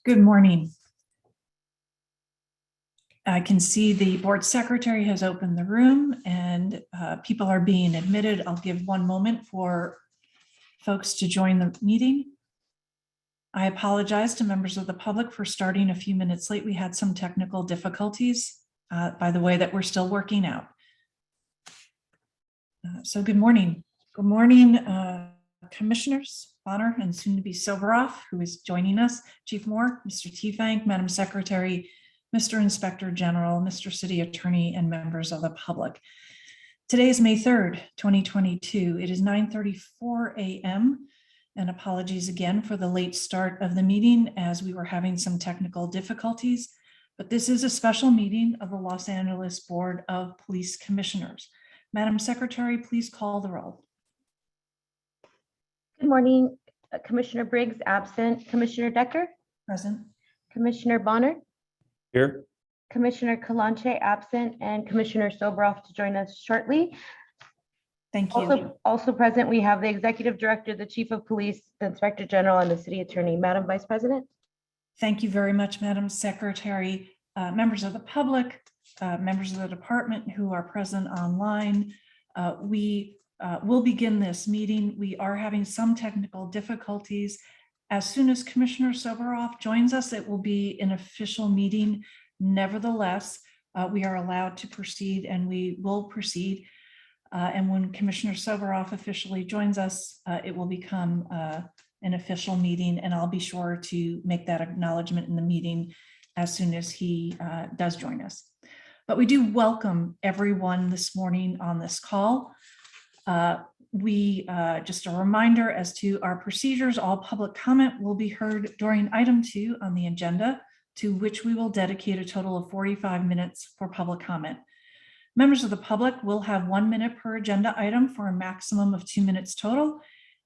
Good morning. I can see the board secretary has opened the room and people are being admitted. I'll give one moment for folks to join the meeting. I apologize to members of the public for starting a few minutes late. We had some technical difficulties, by the way, that we're still working out. So good morning. Good morning, Commissioners Bonner and soon to be Silveroff, who is joining us, Chief Moore, Mr. Teefank, Madam Secretary, Mr. Inspector General, Mr. City Attorney, and members of the public. Today is May 3rd, 2022. It is 9:34 a.m. and apologies again for the late start of the meeting as we were having some technical difficulties, but this is a special meeting of the Los Angeles Board of Police Commissioners. Madam Secretary, please call the roll. Good morning, Commissioner Briggs absent, Commissioner Decker, Present. Commissioner Bonner, Here. Commissioner Kalanche absent, and Commissioner Sobroff to join us shortly. Thank you. Also present, we have the Executive Director, the Chief of Police, the Inspector General, and the City Attorney. Madam Vice President. Thank you very much, Madam Secretary. Members of the public, members of the department who are present online, we will begin this meeting. We are having some technical difficulties. As soon as Commissioner Sobroff joins us, it will be an official meeting. Nevertheless, we are allowed to proceed and we will proceed. And when Commissioner Sobroff officially joins us, it will become an official meeting, and I'll be sure to make that acknowledgement in the meeting as soon as he does join us. But we do welcome everyone this morning on this call. Just a reminder as to our procedures, all public comment will be heard during item 2 on the agenda, to which we will dedicate a total of 45 minutes for public comment. Members of the public will have 1 minute per agenda item for a maximum of 2 minutes total.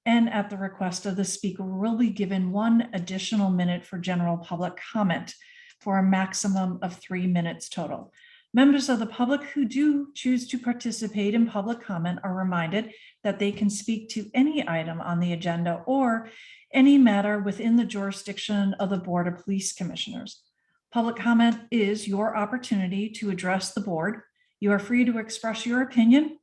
And at the request of the speaker, will be given 1 additional minute for general public comment for a maximum of 3 minutes total. Members of the public who do choose to participate in public comment are reminded that they can speak to any item on the agenda or any matter within the jurisdiction of the Board of Police Commissioners. Public comment is your opportunity to address the board. You are free to express your opinion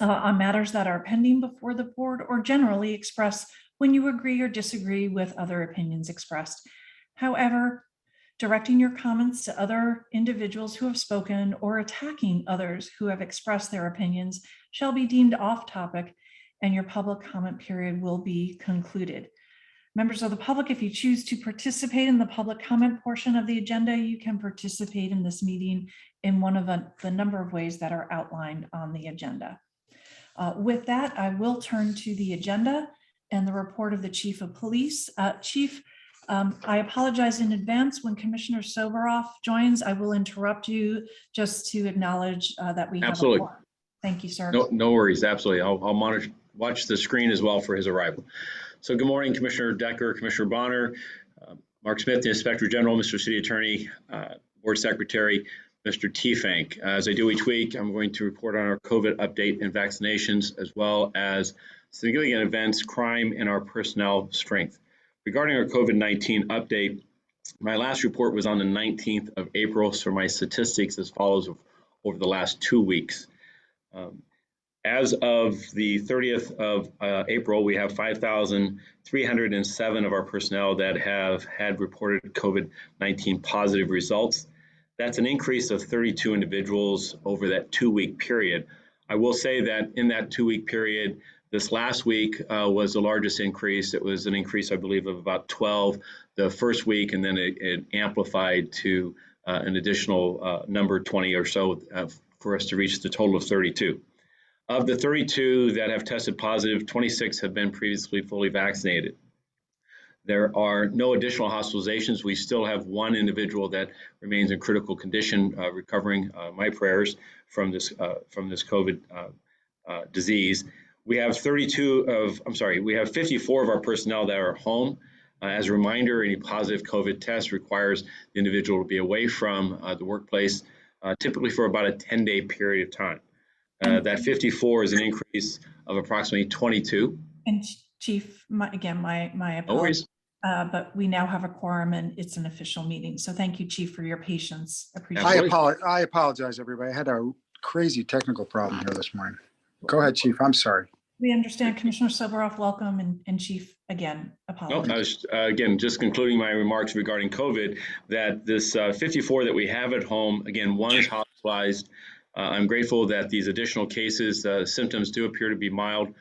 on matters that are pending before the board, or generally express when you agree or disagree with other opinions expressed. However, directing your comments to other individuals who have spoken or attacking others who have expressed their opinions shall be deemed off topic, and your public comment period will be concluded. Members of the public, if you choose to participate in the public comment portion of the agenda, you can participate in this meeting in one of the number of ways that are outlined on the agenda. With that, I will turn to the agenda and the report of the Chief of Police. Chief, I apologize in advance. When Commissioner Sobroff joins, I will interrupt you just to acknowledge that we have Absolutely. a quorum. Thank you, sir. No worries. Absolutely. I'll watch the screen as well for his arrival. So good morning, Commissioner Decker, Commissioner Bonner, Mark Smith, the Inspector General, Mr. City Attorney, Board Secretary, Mr. Teefank. As I do each week, I'm going to report on our COVID update and vaccinations, as well as significant events, crime, and our personnel strength. Regarding our COVID-19 update, my last report was on the 19th of April, so my statistics as follows over the last 2 weeks. As of the 30th of April, we have 5,307 of our personnel that have had reported COVID-19 positive results. That's an increase of 32 individuals over that 2-week period. I will say that in that 2-week period, this last week was the largest increase. It was an increase, I believe, of about 12 the first week, and then it amplified to an additional number, 20 or so, for us to reach the total of 32. Of the 32 that have tested positive, 26 have been previously fully vaccinated. There are no additional hospitalizations. We still have 1 individual that remains in critical condition, recovering, my prayers, from this COVID disease. We have 54 of our personnel that are home. As a reminder, any positive COVID test requires the individual to be away from the workplace, typically for about a 10-day period of time. That 54 is an increase of approximately 22. And Chief, my apologies. No worries. but we now have a quorum and it's an official meeting. So thank you, Chief, for your patience. Appreciate I it. apologize, everybody. I had a crazy technical problem here this morning. Go ahead, Chief. I'm sorry. We understand. Commissioner Soboroff, welcome, and Chief, again, Nope, apologies. I was, again, just concluding my remarks regarding COVID, that this 54 that we have at home, again, one is hospitalized. I'm grateful that these additional cases, symptoms do appear to be mild,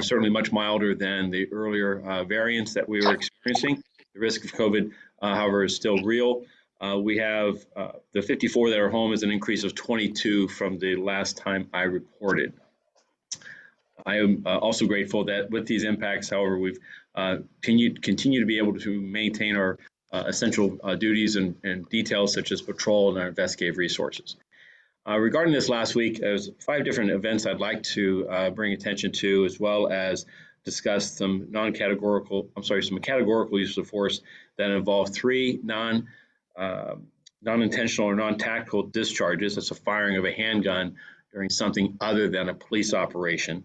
certainly much milder than the earlier variants that we were experiencing. The risk of COVID, however, is still real. We have the 54 that are home is an increase of 22 from the last time I reported. I am also grateful that with these impacts, however, we've continue to be able to maintain our essential duties and details such as patrol and our investigative resources. Regarding this last week, there's 5 different events I'd like to bring attention to, as well as discuss some categorical use of force that involve 3 non-intentional or non-tactical discharges. That's a firing of a handgun during something other than a police operation,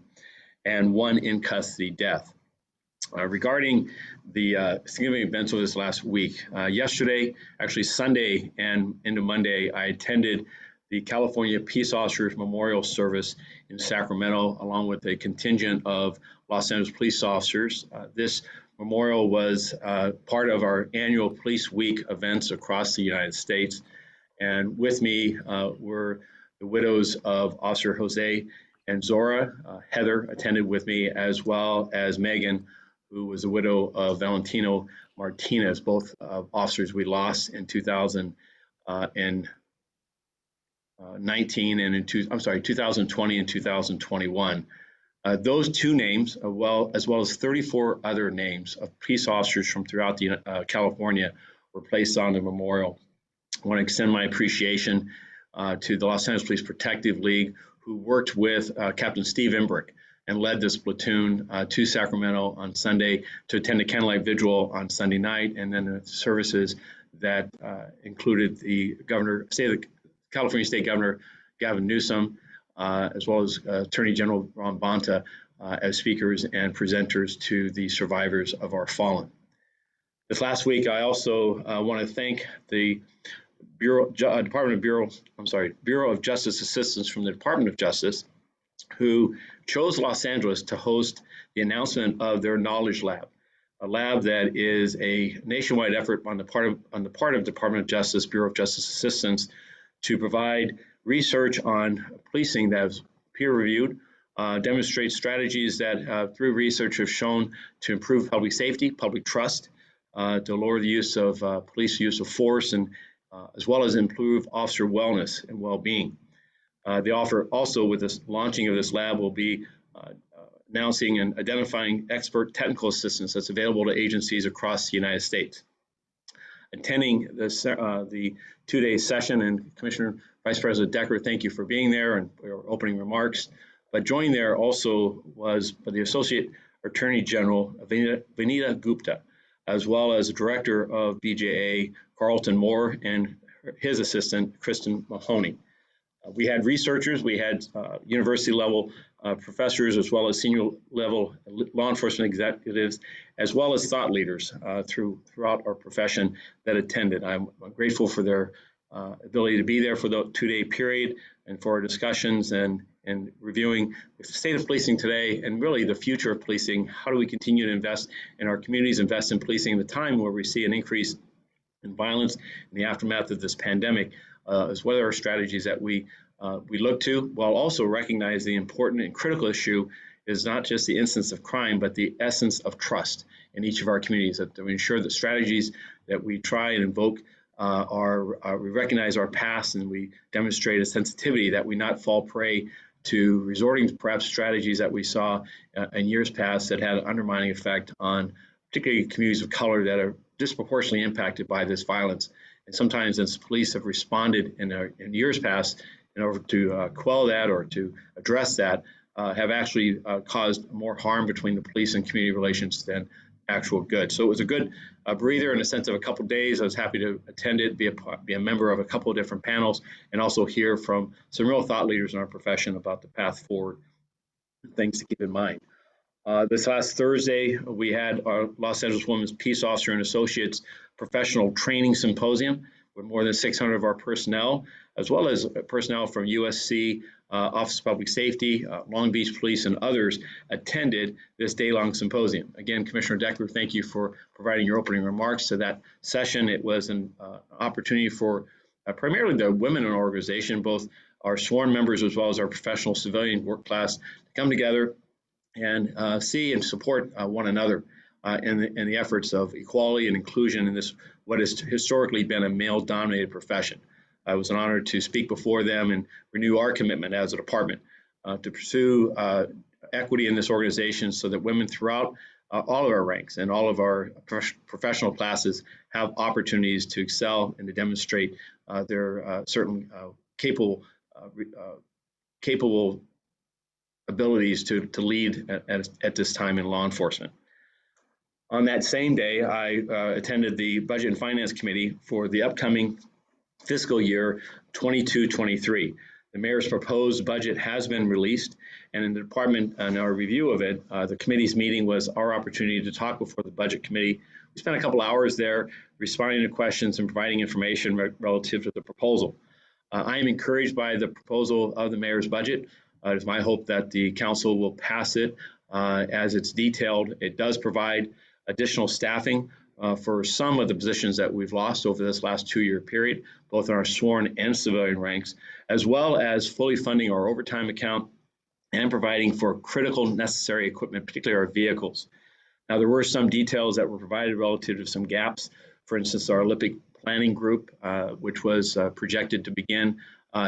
and 1 in custody death. Regarding the significant events of this last week, yesterday, actually Sunday and into Monday, I attended the California Peace Officers Memorial Service in Sacramento, along with a contingent of Los Angeles police officers. This memorial was part of our annual Police Week events across the United States. And with me were the widows of Officer Jose and Zora. Heather attended with me, as well as Megan, who was the widow of Valentino Martinez, both officers we lost in 2019 and in 2020 and 2021. Those 2 names, as well as 34 other names of police officers from throughout California, were placed on the memorial. I want to extend my appreciation to the Los Angeles Police Protective League, who worked with Captain Steve Embrick and led this platoon to Sacramento on Sunday to attend a candlelight vigil on Sunday night, and then the services that included the California State Governor Gavin Newsom, as well as Attorney General Ron Bonta as speakers and presenters to the survivors of our fallen. This last week, I also want to thank the Bureau of Justice Assistance from the Department of Justice, who chose Los Angeles to host the announcement of their Knowledge Lab, a lab that is a nationwide effort on the part of Department of Justice, Bureau of Justice Assistance, to provide research on policing that is peer-reviewed, demonstrates strategies that through research have shown to improve public safety, public trust, to lower the use of police use of force, and as well as improve officer wellness and well-being. The offer also, with this launching of this lab, will be announcing and identifying expert technical assistance that's available to agencies across the United States. Attending this, the 2-day session, and Commissioner Vice President Decker, thank you for being there and your opening remarks. But joining there also was the Associate Attorney General, Vanita Gupta, as well as the Director of BJA, Carlton Moore, and his assistant, Kristen Mahoney. We had researchers, we had university level professors, as well as senior level law enforcement executives, as well as thought leaders throughout our profession that attended. I'm grateful for their ability to be there for the 2-day period and for our discussions and reviewing the state of policing today and really the future of policing. How do we continue to invest in our communities, invest in policing at a time where we see an increase in violence in the aftermath of this pandemic, as well as our strategies that we look to, while also recognize the important and critical issue is not just the instance of crime, but the essence of trust in each of our communities, that we ensure that strategies that we try and invoke we recognize our past and we demonstrate a sensitivity that we not fall prey to resorting to perhaps strategies that we saw in years past that had an undermining effect on particularly communities of color that are disproportionately impacted by this violence. And sometimes as police have responded in years past in order to quell that or to address that, have actually caused more harm between the police and community relations than actual good. So it was a good breather in a sense of a couple of days. I was happy to attend it, be a member of a couple of different panels, and also hear from some real thought leaders in our profession about the path forward, things to keep in mind. This last Thursday, we had our Los Angeles Women's Peace Officer and Associates Professional Training Symposium with more than 600 of our personnel, as well as personnel from USC, Office of Public Safety, Long Beach Police, and others attended this day-long symposium. Again, Commissioner Decker, thank you for providing your opening remarks to that session. It was an opportunity for primarily the women in our organization, both our sworn members as well as our professional civilian work class, to come together and see and support one another in the efforts of equality and inclusion in this, what has historically been a male-dominated profession. It was an honor to speak before them and renew our commitment as a department to pursue equity in this organization so that women throughout all of our ranks and all of our professional classes have opportunities to excel and to demonstrate their certain capable abilities to lead at this time in law enforcement. On that same day, I attended the Budget and Finance Committee for the upcoming fiscal year 22-23. The mayor's proposed budget has been released, and in the department and our review of it, the committee's meeting was our opportunity to talk before the budget committee. We spent a couple hours there responding to questions and providing information relative to the proposal. I am encouraged by the proposal of the mayor's budget. It is my hope that the council will pass it as it's detailed. It does provide additional staffing for some of the positions that we've lost over this last 2-year period, both in our sworn and civilian ranks, as well as fully funding our overtime account and providing for critical necessary equipment, particularly our vehicles. Now, there were some details that were provided relative to some gaps. For instance, our Olympic planning group, which was projected to begin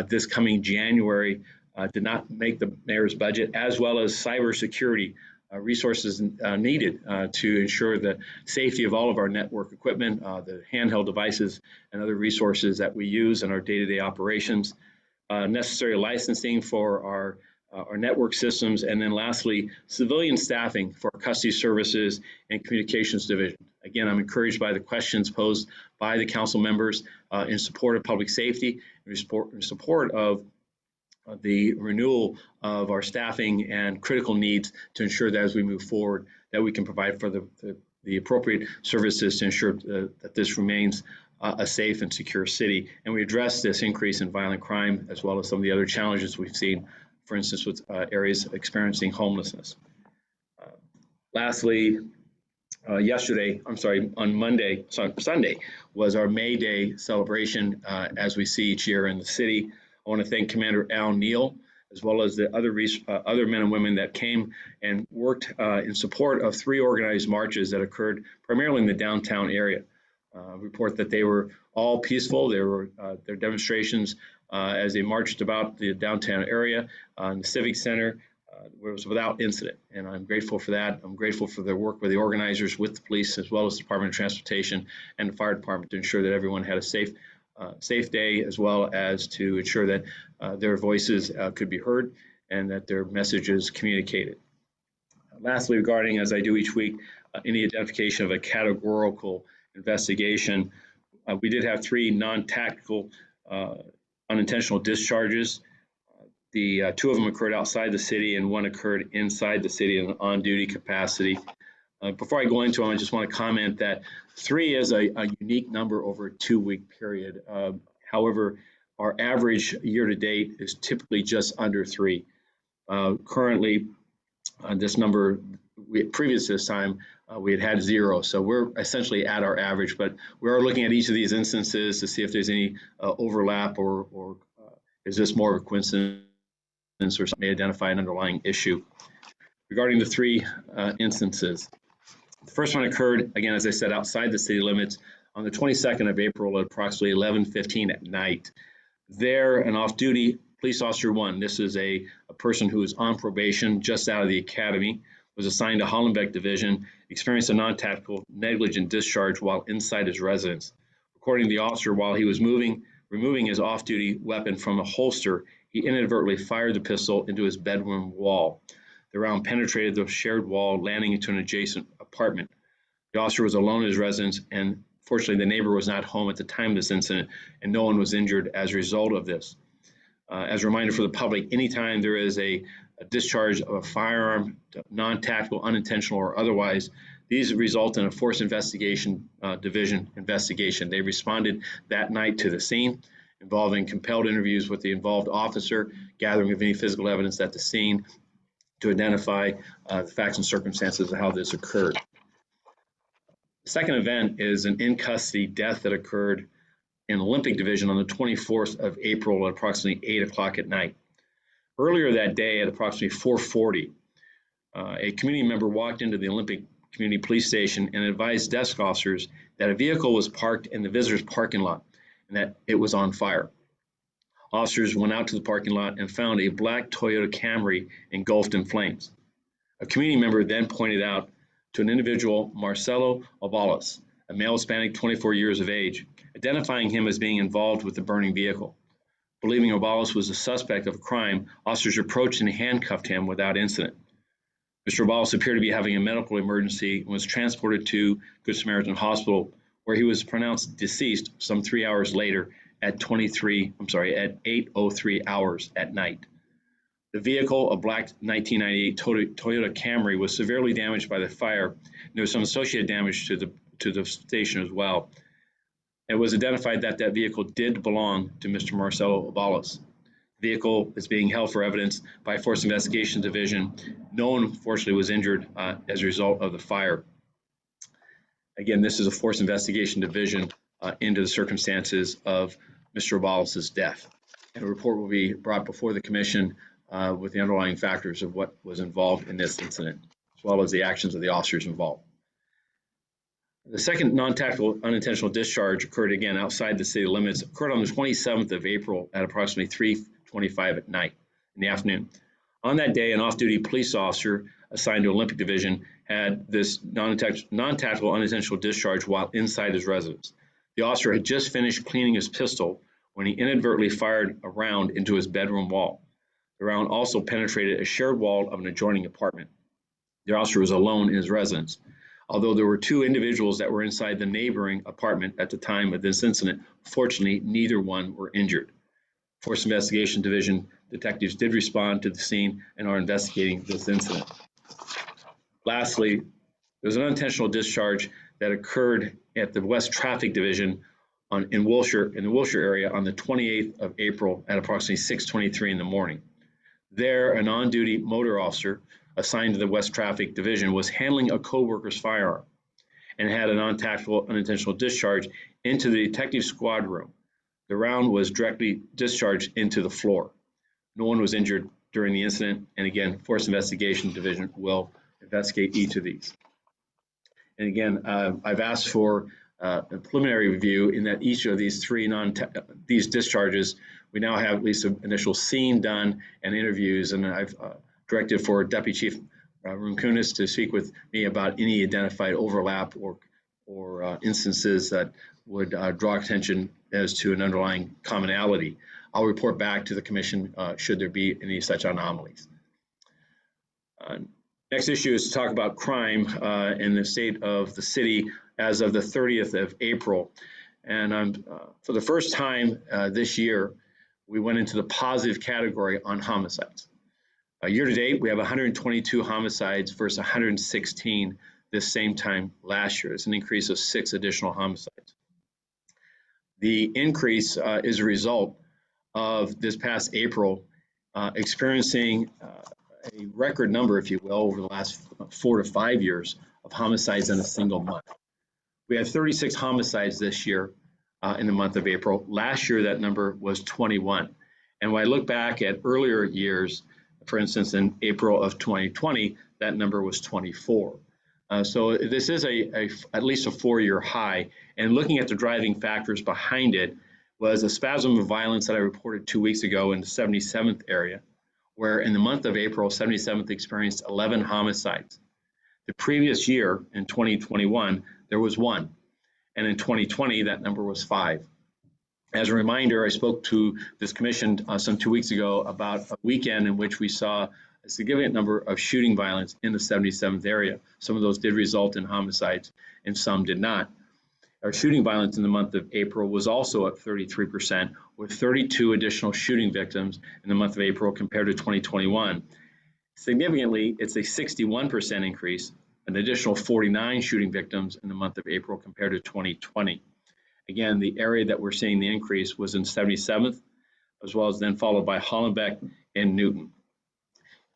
this coming January, did not make the mayor's budget, as well as cybersecurity resources needed to ensure the safety of all of our network equipment, the handheld devices, and other resources that we use in our day-to-day operations, necessary licensing for our network systems, and then lastly, civilian staffing for custody services and communications division. Again, I'm encouraged by the questions posed by the council members in support of public safety, in support of the renewal of our staffing and critical needs to ensure that as we move forward, that we can provide for the appropriate services to ensure that this remains a safe and secure city. And we address this increase in violent crime, as well as some of the other challenges we've seen, for instance, with areas experiencing homelessness. Lastly, Sunday was our May Day celebration, as we see each year in the city. I want to thank Commander Al Neal, as well as the other men and women that came and worked in support of 3 organized marches that occurred primarily in the downtown area. Report that they were all peaceful. They were their demonstrations as they marched about the downtown area in the Civic Center, where it was without incident. And I'm grateful for that. I'm grateful for their work with the organizers, with the police, as well as the Department of Transportation and the fire department to ensure that everyone had a safe day, as well as to ensure that their voices could be heard and that their messages communicated. Lastly, regarding, as I do each week, any identification of a categorical investigation, we did have 3 non-tactical unintentional discharges. The 2 of them occurred outside the city and 1 occurred inside the city in an on-duty capacity. Before I go into them, I just want to comment that 3 is a unique number over a 2-week period. However, our average year-to-date is typically just under 3. Currently, this number, previous to this time, we had 0. So we're essentially at our average, but we are looking at each of these instances to see if there's any overlap or is this more of a coincidence or may identify an underlying issue. Regarding the 3 instances, the first one occurred, again, as I said, outside the city limits on the 22nd of April at approximately 11:15 at night. There, an off-duty police officer 1, this is a person who is on probation just out of the academy, was assigned to Hollenbeck Division, experienced a non-tactical negligent discharge while inside his residence. According to the officer, while he was removing his off-duty weapon from a holster, he inadvertently fired the pistol into his bedroom wall. The round penetrated the shared wall, landing into an adjacent apartment. The officer was alone in his residence, and fortunately, the neighbor was not home at the time of this incident, and no one was injured as a result of this. As a reminder for the public, anytime there is a a discharge of a firearm, non-tactical, unintentional, or otherwise. These result in a force investigation division investigation. They responded that night to the scene, involving compelled interviews with the involved officer, gathering of any physical evidence at the scene to identify the facts and circumstances of how this occurred. The second event is an in-custody death that occurred in Olympic Division on the 24th of April at approximately 8 o'clock at night. Earlier that day at approximately 4:40, a community member walked into the Olympic Community Police Station and advised desk officers that a vehicle was parked in the visitors' parking lot and that it was on fire. Officers went out to the parking lot and found a black Toyota Camry engulfed in flames. A community member then pointed out to an individual, Marcelo Ovalas, a male Hispanic, 24 years of age, identifying him as being involved with the burning vehicle. Believing Ovalas was a suspect of a crime, officers approached and handcuffed him without incident. Mr. Ovalas appeared to be having a medical emergency and was transported to Good Samaritan Hospital, where he was pronounced deceased some 3 hours later at 8:03 hours at night. The vehicle, a black 1998 Toyota Camry, was severely damaged by the fire, and there was some associated damage to the station as well. It was identified that that vehicle did belong to Mr. Marcelo Ovalas. The vehicle is being held for evidence by Force Investigation Division. No one, unfortunately, was injured as a result of the fire. Again, this is a Force Investigation Division into the circumstances of Mr. Ovalas' death. And a report will be brought before the Commission with the underlying factors of what was involved in this incident, as well as the actions of the officers involved. The second non-tactical unintentional discharge occurred again outside the city limits, occurred on the 27th of April at approximately 3:25 at night in the afternoon. On that day, an off-duty police officer assigned to Olympic Division had this non-tactical unintentional discharge while inside his residence. The officer had just finished cleaning his pistol when he inadvertently fired a round into his bedroom wall. The round also penetrated a shared wall of an adjoining apartment. The officer was alone in his residence. Although there were two individuals that were inside the neighboring apartment at the time of this incident, fortunately, neither one were injured. Force Investigation Division detectives did respond to the scene and are investigating this incident. Lastly, there was an unintentional discharge that occurred at the West Traffic Division in the Wilshire area on the 28th of April at approximately 6:23 in the morning. There, an on-duty motor officer assigned to the West Traffic Division was handling a co-worker's firearm and had a non-tactical unintentional discharge into the detective squad room. The round was directly discharged into the floor. No one was injured during the incident, and again, Force Investigation Division will investigate each of these. And again, I've asked for a preliminary review in that each of these these discharges, we now have at least an initial scene done and interviews, and I've directed for Deputy Chief Runkunis to speak with me about any identified overlap or instances that would draw attention as to an underlying commonality. I'll report back to the Commission should there be any such anomalies. Next issue is to talk about crime in the state of the city as of the 30th of April. And for the first time this year, we went into the positive category on homicides. Year to date, we have 122 homicides versus 116 this same time last year. It's an increase of 6 additional homicides. The increase is a result of this past April experiencing a record number, if you will, over the last 4 to 5 years of homicides in a single month. We had 36 homicides this year in the month of April. Last year, that number was 21. And when I look back at earlier years, for instance, in April of 2020, that number was 24. So this is at least a 4-year high. And looking at the driving factors behind it was a spasm of violence that I reported 2 weeks ago in the 77th area, where in the month of April, 77th experienced 11 homicides. The previous year, in 2021, there was 1. And in 2020, that number was 5. As a reminder, I spoke to this commission some 2 weeks ago about a weekend in which we saw a significant number of shooting violence in the 77th area. Some of those did result in homicides and some did not. Our shooting violence in the month of April was also up 33%, with 32 additional shooting victims in the month of April compared to 2021. Significantly, it's a 61% increase, an additional 49 shooting victims in the month of April compared to 2020. Again, the area that we're seeing the increase was in 77th, as well as then followed by Hollenbeck and Newton.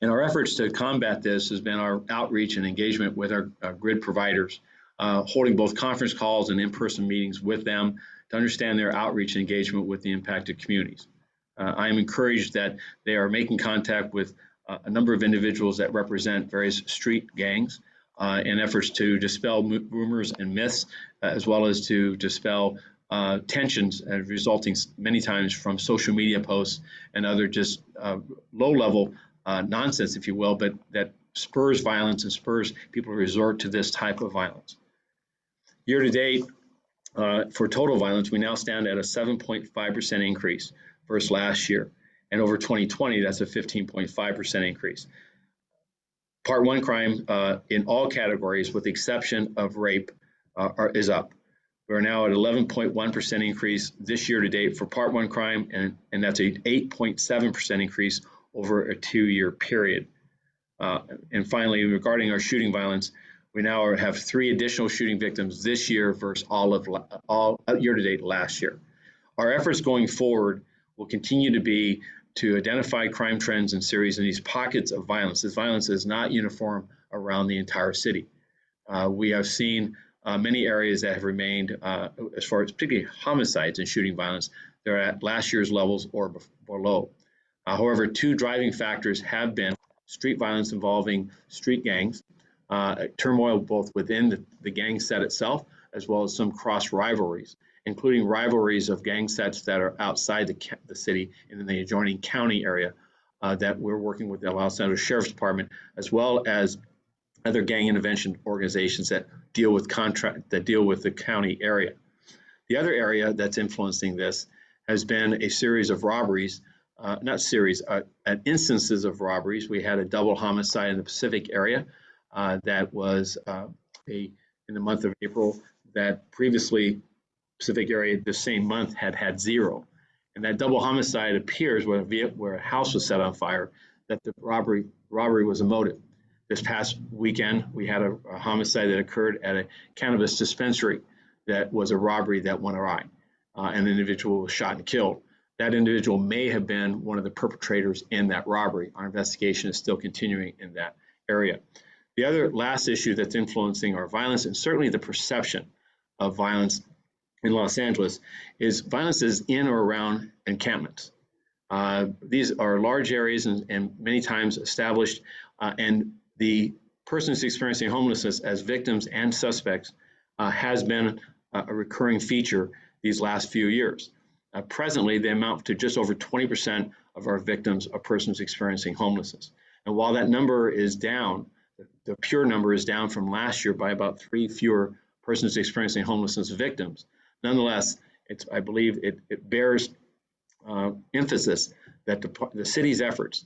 And our efforts to combat this has been our outreach and engagement with our grid providers, holding both conference calls and in-person meetings with them to understand their outreach and engagement with the impacted communities. I am encouraged that they are making contact with a number of individuals that represent various street gangs in efforts to dispel rumors and myths, as well as to dispel tensions resulting many times from social media posts and other just low-level nonsense, if you will, but that spurs violence and spurs people to resort to this type of violence. Year to date, for total violence, we now stand at a 7.5% increase versus last year. And over 2020, that's a 15.5% increase. Part 1 crime in all categories, with the exception of rape, is up. We're now at 11.1% increase this year to date for Part 1 crime, and that's an 8.7% increase over a 2-year period. And finally, regarding our shooting violence, we now have 3 additional shooting victims this year versus all year to date last year. Our efforts going forward will continue to be to identify crime trends and series in these pockets of violence. This violence is not uniform around the entire city. We have seen many areas that have remained, as far as particularly homicides and shooting violence, they're at last year's levels or below. However, 2 driving factors have been street violence involving street gangs, turmoil both within the gang set itself, as well as some cross rivalries, including rivalries of gang sets that are outside the city and in the adjoining county area that we're working with the Los Angeles Sheriff's Department, as well as other gang intervention organizations that deal with the county area. The other area that's influencing this has been a series of robberies, instances of robberies. We had a double homicide in the Pacific area that was in the month of April that previously Pacific area the same month had 0. And that double homicide appears where a house was set on fire, that the robbery was a motive. This past weekend, we had a homicide that occurred at a cannabis dispensary that was a robbery that went awry. An individual was shot and killed. That individual may have been one of the perpetrators in that robbery. Our investigation is still continuing in that area. The other last issue that's influencing our violence, and certainly the perception of violence in Los Angeles, is violence is in or around encampments. These are large areas and many times established, and the persons experiencing homelessness as victims and suspects has been a recurring feature these last few years. Presently, they amount to just over 20% of our victims are persons experiencing homelessness. And while that number is down, the pure number is down from last year by about 3 fewer persons experiencing homelessness victims. Nonetheless, I believe it bears emphasis that the city's efforts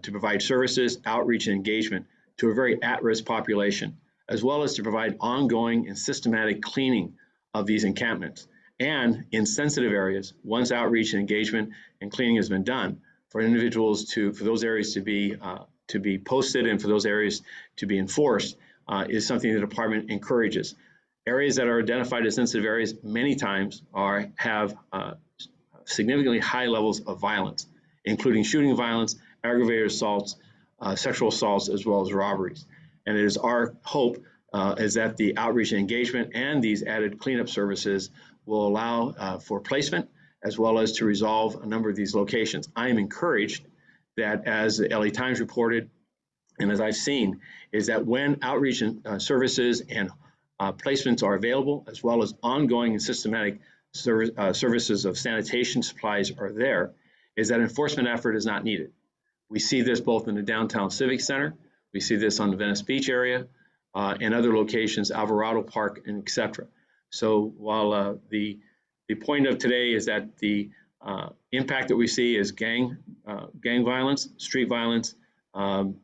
to provide services, outreach, and engagement to a very at-risk population, as well as to provide ongoing and systematic cleaning of these encampments. And in sensitive areas, once outreach and engagement and cleaning has been done, for individuals for those areas to be posted and for those areas to be enforced is something the department encourages. Areas that are identified as sensitive areas many times have significantly high levels of violence, including shooting violence, aggravated assaults, sexual assaults, as well as robberies. And it is our hope is that the outreach and engagement and these added cleanup services will allow for placement, as well as to resolve a number of these locations. I am encouraged that, as the LA Times reported, and as I've seen, is that when outreach and services and placements are available, as well as ongoing and systematic services of sanitation supplies are there, is that enforcement effort is not needed. We see this both in the downtown Civic Center, we see this on the Venice Beach area, and other locations, Alvarado Park, and etc. So while the point of today is that the impact that we see is gang violence, street violence,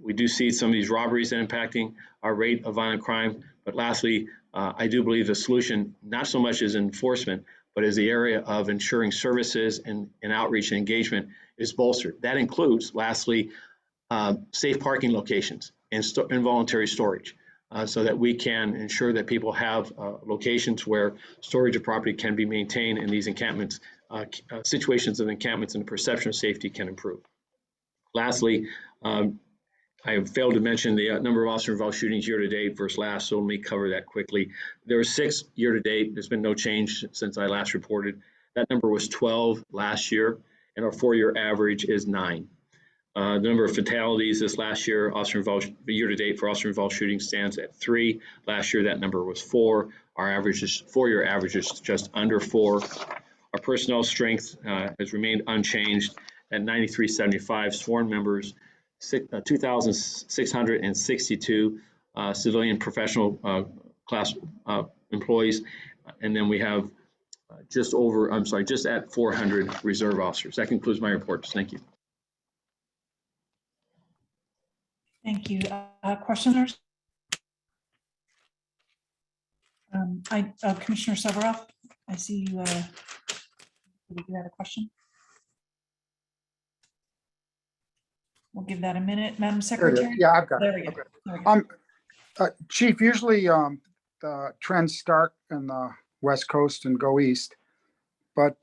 we do see some of these robberies impacting our rate of violent crime. But lastly, I do believe the solution not so much is enforcement, but is the area of ensuring services and outreach and engagement is bolstered. That includes, lastly, safe parking locations and involuntary storage, so that we can ensure that people have locations where storage of property can be maintained in these encampments, situations of encampments, and the perception of safety can improve. Lastly, I have failed to mention the number of officer-involved shootings year-to-date versus last, so let me cover that quickly. There were 6 year-to-date. There's been no change since I last reported. That number was 12 last year, and our 4-year average is 9. The number of fatalities this last year, year-to-date for officer-involved shootings stands at 3. Last year, that number was 4. Our average is 4-year average is just under 4. Our personnel strength has remained unchanged at 9,375 sworn members, 2,662 civilian professional class employees, and then we have just at 400 reserve officers. That concludes my reports. Thank you. Thank you. Questioners? Commissioner Severoff, I see you. You had a question? We'll give that a minute, Madam Secretary. Yeah, I've got There it. we go. There we go. Chief, usually the trends start in the West Coast and go east, but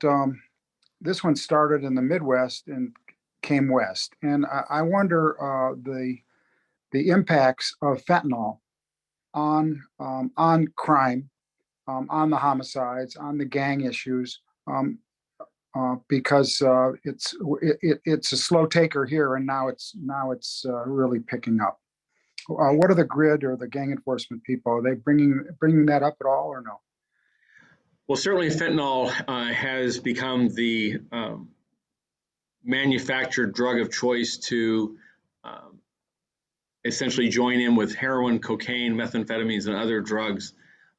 this one started in the Midwest and came west. And I wonder the impacts of fentanyl on crime, on the homicides, on the gang issues, because it's a slow taker here, and now it's really picking up. What are the grid or the gang enforcement people? Are they bringing that up at all, or no? Well, certainly fentanyl has become the manufactured drug of choice to essentially join in with heroin, cocaine, methamphetamines, and other drugs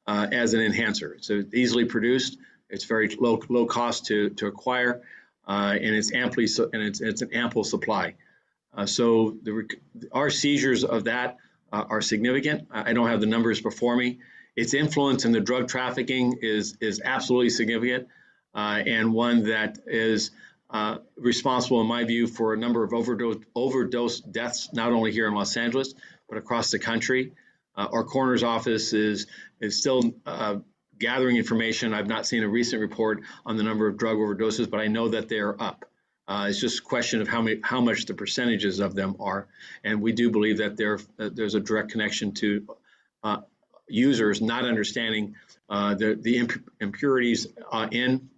as an enhancer. So it's easily produced. It's very low cost to acquire, and it's an ample supply. So our seizures of that are significant. I don't have the numbers before me. Its influence in the drug trafficking is absolutely significant, and one that is responsible, in my view, for a number of overdose deaths, not only here in Los Angeles, but across the country. Our coroner's office is still gathering information. I've not seen a recent report on the number of drug overdoses, but I know that they're up. It's just a question of how much the percentages of them are. And we do believe that there's a direct connection to users not understanding the impurities in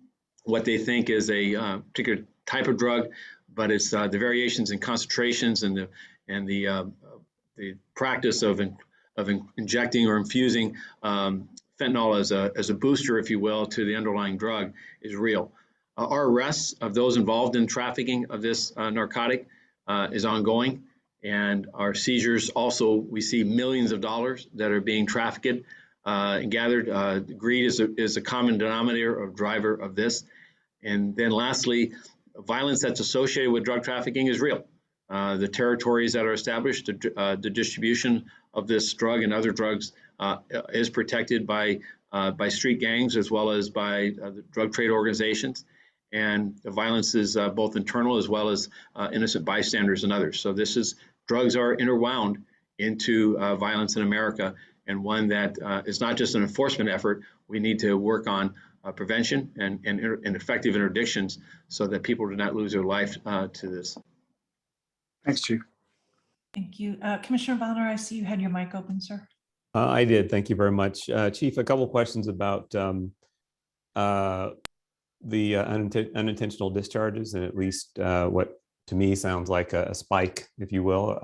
what they think is a particular type of drug, but it's the variations in concentrations and the practice of injecting or infusing fentanyl as a booster, if you will, to the underlying drug is real. Our arrests of those involved in trafficking of this narcotic is ongoing, and our seizures also, we see millions of dollars that are being trafficked and gathered. Greed is a common denominator of driver of this. And then lastly, violence that's associated with drug trafficking is real. The territories that are established, the distribution of this drug and other drugs is protected by street gangs as well as by the drug trade organizations. And the violence is both internal as well as innocent bystanders and others. So drugs are interwound into violence in America, and one that is not just an enforcement effort. We need to work on prevention and effective interdictions so that people do not lose their life to this. Thanks, Chief. Thank you. Commissioner Bonner, I see you had your mic open, sir. I did. Thank you very much. Chief, a couple of questions about the unintentional discharges, and at least what to me sounds like a spike, if you will,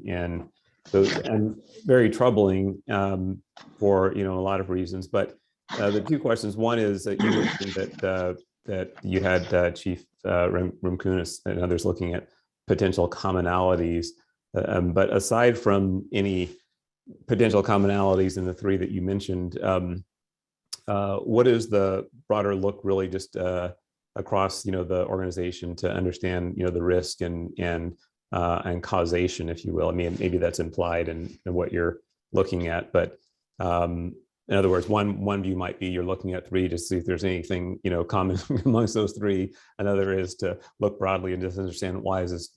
in those, and very troubling for a lot of reasons. But the two questions: one is that you mentioned that you had Chief Rumkunis and others looking at potential commonalities, but aside from any potential commonalities in the three that you mentioned, what is the broader look really just across the organization to understand the risk and causation, if you will? I mean, maybe that's implied in what you're looking at, but In other words, one view might be you're looking at 3 to see if there's anything, common amongst those 3. Another is to look broadly and just understand why is this,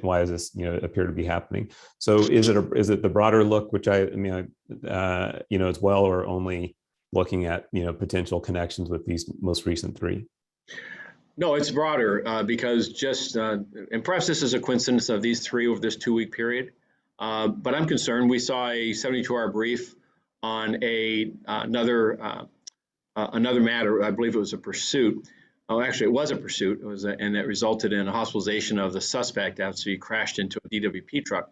why is this, appear to be happening. So is it the broader look, which as well, or only looking at, potential connections with these most recent 3? No, it's broader because and perhaps this is a coincidence of these 3 over this 2-week period. But I'm concerned. We saw a 72-hour brief on another matter. I believe it was a pursuit. Oh, actually, it was a pursuit. And it resulted in a hospitalization of the suspect after he crashed into a DWP truck.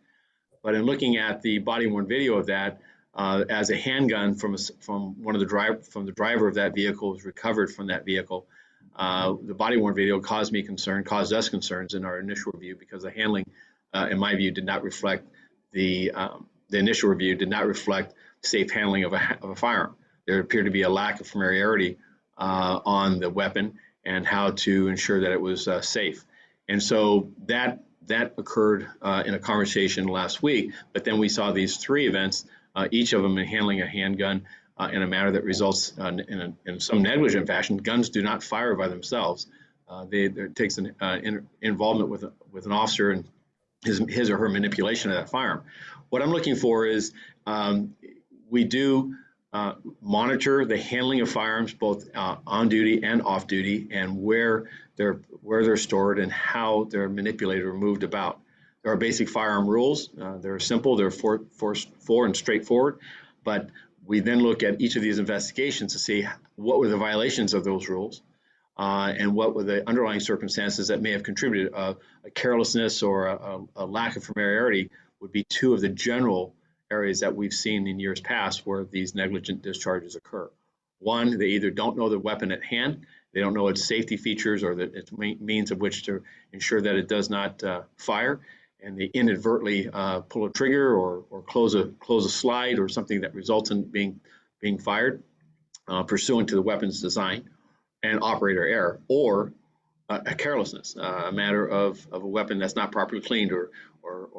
But in looking at the body-worn video of that, as a handgun from the driver of that vehicle was recovered from that vehicle. The body-worn video caused us concerns in our initial review because the handling, in my view, did not reflect the initial review did not reflect safe handling of a firearm. There appeared to be a lack of familiarity on the weapon and how to ensure that it was safe. And so that occurred in a conversation last week. But then we saw these 3 events, each of them in handling a handgun in a manner that results in some negligent fashion. Guns do not fire by themselves. It takes an involvement with an officer and his or her manipulation of that firearm. What I'm looking for is we do monitor the handling of firearms both on duty and off duty, and where they're stored and how they're manipulated or moved about. There are basic firearm rules. They're simple. They're four and straightforward. But we then look at each of these investigations to see what were the violations of those rules. And what were the underlying circumstances that may have contributed. A carelessness or a lack of familiarity would be 2 of the general areas that we've seen in years past where these negligent discharges occur. One, they either don't know the weapon at hand, they don't know its safety features or its means of which to ensure that it does not fire, and they inadvertently pull a trigger or close a slide or something that results in being fired pursuant to the weapon's design and operator error, or a carelessness, a matter of a weapon that's not properly cleaned or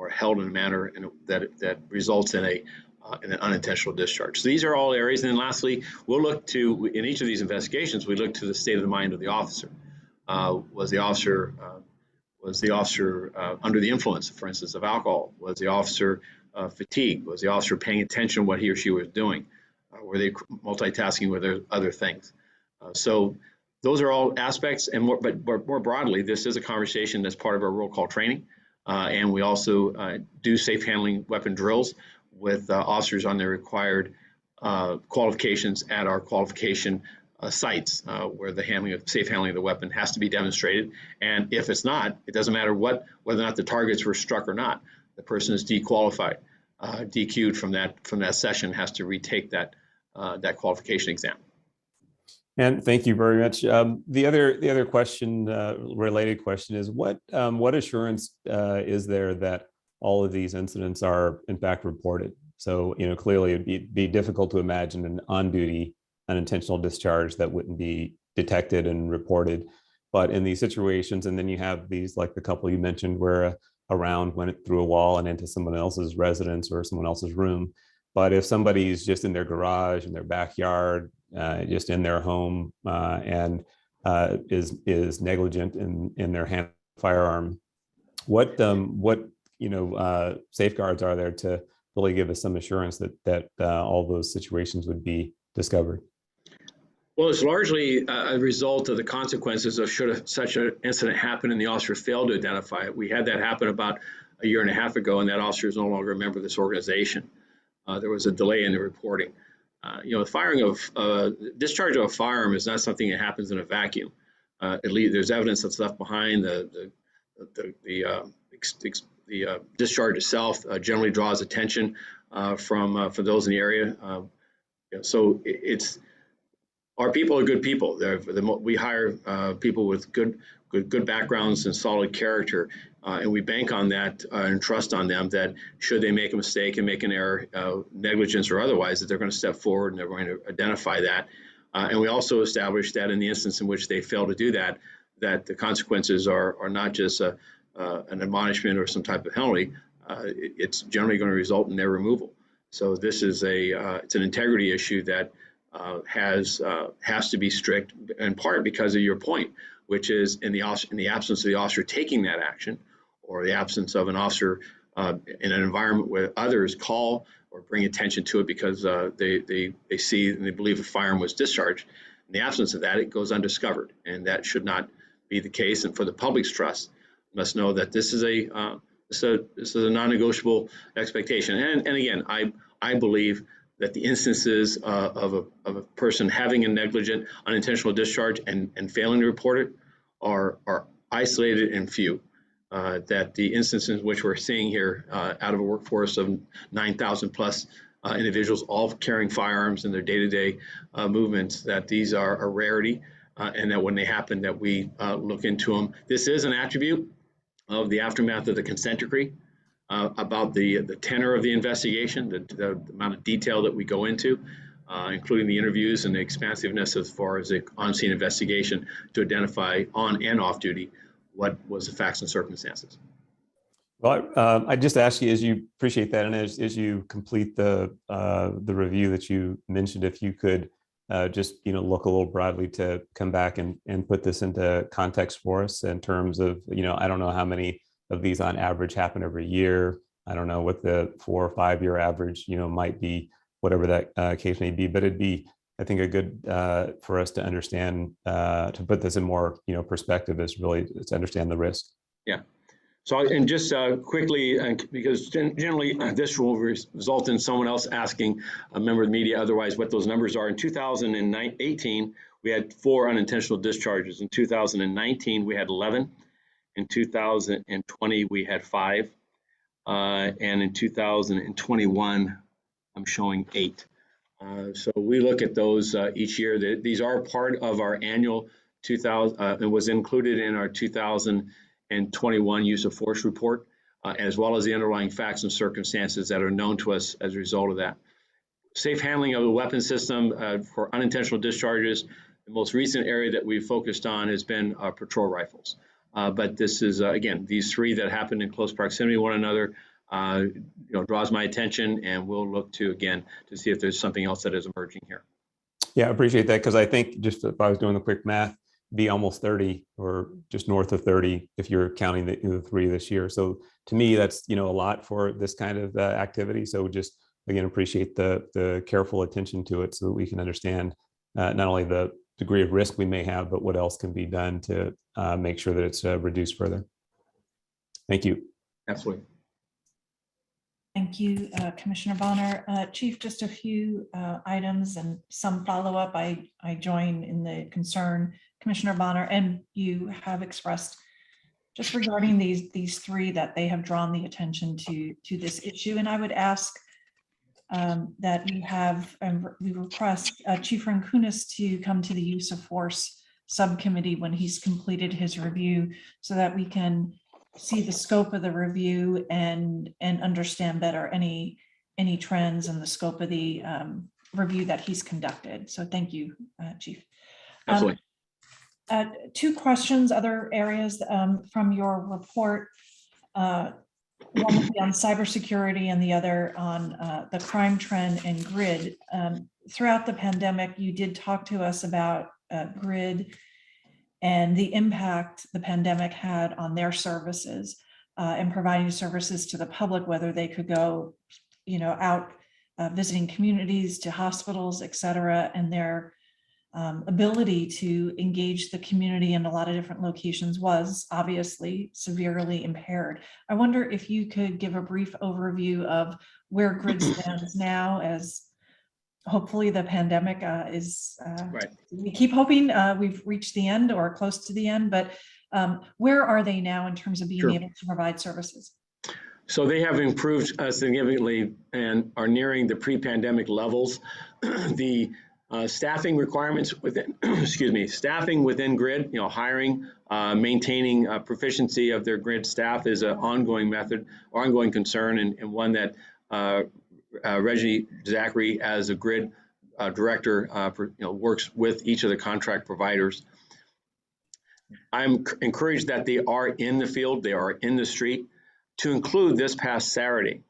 held in a manner that results in an unintentional discharge. So these are all areas. And then lastly, we'll look to, in each of these investigations, we look to the state of the mind of the officer. Was the officer under the influence, for instance, of alcohol? Was the officer fatigued? Was the officer paying attention to what he or she was doing? Were they multitasking with other things? So those are all aspects, but more broadly, this is a conversation that's part of our roll call training, and we also do safe handling weapon drills with officers on their required qualifications at our qualification sites, where the safe handling of the weapon has to be demonstrated. And if it's not, it doesn't matter whether or not the targets were struck or not. The person is dequalified, DQ'd from that session, has to retake that qualification exam. And thank you very much. The other question, related question, is what assurance is there that all of these incidents are in fact reported? So clearly it'd be difficult to imagine an on-duty unintentional discharge that wouldn't be detected and reported. But in these situations, and then you have these like the couple you mentioned where a round went through a wall and into someone else's residence or someone else's room. But if somebody's just in their garage, in their backyard, just in their home, and is negligent in their hand firearm, what safeguards are there to really give us some assurance that all those situations would be discovered? Well, it's largely a result of the consequences of should such an incident happen and the officer failed to identify it. We had that happen about a year and a half ago, and that officer is no longer a member of this organization. There was a delay in the reporting. The discharge of a firearm is not something that happens in a vacuum. At least there's evidence that's left behind. The discharge itself generally draws attention from those in the area. So our people are good people. We hire people with good backgrounds and solid character, and we bank on that and trust on them that should they make a mistake and make an error, negligence or otherwise, that they're going to step forward and they're going to identify that. And we also establish that in the instance in which they fail to do that, that the consequences are not just an admonishment or some type of penalty. It's generally going to result in their removal. So this is it's an integrity issue that has to be strict, in part because of your point, which is in the absence of the officer taking that action, or the absence of an officer in an environment where others call or bring attention to it because they see and they believe a firearm was discharged. In the absence of that, it goes undiscovered, and that should not be the case. And for the public's trust, must know that this is a non-negotiable expectation. And again, I believe that the instances of a person having a negligent, unintentional discharge and failing to report it are isolated and few. That the instances which we're seeing here out of a workforce of 9,000 plus individuals all carrying firearms in their day-to-day movements, that these are a rarity, and that when they happen that we look into them. This is an attribute of the aftermath of the consent decree, about the tenor of the investigation, the amount of detail that we go into, including the interviews and the expansiveness as far as the on-scene investigation to identify on and off duty what was the facts and circumstances. Well, I just ask you, as you appreciate that, and as you complete the review that you mentioned, if you could just look a little broadly to come back and put this into context for us in terms of I don't know how many of these on average happen every year. I don't know what the 4 or 5 year average might be, whatever that case may be. But it'd be, I think, a good for us to understand, to put this in more perspective, is really to understand the risk. Yeah. So, and just quickly, because generally this will result in someone else asking a member of the media otherwise what those numbers are. In 2018, we had 4 unintentional discharges. In 2019, we had 11. In 2020, we had 5. And in 2021, I'm showing 8. So we look at those each year. These are part of our annual 2000, it was included in our 2021 use of force report, as well as the underlying facts and circumstances that are known to us as a result of that. Safe handling of the weapon system for unintentional discharges. The most recent area that we've focused on has been patrol rifles. But this is, again, these 3 that happened in close proximity to one another, draws my attention, and we'll look to, again, to see if there's something else that is emerging here. Yeah, I appreciate that, because I think, just if I was doing the quick math, be almost 30 or just north of 30 if you're counting the 3 this year. So to me, that's a lot for this kind of activity. So just again, appreciate the careful attention to it so that we can understand not only the degree of risk we may have, but what else can be done to make sure that it's reduced further. Thank you. Absolutely. Thank you, Commissioner Bonner. Chief, just a few items and some follow-up. I join in the concern, Commissioner Bonner, and you have expressed just regarding these 3 that they have drawn the attention to this issue. And I would ask that you have, we request Chief Rankunis to come to the use of force subcommittee when he's completed his review, so that we can see the scope of the review and understand better any trends and the scope of the review that he's conducted. So thank you, Chief. Absolutely. 2 questions, other areas from your report. One would be on cybersecurity and the other on the crime trend and GRID. Throughout the pandemic, you did talk to us about GRID and the impact the pandemic had on their services and providing services to the public, whether they could go, out visiting communities, to hospitals, et cetera, and their ability to engage the community in a lot of different locations was obviously severely impaired. I wonder if you could give a brief overview of where GRID stands now, as hopefully the pandemic is, right. We keep hoping we've reached the end or close to the end, but where are they now in terms of being Sure. able to provide services? So they have improved significantly and are nearing the pre-pandemic levels. The staffing requirements within, staffing within GRID, hiring, maintaining proficiency of their GRID staff is an ongoing method, or ongoing concern, and one that Reggie Zachary, as a GRID director, works with each of the contract providers. I'm encouraged that they are in the field, they are in the street. To include this past Saturday,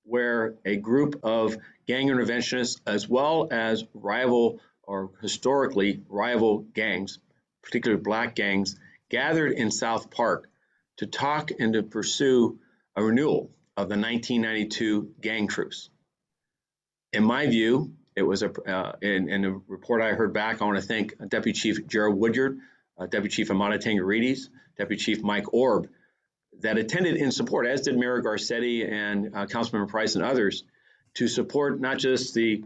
where a group of gang interventionists, as well as rival or historically rival gangs, particularly black gangs, gathered in South Park to talk and to pursue a renewal of the 1992 gang truce. In my view, it was in a report I heard back. I want to thank Deputy Chief Gerald Woodyard, Deputy Chief Amata Tangarides, Deputy Chief Mike Orb, that attended in support, as did Mayor Garcetti and Councilmember Price and others, to support not just the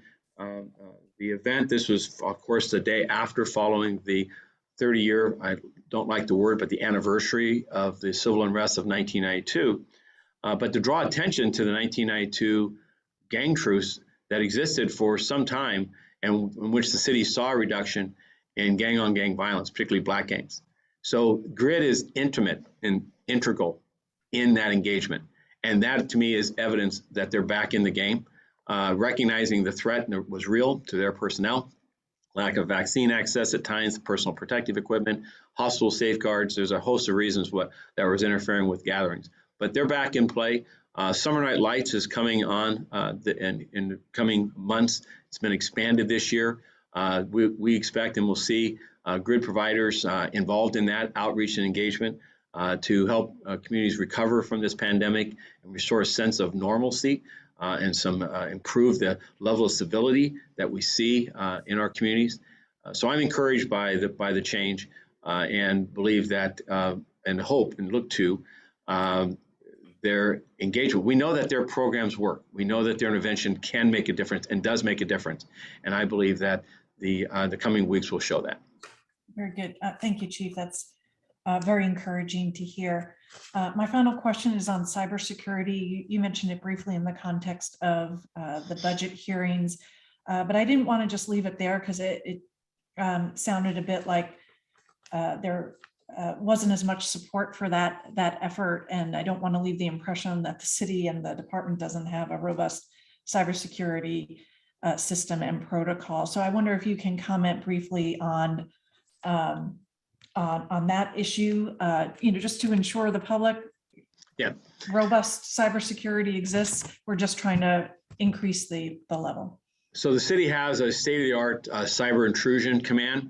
event. This was, of course, the day after following the 30-year, I don't like the word, but the anniversary of the civil unrest of 1992, but to draw attention to the 1992 gang truce that existed for some time and in which the city saw a reduction in gang-on-gang violence, particularly black gangs. So GRID is intimate and integral in that engagement. And that, to me, is evidence that they're back in the game, recognizing the threat was real to their personnel, lack of vaccine access at times, personal protective equipment, hospital safeguards. There's a host of reasons that was interfering with gatherings. But they're back in play. Summer Night Lights is coming on in the coming months. It's been expanded this year. We expect and we'll see GRID providers involved in that outreach and engagement to help communities recover from this pandemic and restore a sense of normalcy and improve the level of civility that we see in our communities. So I'm encouraged by the change and believe that and hope and look to their engagement. We know that their programs work. We know that their intervention can make a difference and does make a difference. And I believe that the coming weeks will show that. Very good. Thank you, Chief. That's very encouraging to hear. My final question is on cybersecurity. You mentioned it briefly in the context of the budget hearings, but I didn't want to just leave it there because it sounded a bit like there wasn't as much support for that effort, and I don't want to leave the impression that the city and the department doesn't have a robust cybersecurity system and protocol. So I wonder if you can comment briefly on that issue, just to ensure the public robust cybersecurity exists. We're just trying to increase the level. So the city has a state-of-the-art cyber intrusion command.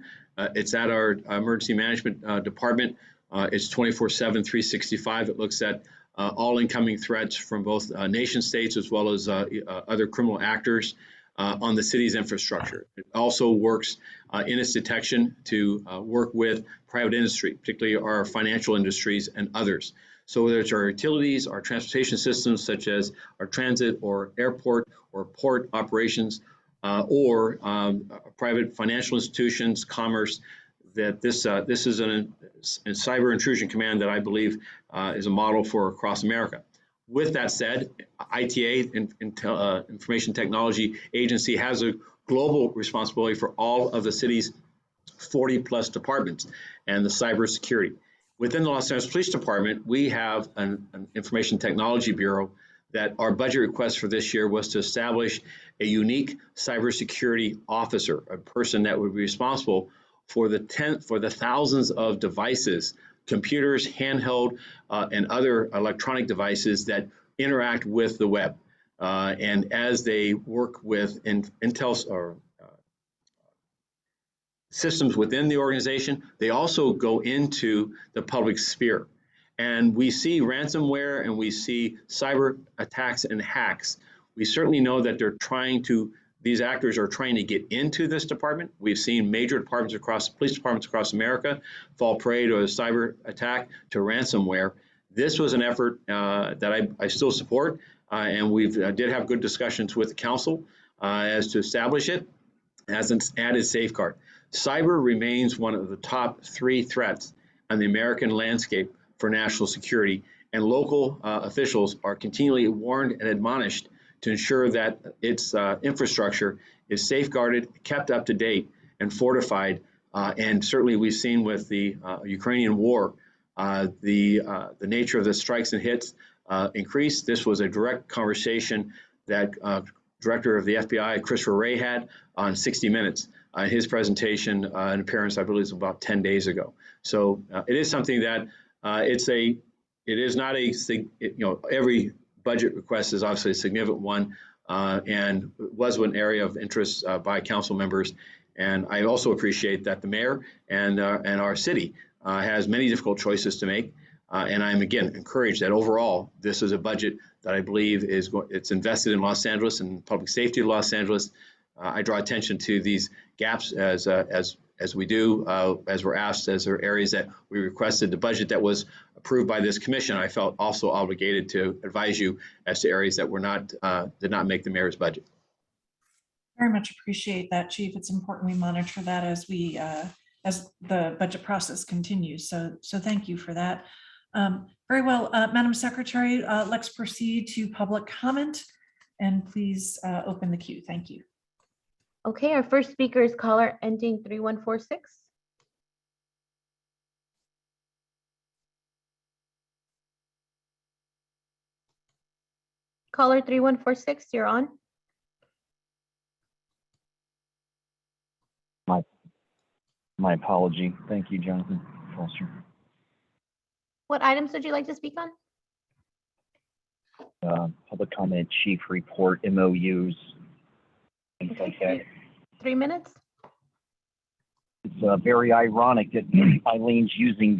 It's at our emergency management department. It's 24/7, 365. It looks at all incoming threats from both nation states as well as other criminal actors on the city's infrastructure. It also works in its detection to work with private industry, particularly our financial industries and others. So whether it's our utilities, our transportation systems, such as our transit or airport or port operations, or private financial institutions, commerce, that this is a cyber intrusion command that I believe is a model for across America. With that said, ITA, Information Technology Agency, has a global responsibility for all of the city's 40+ departments and the cybersecurity. Within the Los Angeles Police Department, we have an Information Technology Bureau that our budget request for this year was to establish a unique cybersecurity officer, a person that would be responsible for the thousands of devices, computers, handheld, and other electronic devices that interact with the web. And as they work with Intel or systems within the organization, they also go into the public sphere. And we see ransomware and we see cyber attacks and hacks. We certainly know that these actors are trying to get into this department. We've seen major police departments across America fall prey to a cyber attack, to ransomware. This was an effort that I still support, and we did have good discussions with the council as to establish it as an added safeguard. Cyber remains one of the top 3 threats on the American landscape for national security, and local officials are continually warned and admonished to ensure that its infrastructure is safeguarded, kept up to date, and fortified. And certainly we've seen with the Ukrainian war, the nature of the strikes and hits increased. This was a direct conversation that Director of the FBI, Christopher Wray, had on 60 Minutes. His presentation and appearance, I believe, was about 10 days ago. So it is something that it is not every budget request is obviously a significant one and was one area of interest by council members. And I also appreciate that the mayor and our city has many difficult choices to make. And I'm again encouraged that overall this is a budget that I believe it's invested in Los Angeles and public safety of Los Angeles. I draw attention to these gaps as we do, as we're asked, as there are areas that we requested the budget that was approved by this commission. I felt also obligated to advise you as to areas that were not did not make the mayor's budget. Very much appreciate that, Chief. It's important we monitor that as we as the budget process continues. So thank you for that. Very well, Madam Secretary, let's proceed to public comment, and please open the queue. Thank you. Okay, our first speaker is caller ending 3146. Caller 3146, you're on. My apology. Thank you, Jonathan Foster. What items would you like to speak on? Public comment, chief report, MOUs, things Okay, like that. 3 minutes. It's very ironic that Eileen's using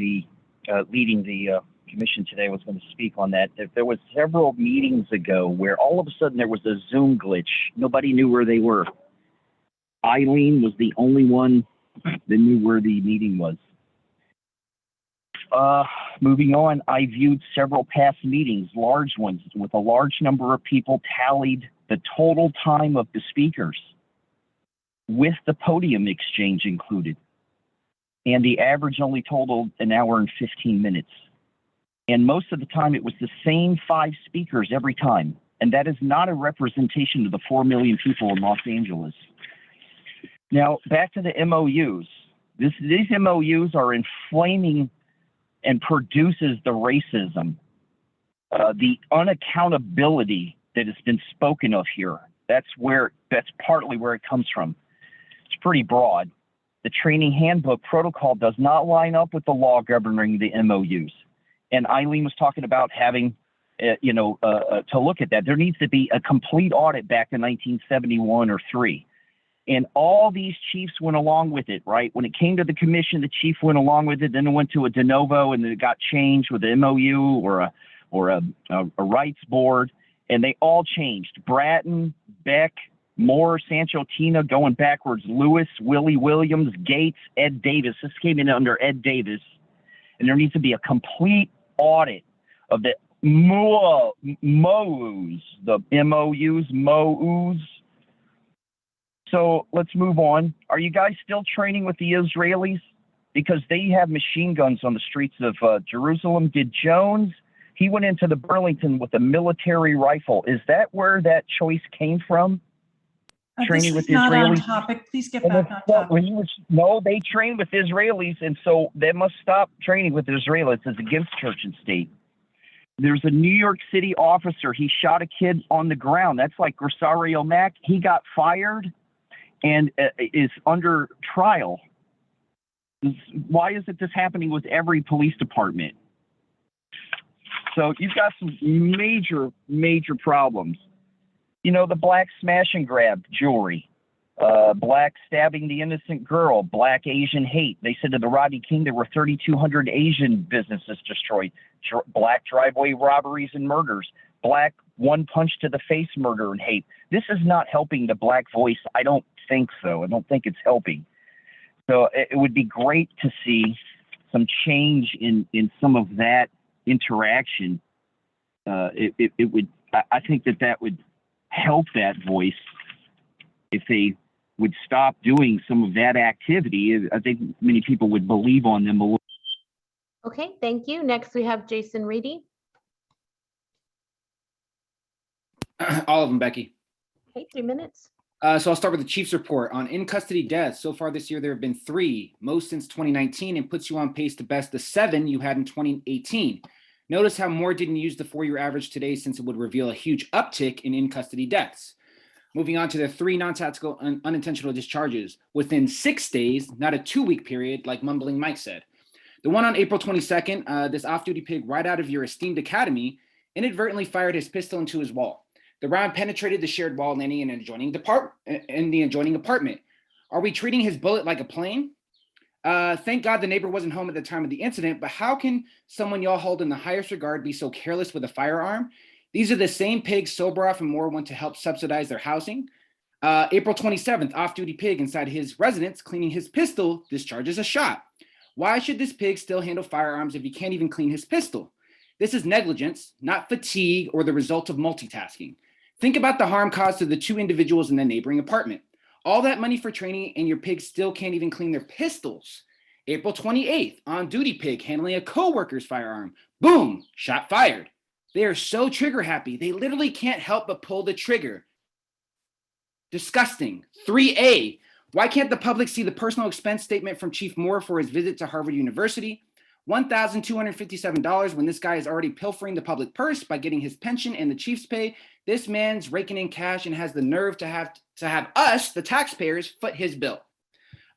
leading the commission today. Was going to speak on that. There was several meetings ago where all of a sudden there was a Zoom glitch. Nobody knew where they were. Eileen was the only one that knew where the meeting was. Moving on, I viewed several past meetings, large ones, with a large number of people tallied the total time of the speakers, with the podium exchange included. And the average only totaled an hour and 15 minutes. And most of the time it was the same 5 speakers every time. And that is not a representation of the 4 million people in Los Angeles. Now, back to the MOUs. These MOUs are inflaming and produces the racism, the unaccountability that has been spoken of here. That's partly where it comes from. It's pretty broad. The training handbook protocol does not line up with the law governing the MOUs. And Eileen was talking about having, to look at that. There needs to be a complete audit back in 1971 or 3. And all these chiefs went along with it, right? When it came to the commission, the chief went along with it. Then it went to a de novo, and then it got changed with the MOU or a rights board, and they all changed. Bratton, Beck, Moore, Sancho, Tina, going backwards. Lewis, Willie Williams, Gates, Ed Davis. This came in under Ed Davis, and there needs to be a complete audit of the MOUs, the MOUs. So let's move on. Are you guys still training with the Israelis? Because they have machine guns on the streets of Jerusalem. Did Jones, he went into the Burlington with a military rifle. Is that where that choice came from? Training with This is not on Israelis? topic. Please get back on topic. No, they train with Israelis, and so they must stop training with Israelis. It's against church and state. There's a New York City officer. He shot a kid on the ground. That's like Rosario Mack. He got fired and is under trial. Why isn't this happening with every police department? So you've got some major, major problems. You know, the black smash and grab jewelry, black stabbing the innocent girl, black Asian hate. They said to the Rodney King there were 3,200 Asian businesses destroyed, black driveway robberies and murders, black one punch to the face murder and hate. This is not helping the black voice. I don't think so. I don't think it's helping. So it would be great to see some change in some of that interaction. It would. I think that would help that voice if they would stop doing some of that activity. I think many people would believe on them a little. Okay, thank you. Next, we have Jason Reedy. All of them, Becky. Okay, 3 minutes. So I'll start with the chief's report on in-custody deaths. So far this year, there have been 3, most since 2019, and puts you on pace to best the 7 you had in 2018. Notice how Moore didn't use the 4-year average today, since it would reveal a huge uptick in in-custody deaths. Moving on to the 3 non-tactical and unintentional discharges within 6 days, not a 2-week period like Mumbling Mike said. The one on April 22nd, this off-duty pig right out of your esteemed academy inadvertently fired his pistol into his wall. The round penetrated the shared wall, landing in the adjoining apartment. Are we treating his bullet like a plane? Thank God the neighbor wasn't home at the time of the incident, but how can someone y'all hold in the highest regard be so careless with a firearm? These are the same pigs Soboroff and Moore want to help subsidize their housing. April 27th, off-duty pig inside his residence cleaning his pistol discharges a shot. Why should this pig still handle firearms if he can't even clean his pistol? This is negligence, not fatigue or the result of multitasking. Think about the harm caused to the two individuals in the neighboring apartment. All that money for training and your pigs still can't even clean their pistols. April 28th, on-duty pig handling a co-worker's firearm. Boom, shot fired. They are so trigger happy, they literally can't help but pull the trigger. Disgusting. 3A, why can't the public see the personal expense statement from Chief Moore for his visit to Harvard University? $1,257 when this guy is already pilfering the public purse by getting his pension and the chief's pay. This man's raking in cash and has the nerve to have us, the taxpayers, foot his bill.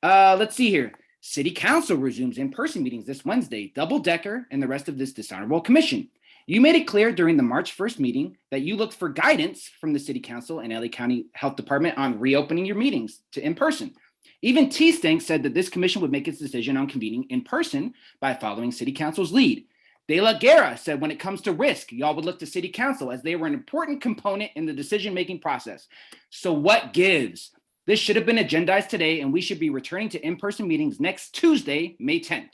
Let's see here. City Council resumes in-person meetings this Wednesday, double-decker and the rest of this dishonorable commission. You made it clear during the March 1st meeting that you looked for guidance from the City Council and LA County Health Department on reopening your meetings to in-person. Even T-Stink said that this commission would make its decision on convening in person by following City Council's lead. De La Guerra said when it comes to risk, y'all would look to City Council as they were an important component in the decision-making process. So what gives? This should have been agendized today, and we should be returning to in-person meetings next Tuesday, May 10th.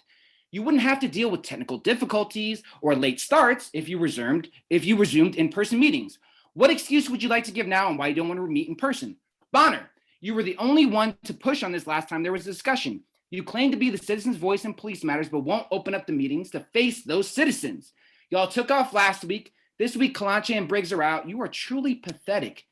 You wouldn't have to deal with technical difficulties or late starts if you resumed in-person meetings. What excuse would you like to give now on why you don't want to meet in person? Bonner, you were the only one to push on this last time there was a discussion. You claim to be the citizens' voice in police matters, but won't open up the meetings to face those citizens. Y'all took off last week. This week, Kalanche and Briggs are out. You are truly pathetic.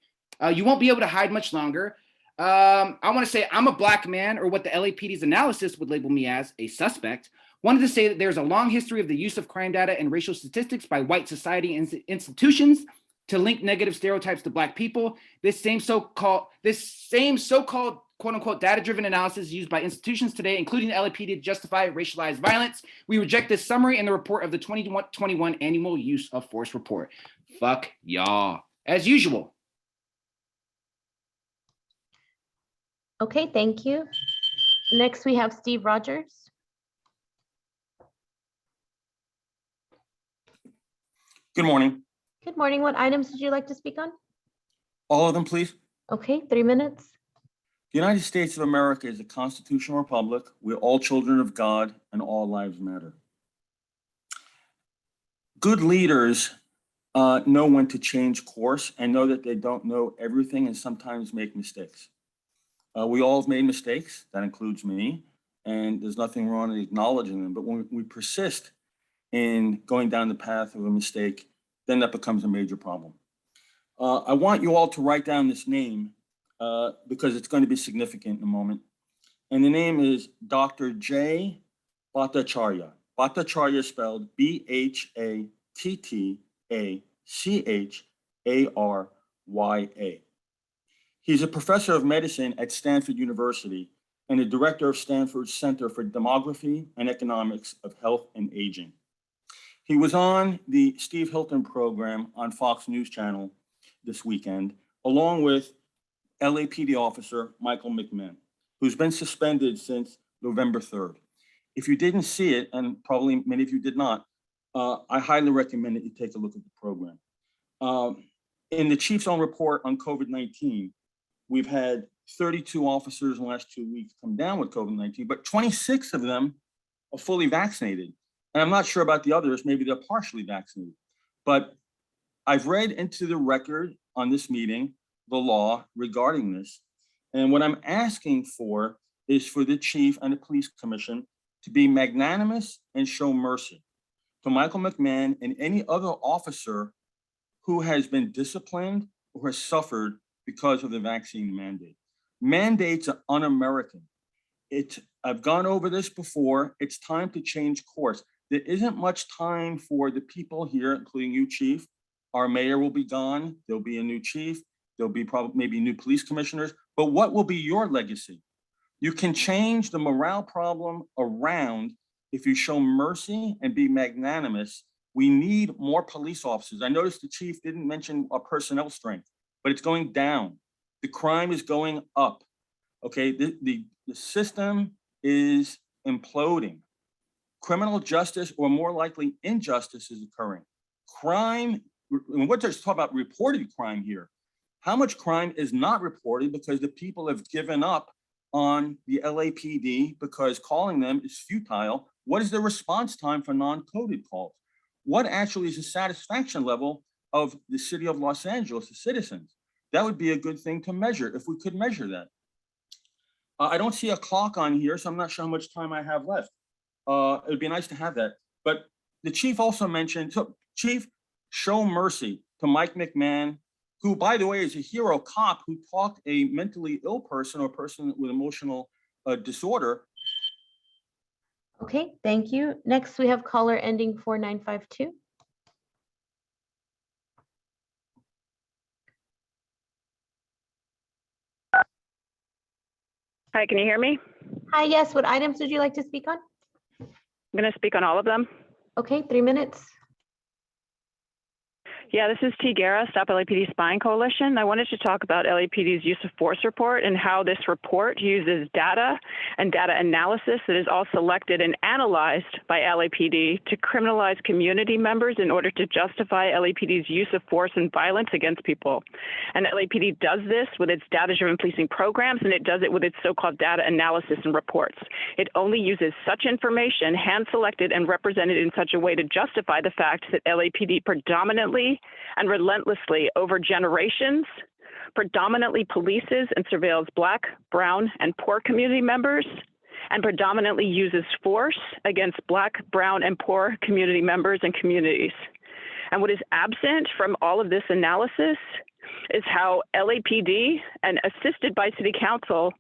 You won't be able to hide much longer. I want to say I'm a black man, or what the LAPD's analysis would label me as, a suspect. Wanted to say that there's a long history of the use of crime data and racial statistics by white society and institutions to link negative stereotypes to black people. This same so-called quote unquote data-driven analysis used by institutions today, including the LAPD, to justify racialized violence. We reject this summary in the report of the 2021 annual use of force report. Fuck y'all. As usual. Okay, thank you. Next, we have Steve Rogers. Good morning. Good morning. What items would you like to speak on? All of them, please. Okay, 3 minutes. The United States of America is a constitutional republic. We're all children of God and all lives matter. Good leaders know when to change course and know that they don't know everything and sometimes make mistakes. We all have made mistakes. That includes me. And there's nothing wrong in acknowledging them. But when we persist in going down the path of a mistake, then that becomes a major problem. I want you all to write down this name because it's going to be significant in a moment. And the name is Dr. J. Bhattacharya. Bhattacharya spelled Bhattacharya. He's a professor of medicine at Stanford University and the director of Stanford's Center for Demography and Economics of Health and Aging. He was on the Steve Hilton program on Fox News Channel this weekend, along with LAPD officer Michael McMahon, who's been suspended since November 3rd. If you didn't see it, and probably many of you did not, I highly recommend that you take a look at the program. In the chief's own report on COVID-19, we've had 32 officers in the last 2 weeks come down with COVID-19, but 26 of them are fully vaccinated. And I'm not sure about the others, maybe they're partially vaccinated. But I've read into the record on this meeting, the law regarding this. And what I'm asking for is for the chief and the police commission to be magnanimous and show mercy to Michael McMahon and any other officer who has been disciplined or has suffered because of the vaccine mandate. Mandates are un-American. I've gone over this before. It's time to change course. There isn't much time for the people here, including you, chief. Our mayor will be gone. There'll be a new chief. There'll be probably maybe new police commissioners. But what will be your legacy? You can change the morale problem around if you show mercy and be magnanimous We need more police officers. I noticed the chief didn't mention our personnel strength, but it's going down. The crime is going up. Okay, the system is imploding. Criminal justice, or more likely injustice, is occurring. Crime, and we're just talking about reported crime here. How much crime is not reported because the people have given up on the LAPD because calling them is futile? What is the response time for non-coded calls? What actually is the satisfaction level of the city of Los Angeles, the citizens? That would be a good thing to measure if we could measure that. I don't see a clock on here, so I'm not sure how much time I have left. It would be nice to have that. But the chief also mentioned, so Chief, show mercy to Mike McMahon, who, by the way, is a hero cop who talked a mentally ill person or person with emotional disorder. Okay, thank you. Next, we have caller ending 4952. Hi, can you hear me? Hi, yes, what items would you like to speak on? I'm going to speak on all of them. Okay, 3 minutes. Yeah, this is T. Guerra, Stop LAPD Spying Coalition. I wanted to talk about LAPD's use of force report and how this report uses data and data analysis that is all selected and analyzed by LAPD to criminalize community members in order to justify LAPD's use of force and violence against people. And LAPD does this with its data-driven policing programs, and it does it with its so-called data analysis and reports. It only uses such information, hand-selected and represented in such a way to justify the fact that LAPD predominantly and relentlessly over generations predominantly polices and surveils Black, brown, and poor community members, and predominantly uses force against Black, brown, and poor community members and communities. And what is absent from all of this analysis is how LAPD, and assisted by City Council,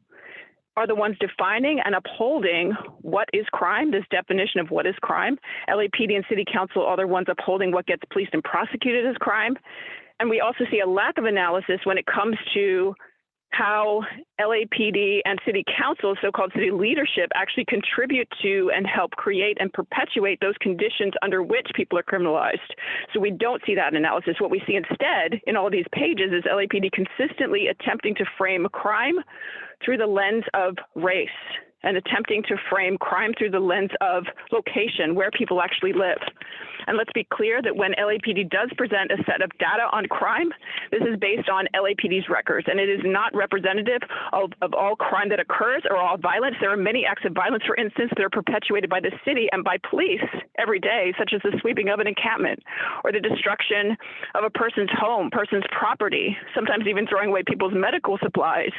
are the ones defining and upholding what is crime, this definition of what is crime. LAPD and City Council are the ones upholding what gets policed and prosecuted as crime. And we also see a lack of analysis when it comes to how LAPD and City Council, so-called city leadership, actually contribute to and help create and perpetuate those conditions under which people are criminalized. So we don't see that analysis. What we see instead in all of these pages is LAPD consistently attempting to frame crime through the lens of race and attempting to frame crime through the lens of location, where people actually live. And let's be clear that when LAPD does present a set of data on crime, this is based on LAPD's records, and it is not representative of all crime that occurs or all violence. There are many acts of violence, for instance, that are perpetuated by the city and by police every day, such as the sweeping of an encampment or the destruction of a person's home, person's property, sometimes even throwing away people's medical supplies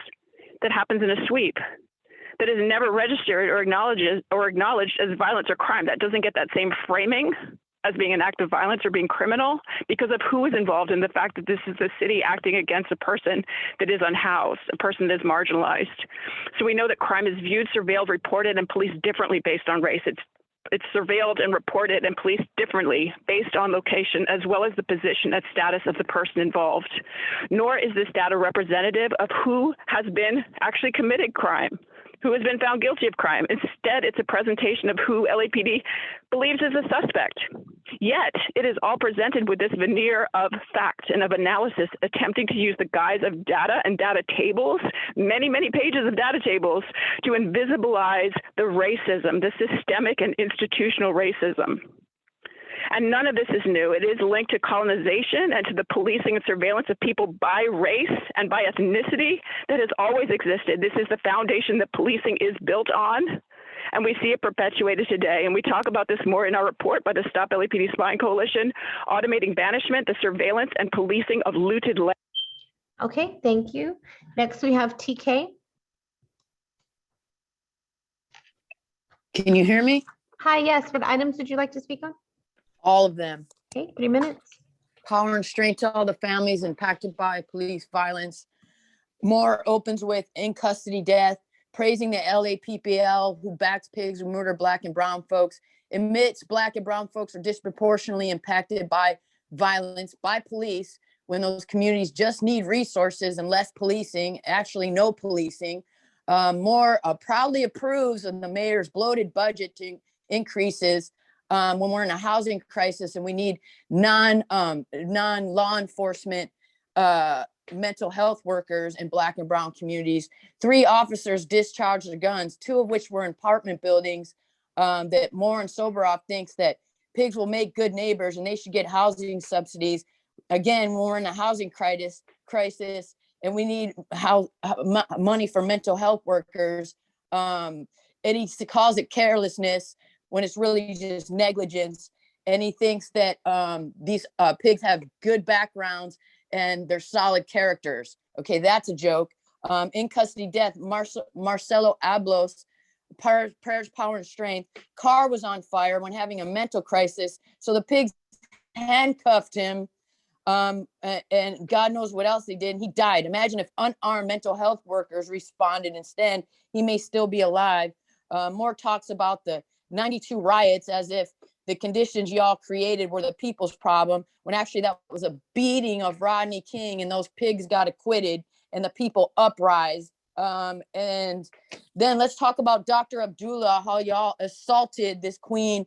that happens in a sweep, that is never registered or acknowledged as violence or crime. That doesn't get that same framing as being an act of violence or being criminal because of who is involved in the fact that this is the city acting against a person that is unhoused, a person that is marginalized. So we know that crime is viewed, surveilled, reported, and policed differently based on race. It's surveilled and reported and policed differently based on location, as well as the position and status of the person involved. Nor is this data representative of who has been actually committed crime, who has been found guilty of crime. Instead, it's a presentation of who LAPD believes is a suspect. Yet, it is all presented with this veneer of fact and of analysis, attempting to use the guise of data and data tables, many, many pages of data tables, to invisibilize the racism, the systemic and institutional racism. And none of this is new. It is linked to colonization and to the policing and surveillance of people by race and by ethnicity that has always existed. This is the foundation that policing is built on, and we see it perpetuated today. And we talk about this more in our report by the Stop LAPD Spying Coalition, automating banishment, the surveillance and policing of looted land. Okay, thank you. Next, we have TK. Can you hear me? Hi, yes, what items would you like to speak on? All of them. Okay, 3 minutes. Power and strength to all the families impacted by police violence. More opens with in custody death, praising the LAPPL who backs pigs who murder Black and brown folks, admits Black and brown folks are disproportionately impacted by violence by police when those communities just need resources and less policing, actually no policing. More proudly approves of the mayor's bloated budget to increases when we're in a housing crisis and we need non-law enforcement mental health workers in Black and brown communities. 3 officers discharged their guns, 2 of which were in apartment buildings, that Moore and Soberoff thinks that pigs will make good neighbors and they should get housing subsidies. Again, when we're in a housing crisis and we need money for mental health workers, and he calls it carelessness when it's really just negligence. And he thinks that these pigs have good backgrounds and they're solid characters. Okay, that's a joke. In custody death, Marcelo Ablos, prayers, power, and strength. Car was on fire when having a mental crisis. So the pigs handcuffed him, and God knows what else they did. And he died. Imagine if unarmed mental health workers responded instead, he may still be alive. Moore talks about the 92 riots as if the conditions y'all created were the people's problem, when actually that was a beating of Rodney King and those pigs got acquitted and the people uprise. And then let's talk about Dr. Abdullah, how y'all assaulted this queen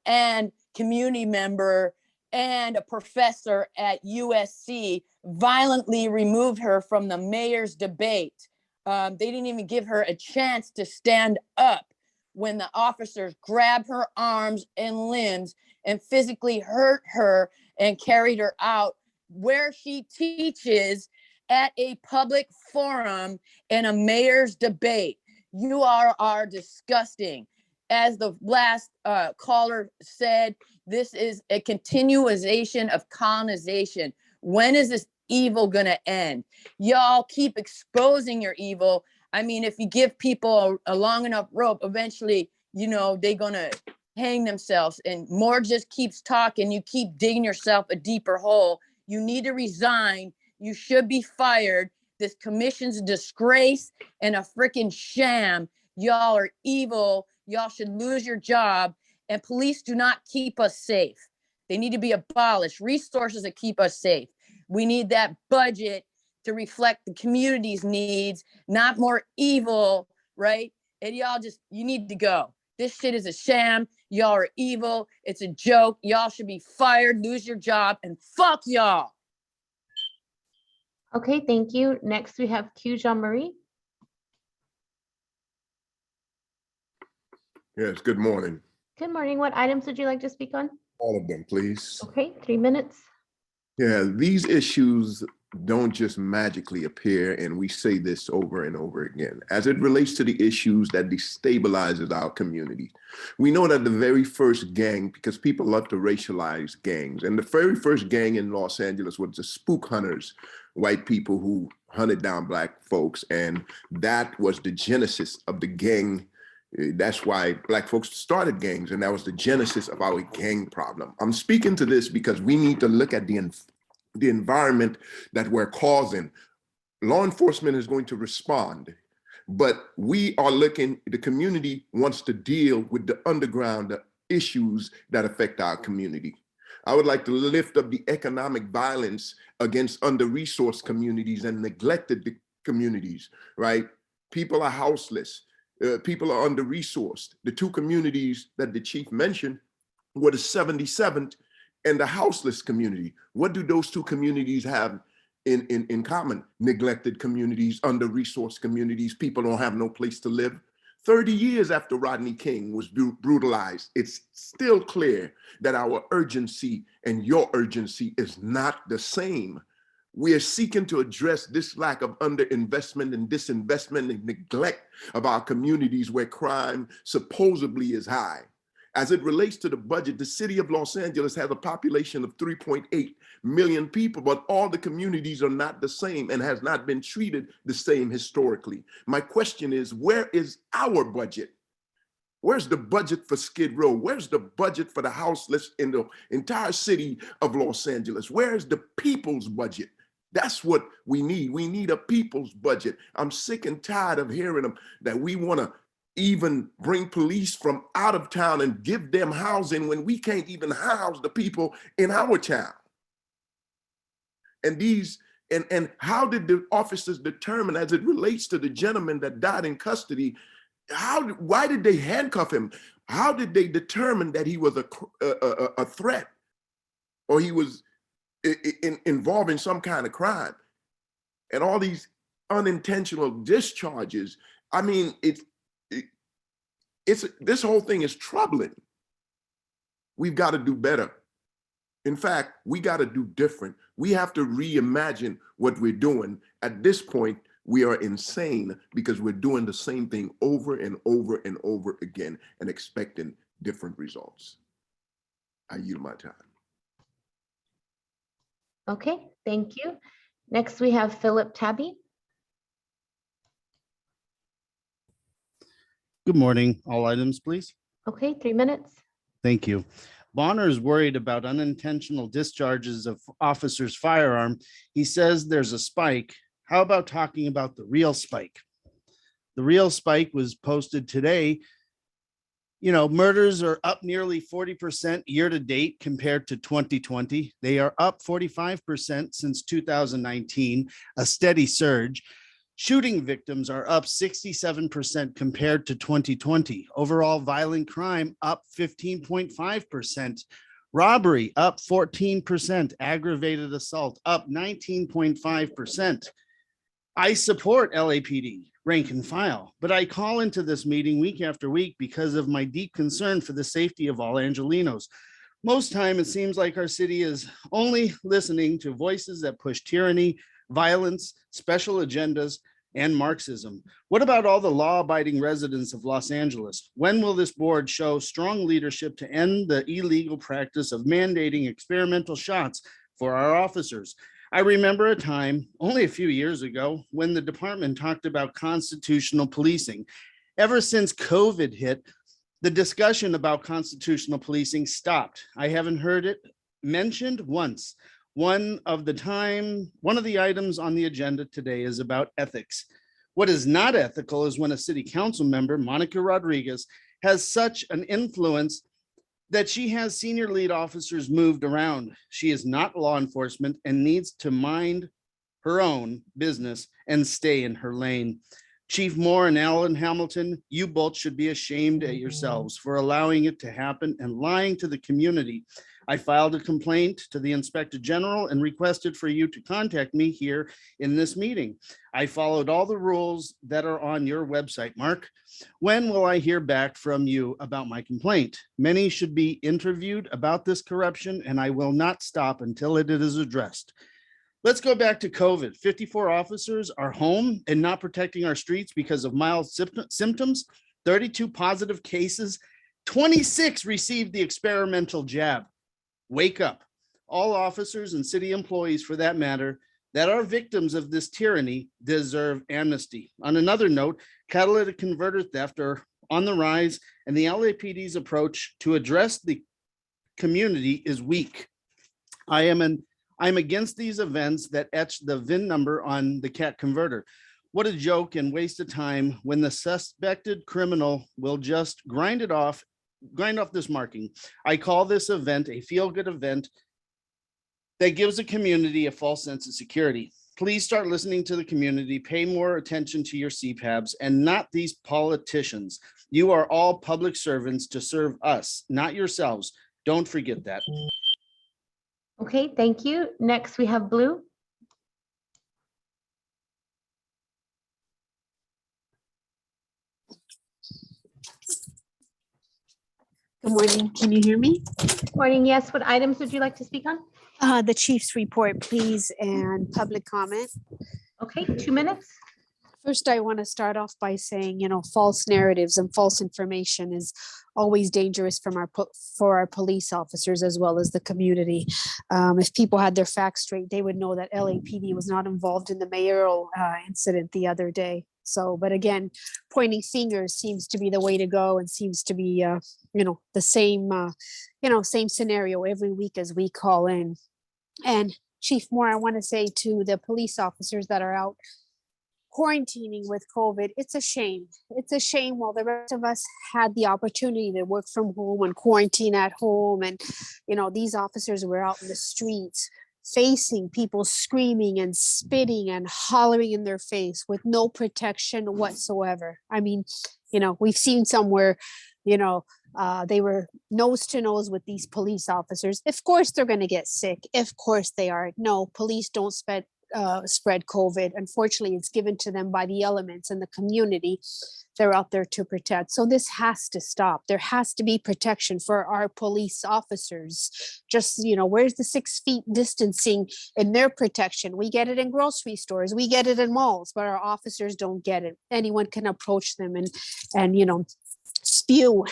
and community member and a professor at USC, violently removed her from the mayor's debate. They didn't even give her a chance to stand up when the officers grabbed her arms and limbs and physically hurt her and carried her out, where she teaches at a public forum in a mayor's debate. You are disgusting. As the last caller said, this is a continuation of colonization. When is this evil gonna end? Y'all keep exposing your evil. I mean, if you give people a long enough rope, eventually, they're gonna hang themselves. And Moore just keeps talking. You keep digging yourself a deeper hole. You need to resign. You should be fired. This commission's a disgrace and a freaking sham. Y'all are evil. Y'all should lose your job. And police do not keep us safe. They need to be abolished. Resources that keep us safe. We need that budget to reflect the community's needs, not more evil, right? And y'all you need to go. This shit is a sham. Y'all are evil. It's a joke. Y'all should be fired, lose your job, and fuck y'all. Okay, thank you. Next, we have Q Jean-Marie. Yes, good morning. Good morning. What items would you like to speak on? All of them, please. Okay, 3 minutes. Yeah, these issues don't just magically appear, and we say this over and over again. As it relates to the issues that destabilizes our community, we know that the very first gang, because people love to racialize gangs, and the very first gang in Los Angeles was the spook hunters, white people who hunted down Black folks, and that was the genesis of the gang. That's why Black folks started gangs, and that was the genesis of our gang problem. I'm speaking to this because we need to look at the environment that we're causing. Law enforcement is going to respond, but we are the community wants to deal with the underground issues that affect our community. I would like to lift up the economic violence against under-resourced communities and neglected communities, right? People are houseless. People are under-resourced. The 2 communities that the chief mentioned were the 77th and the houseless community. What do those 2 communities have in common? Neglected communities, under-resourced communities. People don't have no place to live. 30 years after Rodney King was brutalized, it's still clear that our urgency and your urgency is not the same. We are seeking to address this lack of underinvestment and disinvestment and neglect of our communities where crime supposedly is high. As it relates to the budget, the city of Los Angeles has a population of 3.8 million people, but all the communities are not the same and has not been treated the same historically. My question is, where is our budget? Where's the budget for Skid Row? Where's the budget for the houseless in the entire city of Los Angeles? Where's the people's budget? That's what we need. We need a people's budget. I'm sick and tired of hearing them that we want to even bring police from out of town and give them housing when we can't even house the people in our town. And how did the officers determine, as it relates to the gentleman that died in custody, Why did they handcuff him? How did they determine that he was a threat or he was involved in some kind of crime? And all these unintentional discharges. I mean, this whole thing is troubling. We've got to do better. In fact, we got to do different. We have to reimagine what we're doing. At this point, we are insane because we're doing the same thing over and over and over again and expecting different results. I yield my time. Okay, thank you. Next, we have Philip Tabby. Good morning. All items, please. Okay, 3 minutes. Thank you. Bonner is worried about unintentional discharges of officers' firearm. He says there's a spike. How about talking about the real spike? The real spike was posted today. You know, murders are up nearly 40% year to date compared to 2020. They are up 45% since 2019, a steady surge. Shooting victims are up 67% compared to 2020. Overall violent crime up 15.5%. Robbery up 14%. Aggravated assault up 19.5%. I support LAPD, rank and file, but I call into this meeting week after week because of my deep concern for the safety of all Angelenos. Most time it seems like our city is only listening to voices that push tyranny, violence, special agendas, and Marxism. What about all the law-abiding residents of Los Angeles? When will this board show strong leadership to end the illegal practice of mandating experimental shots for our officers? I remember a time only a few years ago when the department talked about constitutional policing. Ever since COVID hit, the discussion about constitutional policing stopped. I haven't heard it mentioned once. One of the items on the agenda today is about ethics. What is not ethical is when a city council member, Monica Rodriguez, has such an influence that she has senior lead officers moved around. She is not law enforcement and needs to mind her own business and stay in her lane. Chief Moore and Alan Hamilton, you both should be ashamed at yourselves for allowing it to happen and lying to the community. I filed a complaint to the Inspector General and requested for you to contact me here in this meeting. I followed all the rules that are on your website, Mark. When will I hear back from you about my complaint? Many should be interviewed about this corruption, and I will not stop until it is addressed. Let's go back to COVID. 54 officers are home and not protecting our streets because of mild symptoms, 32 positive cases, 26 received the experimental jab. Wake up. All officers and city employees, for that matter, that are victims of this tyranny deserve amnesty. On another note, catalytic converter theft are on the rise, and the LAPD's approach to address the community is weak. I'm against these events that etch the VIN number on the CAT converter. What a joke and waste of time when the suspected criminal will just grind off this marking. I call this event a feel-good event that gives the community a false sense of security. Please start listening to the community, pay more attention to your CPABs and not these politicians. You are all public servants to serve us, not yourselves. Don't forget that. Okay, thank you. Next, we have Blue. Good morning. Can you hear me? Morning, yes. What items would you like to speak on? The chief's report, please, and public comment. Okay, 2 minutes. First, I want to start off by saying, false narratives and false information is always dangerous for our police officers as well as the community. If people had their facts straight, they would know that LAPD was not involved in the mayoral incident the other day. So, but again, pointing fingers seems to be the way to go and seems to be, the same scenario every week as we call in. And Chief Moore, I want to say to the police officers that are out quarantining with COVID, it's a shame. It's a shame while the rest of us had the opportunity to work from home and quarantine at home. And, these officers were out in the streets facing people screaming and spitting and hollering in their face with no protection whatsoever. I mean, we've seen somewhere, they were nose to nose with these police officers. Of course, they're going to get sick. Of course they are. No, police don't spread COVID. Unfortunately, it's given to them by the elements and the community. They're out there to protect. So this has to stop. There has to be protection for our police officers. Just, where's the 6 feet distancing in their protection? We get it in grocery stores. We get it in malls, but our officers don't get it. Anyone can approach them and spew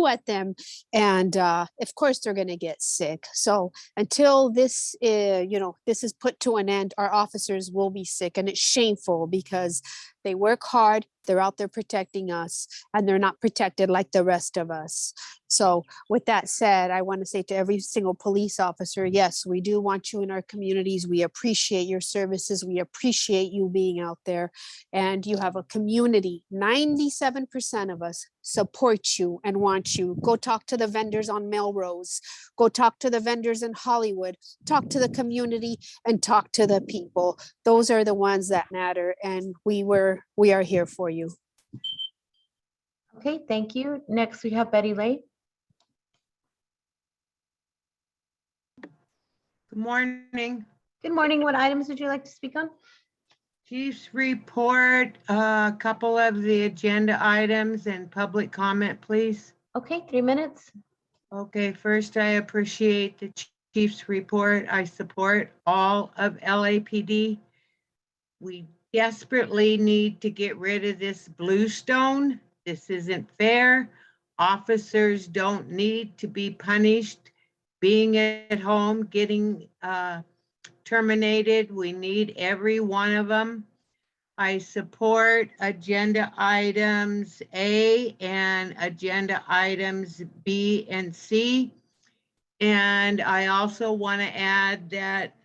at them, and of course they're going to get sick. So until this is put to an end, our officers will be sick, and it's shameful because they work hard, they're out there protecting us, and they're not protected like the rest of us. So with that said, I want to say to every single police officer, yes, we do want you in our communities. We appreciate your services. We appreciate you being out there, and you have a community. 97% of us support you and want you. Go talk to the vendors on Melrose. Go talk to the vendors in Hollywood. Talk to the community and talk to the people. Those are the ones that matter, and we are here for you. Okay, thank you. Next, we have Betty Lay. Good morning. Good morning. What items would you like to speak on? Chief's report, a couple of the agenda items and public comment, please. Okay, 3 minutes. Okay, first, I appreciate the chief's report. I support all of LAPD. We desperately need to get rid of this bluestone. This isn't fair. Officers don't need to be punished being at home, getting terminated. We need every one of them. I support agenda items A and agenda items B and C. And I also want to add that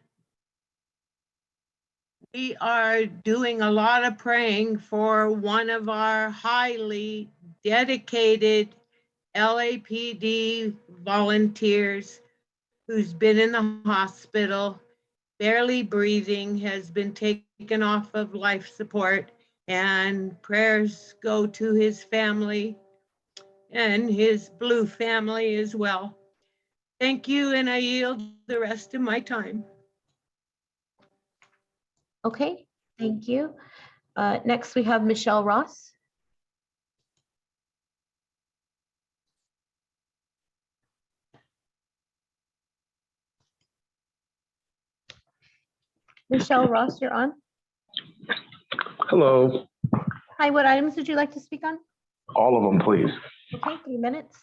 we are doing a lot of praying for one of our highly dedicated LAPD volunteers who's been in the hospital, barely breathing, has been taken off of life support, and prayers go to his family and his blue family as well. Thank you, and I yield the rest of my time. Okay, thank you. Next, we have Michelle Ross. Michelle Ross, you're on. Hello. Hi, what items would you like to speak on? All of them, please. Okay, 3 minutes.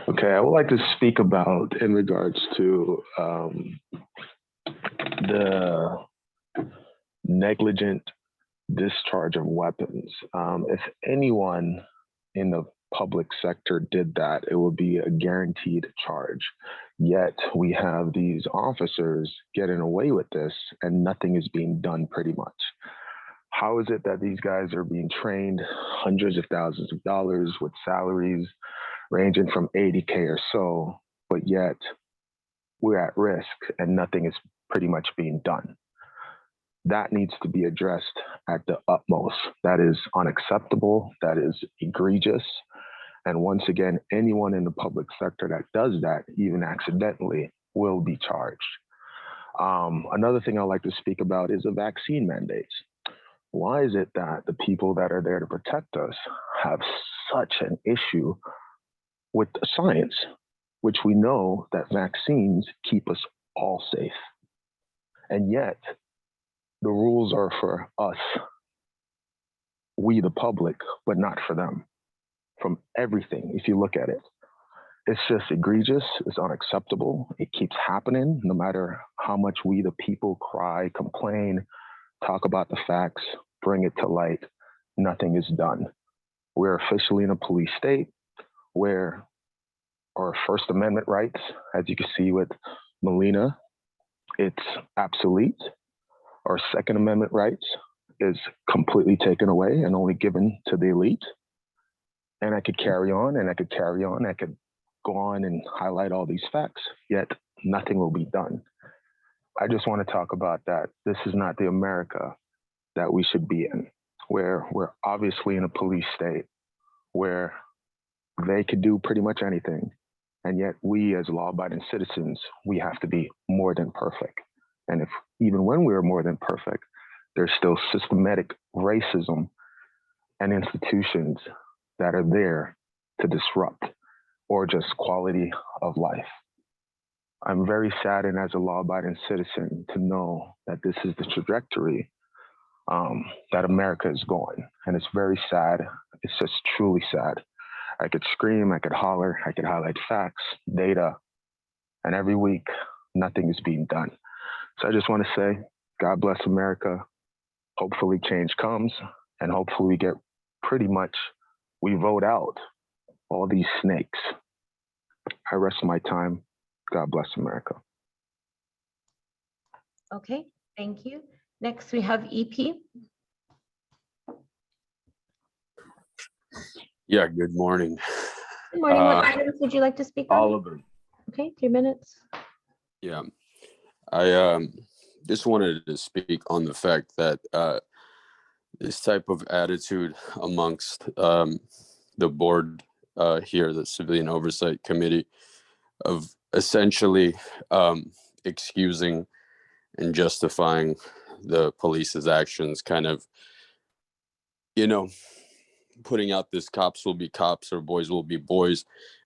Okay, I would like to speak about in regards to the negligent discharge of weapons. If anyone in the public sector did that, it would be a guaranteed charge. Yet we have these officers getting away with this and nothing is being done pretty much. How is it that these guys are being trained hundreds of thousands of dollars with salaries ranging from 80K or so, but yet we're at risk and nothing is pretty much being done? That needs to be addressed at the utmost. That is unacceptable. That is egregious. And once again, anyone in the public sector that does that, even accidentally, will be charged. Another thing I'd like to speak about is the vaccine mandates. Why is it that the people that are there to protect us have such an issue with the science, which we know that vaccines keep us all safe? And yet, the rules are for us, we the public, but not for them. From everything, if you look at it, it's just egregious, it's unacceptable, it keeps happening no matter how much we the people cry, complain, talk about the facts, bring it to light, nothing is done. We're officially in a police state where our First Amendment rights, as you can see with Melina, it's obsolete. Our Second Amendment rights is completely taken away and only given to the elite. And I could carry on and I could carry on. I could go on and highlight all these facts, yet nothing will be done. I just want to talk about that. This is not the America that we should be in, where we're obviously in a police state where they could do pretty much anything. And yet we as law-abiding citizens, we have to be more than perfect. And if even when we're more than perfect, there's still systematic racism and institutions that are there to disrupt or just quality of life. I'm very saddened as a law-abiding citizen to know that this is the trajectory that America is going. And it's very sad. It's just truly sad. I could scream, I could holler, I could highlight facts, data, and every week, nothing is being done. So I just want to say, God bless America. Hopefully change comes, and hopefully we vote out all these snakes. I rest my time. God bless America. Okay, thank you. Next, we have EP. Yeah, good morning. Good morning. What items would you like to speak on? All of them. Okay, 3 minutes. Yeah. I just wanted to speak on the fact that this type of attitude amongst the board here, the Civilian Oversight Committee, of essentially excusing and justifying the police's actions, kind of, putting out this cops will be cops or boys will be boys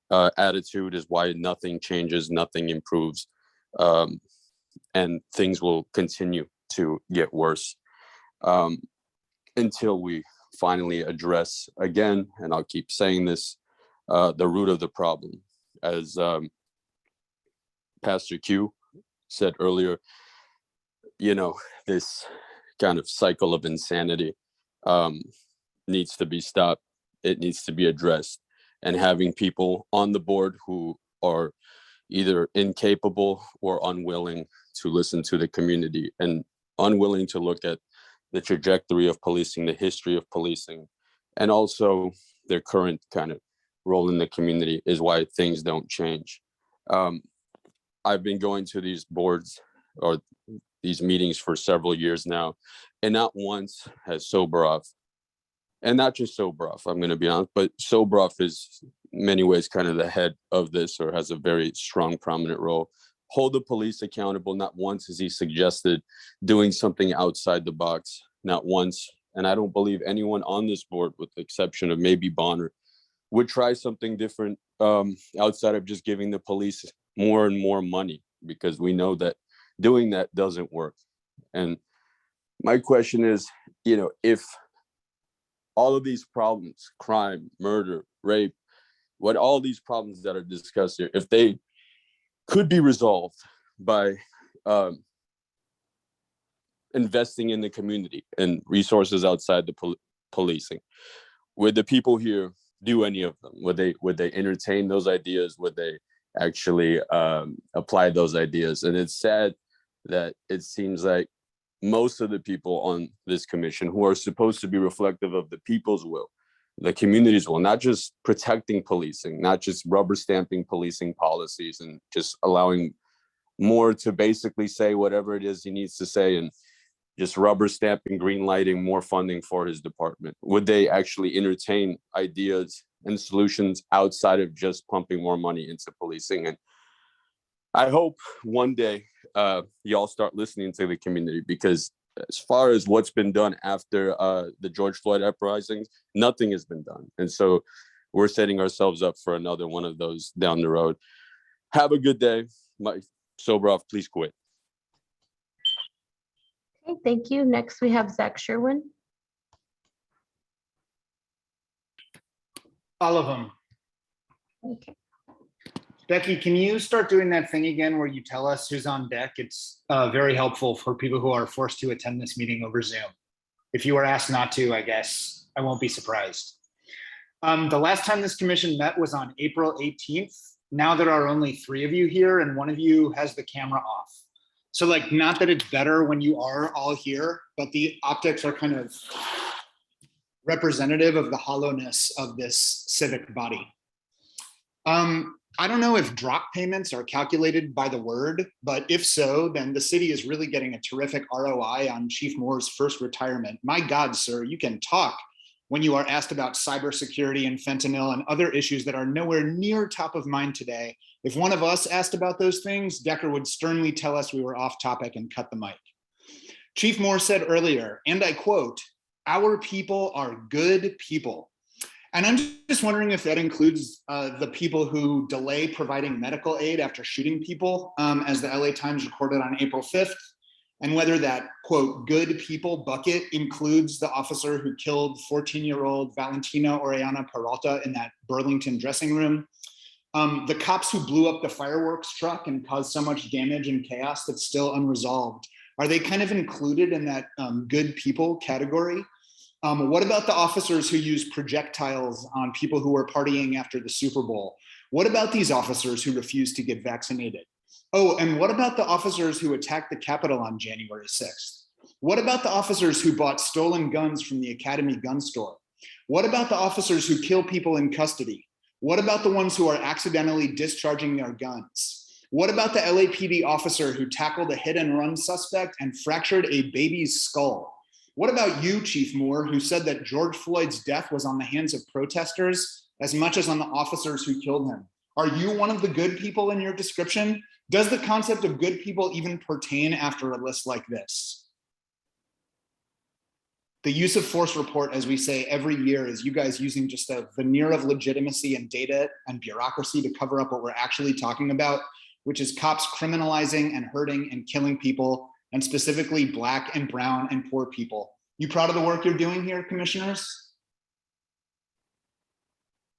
attitude is why nothing changes, nothing improves, and things will continue to get worse until we finally address again, and I'll keep saying this, the root of the problem. As Pastor Q said earlier, this kind of cycle of insanity needs to be stopped. It needs to be addressed. And having people on the board who are either incapable or unwilling to listen to the community and unwilling to look at the trajectory of policing, the history of policing, and also their current kind of role in the community is why things don't change. I've been going to these boards or these meetings for several years now, and not once has Soboroff, and not just Soboroff, I'm going to be honest, but Soboroff is in many ways kind of the head of this or has a very strong, prominent role. Hold the police accountable. Not once has he suggested doing something outside the box, not once. And I don't believe anyone on this board, with the exception of maybe Bonner, would try something different outside of just giving the police more and more money, because we know that doing that doesn't work. And my question is, if all of these problems, crime, murder, rape, all these problems that are discussed here, if they could be resolved by investing in the community and resources outside the policing, would the people here do any of them? Would they entertain those ideas? Would they actually apply those ideas? And it's sad that it seems like most of the people on this commission, who are supposed to be reflective of the people's will, the community's will, not just protecting policing, not just rubber stamping policing policies and just allowing more to basically say whatever it is he needs to say and just rubber stamping, green lighting more funding for his department. Would they actually entertain ideas and solutions outside of just pumping more money into policing? And I hope one day y'all start listening to the community, because as far as what's been done after the George Floyd uprisings, nothing has been done. And so we're setting ourselves up for another one of those down the road. Have a good day. Mike Soboroff, please quit. Okay, thank you. Next, we have Zach Sherwin. All of them. Okay. Becky, can you start doing that thing again where you tell us who's on deck? It's very helpful for people who are forced to attend this meeting over Zoom. If you were asked not to, I guess I won't be surprised. The last time this commission met was on April 18th. Now there are only 3 of you here and 1 of you has the camera off. So not that it's better when you are all here, but the optics are kind of representative of the hollowness of this civic body. I don't know if drop payments are calculated by the word, but if so, then the city is really getting a terrific ROI on Chief Moore's first retirement. My God, sir, you can talk when you are asked about cybersecurity and fentanyl and other issues that are nowhere near top of mind today. If one of us asked about those things, Decker would sternly tell us we were off topic and cut the mic. Chief Moore said earlier, and I quote, "Our people are good people." And I'm just wondering if that includes the people who delay providing medical aid after shooting people, as the LA Times reported on April 5th, and whether that, quote, good people bucket includes the officer who killed 14-year-old Valentina Orellana Peralta in that Burlington dressing room, the cops who blew up the fireworks truck and caused so much damage and chaos that's still unresolved. Are they kind of included in that good people category? What about the officers who use projectiles on people who were partying after the Super Bowl? What about these officers who refuse to get vaccinated? Oh, and what about the officers who attacked the Capitol on January 6th? What about the officers who bought stolen guns from the Academy gun store? What about the officers who kill people in custody? What about the ones who are accidentally discharging their guns? What about the LAPD officer who tackled a hit and run suspect and fractured a baby's skull? What about you, Chief Moore, who said that George Floyd's death was on the hands of protesters as much as on the officers who killed him? Are you one of the good people in your description? Does the concept of good people even pertain after a list like this? The use of force report, as we say every year, is you guys using just a veneer of legitimacy and data and bureaucracy to cover up what we're actually talking about, which is cops criminalizing and hurting and killing people, and specifically Black and brown and poor people. You proud of the work you're doing here, commissioners?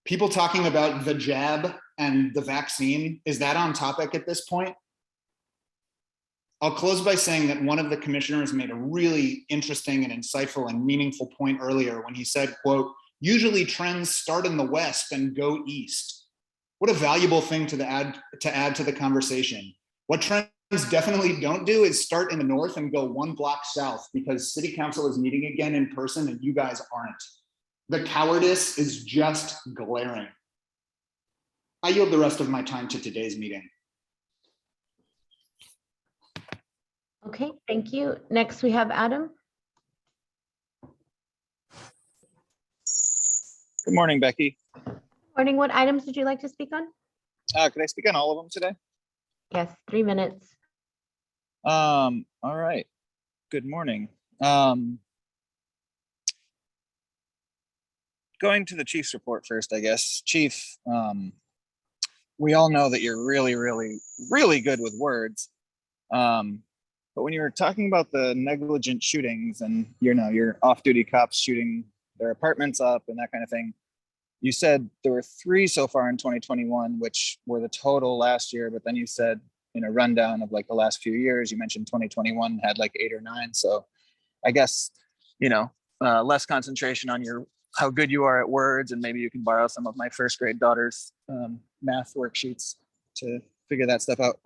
People talking about the jab and the vaccine, is that on topic at this point? I'll close by saying that one of the commissioners made a really interesting and insightful and meaningful point earlier when he said, quote, "Usually trends start in the West and go east." What a valuable thing to add to the conversation. What trends definitely don't do is start in the North and go one block south, because city council is meeting again in person and you guys aren't. The cowardice is just glaring. I yield the rest of my time to today's meeting. Okay, thank you. Next, we have Adam. Good morning, Becky. Morning, what items would you like to speak on? Could I speak on all of them today? Yes, 3 minutes. All right. Good morning. Going to the chief's report first, I guess. Chief, we all know that you're really, really, really good with words. But when you were talking about the negligent shootings and, you know, your off-duty cops shooting their apartments up and that kind of thing, you said there were 3 so far in 2021, which were the total last year. But then you said in a rundown of like the last few years, you mentioned 2021 had like 8 or 9. So I guess, you know, less concentration on how good you are at words, and maybe you can borrow some of my first grade daughter's math worksheets to figure that stuff out.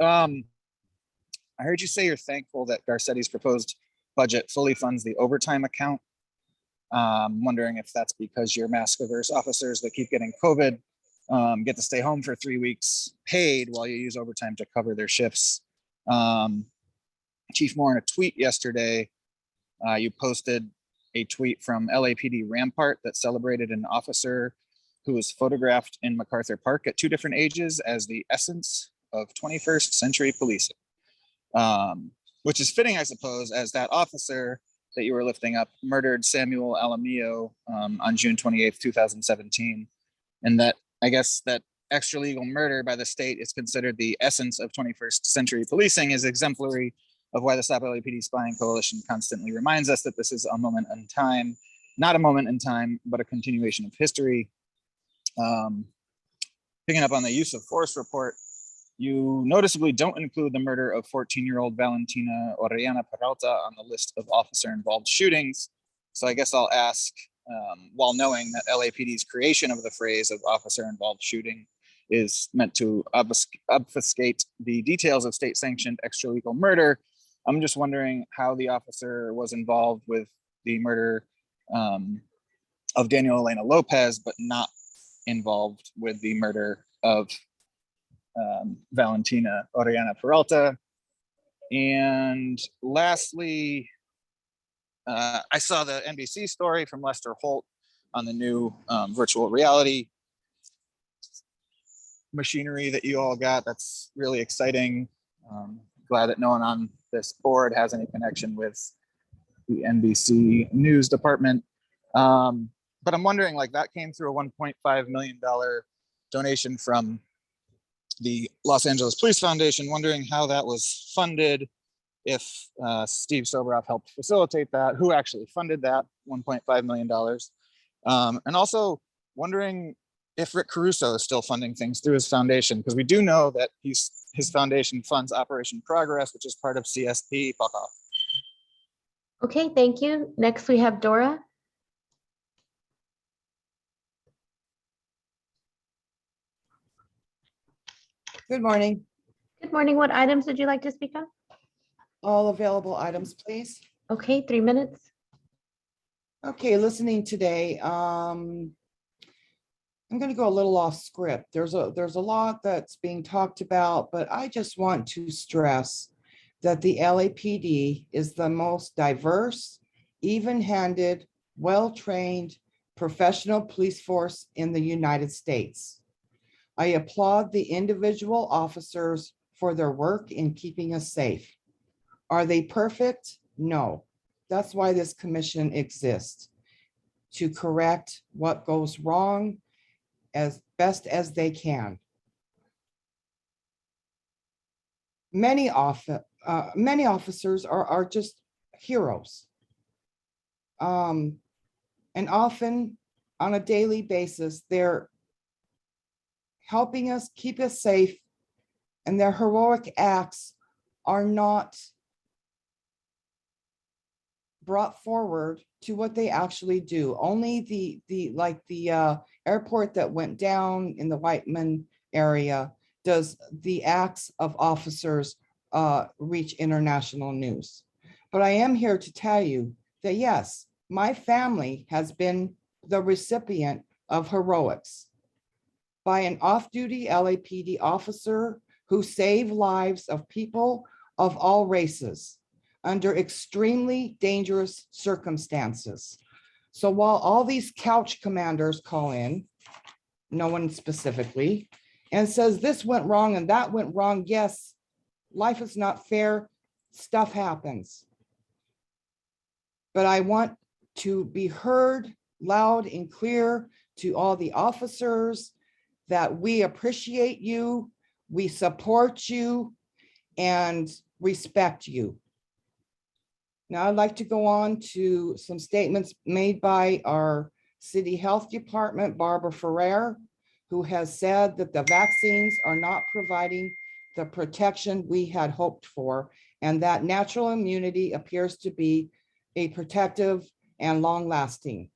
I heard you say you're thankful that Garcetti's proposed budget fully funds the overtime account. I'm wondering if that's because your mask-averse officers that keep getting COVID get to stay home for 3 weeks paid while you use overtime to cover their shifts. Chief Moore, in a tweet yesterday, you posted a tweet from LAPD Rampart that celebrated an officer who was photographed in MacArthur Park at 2 different ages as the essence of 21st century policing. Which is fitting, I suppose, as that officer that you were lifting up murdered Samuel Alamillo on June 28th, 2017. And that, I guess, that extra legal murder by the state is considered the essence of 21st century policing, is exemplary of why the Stop LAPD Spying Coalition constantly reminds us that this is a moment in time, not a moment in time, but a continuation of history. Picking up on the use of force report, you noticeably don't include the murder of 14-year-old Valentina Orellana Peralta on the list of officer-involved shootings. So I guess I'll ask, while knowing that LAPD's creation of the phrase of officer-involved shooting is meant to obfuscate the details of state-sanctioned extralegal murder, I'm just wondering how the officer was involved with the murder of Daniel Elena Lopez, but not involved with the murder of Valentina Oriana Peralta. And lastly, I saw the NBC story from Lester Holt on the new virtual reality machinery that you all got. That's really exciting. Glad that no one on this board has any connection with the NBC news department. But I'm wondering, like, that came through a $1.5 million donation from the Los Angeles Police Foundation, wondering how that was funded, if Steve Soboroff helped facilitate that, who actually funded that $1.5 million. And also wondering if Rick Caruso is still funding things through his foundation, because we do know that his foundation funds Operation Progress, which is part of CSP. Fuck off. Okay, thank you. Next, we have Dora. Good morning. Good morning. What items would you like to speak on? All available items, please. Okay, 3 minutes. Okay, listening today, I'm going to go a little off script. There's a lot that's being talked about, but I just want to stress that the LAPD is the most diverse, even-handed, well-trained, professional police force in the United States. I applaud the individual officers for their work in keeping us safe. Are they perfect? No. That's why this commission exists, to correct what goes wrong as best as they can. Many officers are just heroes. And often on a daily basis, they're helping us keep us safe, and their heroic acts are not brought forward to what they actually do. Only the airport that went down in the Whiteman area does the acts of officers reach international news. But I am here to tell you that yes, my family has been the recipient of heroics by an off-duty LAPD officer who saved lives of people of all races under extremely dangerous circumstances. So while all these couch commanders call in, no one specifically, and says this went wrong and that went wrong, yes, life is not fair, stuff happens. But I want to be heard loud and clear to all the officers that we appreciate you, we support you, and respect you. Now I'd like to go on to some statements made by our City Health Department, Barbara Ferrer, who has said that the vaccines are not providing the protection we had hoped for, and that natural immunity appears to be a protective and long-lasting.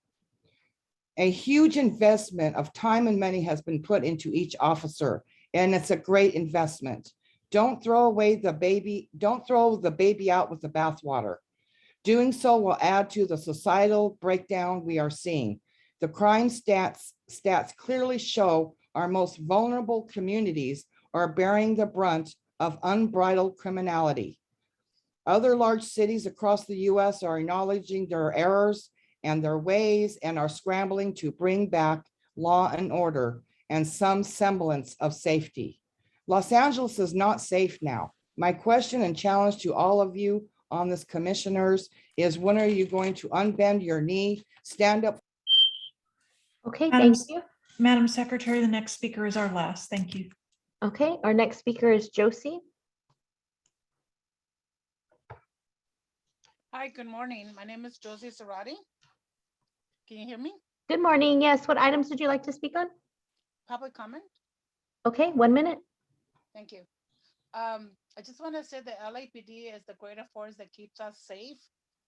A huge investment of time and money has been put into each officer, and it's a great investment. Don't throw away the baby, don't throw the baby out with the bathwater. Doing so will add to the societal breakdown we are seeing. The crime stats clearly show our most vulnerable communities are bearing the brunt of unbridled criminality. Other large cities across the US are acknowledging their errors and their ways and are scrambling to bring back law and order and some semblance of safety. Los Angeles is not safe now. My question and challenge to all of you on this commissioners is, when are you going to unbend your knee, stand up? Okay, thank you. Madam Secretary, the next speaker is our last. Thank you. Okay, our next speaker is Josie. Hi, good morning. My name is Josie Serrati. Can you hear me? Good morning. Yes, what items would you like to speak on? Public comment? Okay, 1 minute. Thank you. I just want to say the LAPD is the greater force that keeps us safe.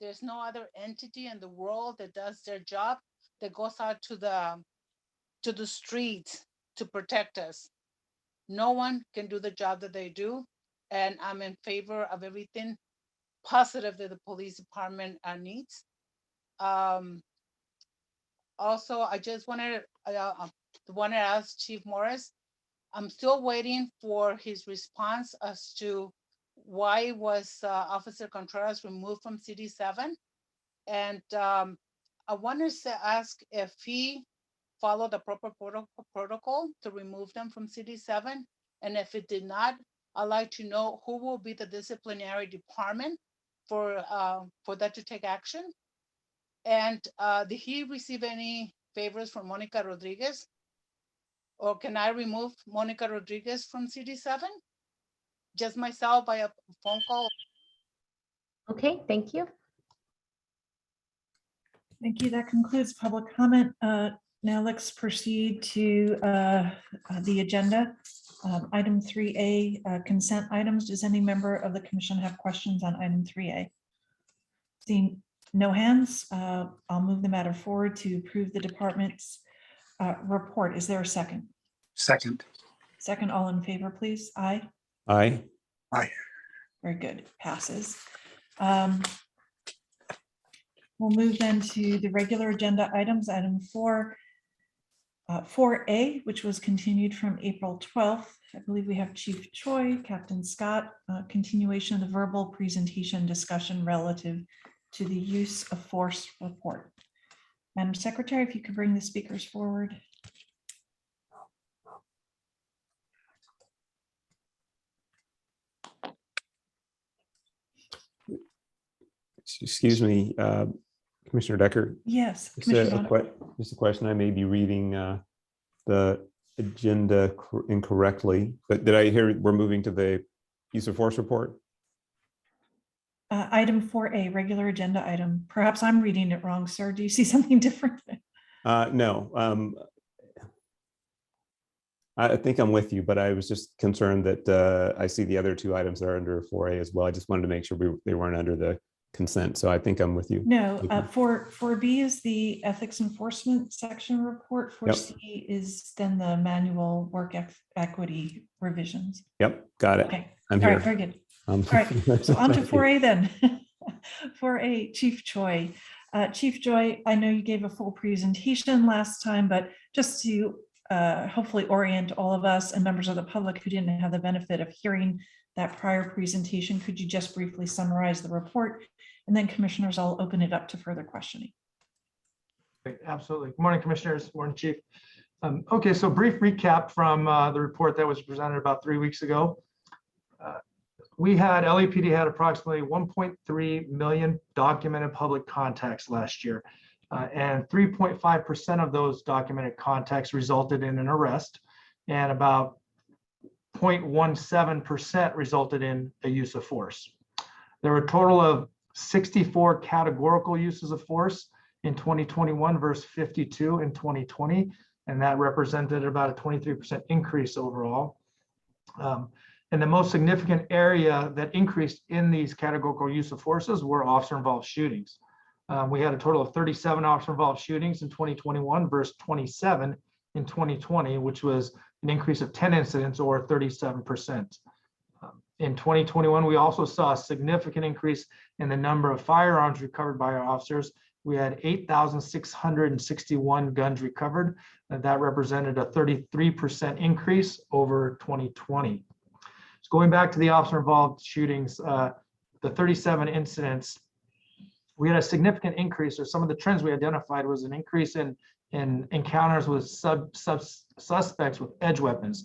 There's no other entity in the world that does their job, that goes out to the streets to protect us. No one can do the job that they do, and I'm in favor of everything positive that the police department needs. Also, I just wanted to ask Chief Morris, I'm still waiting for his response as to why was Officer Contreras removed from CD7. And I wanted to ask if he followed the proper protocol to remove them from CD7. And if it did not, I'd like to know who will be the disciplinary department for that to take action. And did he receive any favors from Monica Rodriguez? Or can I remove Monica Rodriguez from CD7? Just myself by a phone call? Okay, thank you. Thank you. That concludes public comment. Now let's proceed to the agenda. Item 3A, consent items. Does any member of the commission have questions on item 3A? Seeing no hands, I'll move the matter forward to approve the department's report. Is there a second? Second. Second, all in favor, please. Aye. Aye. Aye. Very good. Passes. We'll move then to the regular agenda items. Item 4A, which was continued from April 12th. I believe we have Chief Choi, Captain Scott, continuation of the verbal presentation discussion relative to the use of force report. Madam Secretary, if you could bring the speakers forward. Excuse me, Commissioner Decker. Yes, Just Commissioner Bonner. just a question. I may be reading the agenda incorrectly, but did I hear we're moving to the use of force report? Item 4A, regular agenda item. Perhaps I'm reading it wrong, sir. Do you see something different? No. I think I'm with you, but I was just concerned that I see the other two items that are under 4A as well. I just wanted to make sure they weren't under the consent. So I think I'm with you. No, 4B is the ethics enforcement section report. 4C is then the manual work equity revisions. Yep, got it. Okay. I'm All here. right, very good. All right, so on to 4A then. 4A, Chief Choi. Chief Choi, I know you gave a full presentation last time, but just to hopefully orient all of us and members of the public who didn't have the benefit of hearing that prior presentation, could you just briefly summarize the report? And then commissioners, I'll open it up to further questioning. Absolutely. Good morning, commissioners. Good morning, Chief. Okay, so brief recap from the report that was presented about 3 weeks ago. LAPD had approximately 1.3 million documented public contacts last year, and 3.5% of those documented contacts resulted in an arrest, and about 0.17% resulted in a use of force. There were a total of 64 categorical uses of force in 2021 versus 52 in 2020, and that represented about a 23% increase overall. And the most significant area that increased in these categorical use of forces were officer-involved shootings. We had a total of 37 officer-involved shootings in 2021 versus 27 in 2020, which was an increase of 10 incidents or 37%. In 2021, we also saw a significant increase in the number of firearms recovered by our officers. We had 8,661 guns recovered, and that represented a 33% increase over 2020. So going back to the officer-involved shootings, the 37 incidents, we had a significant increase, or some of the trends we identified was an increase in encounters with suspects with edge weapons.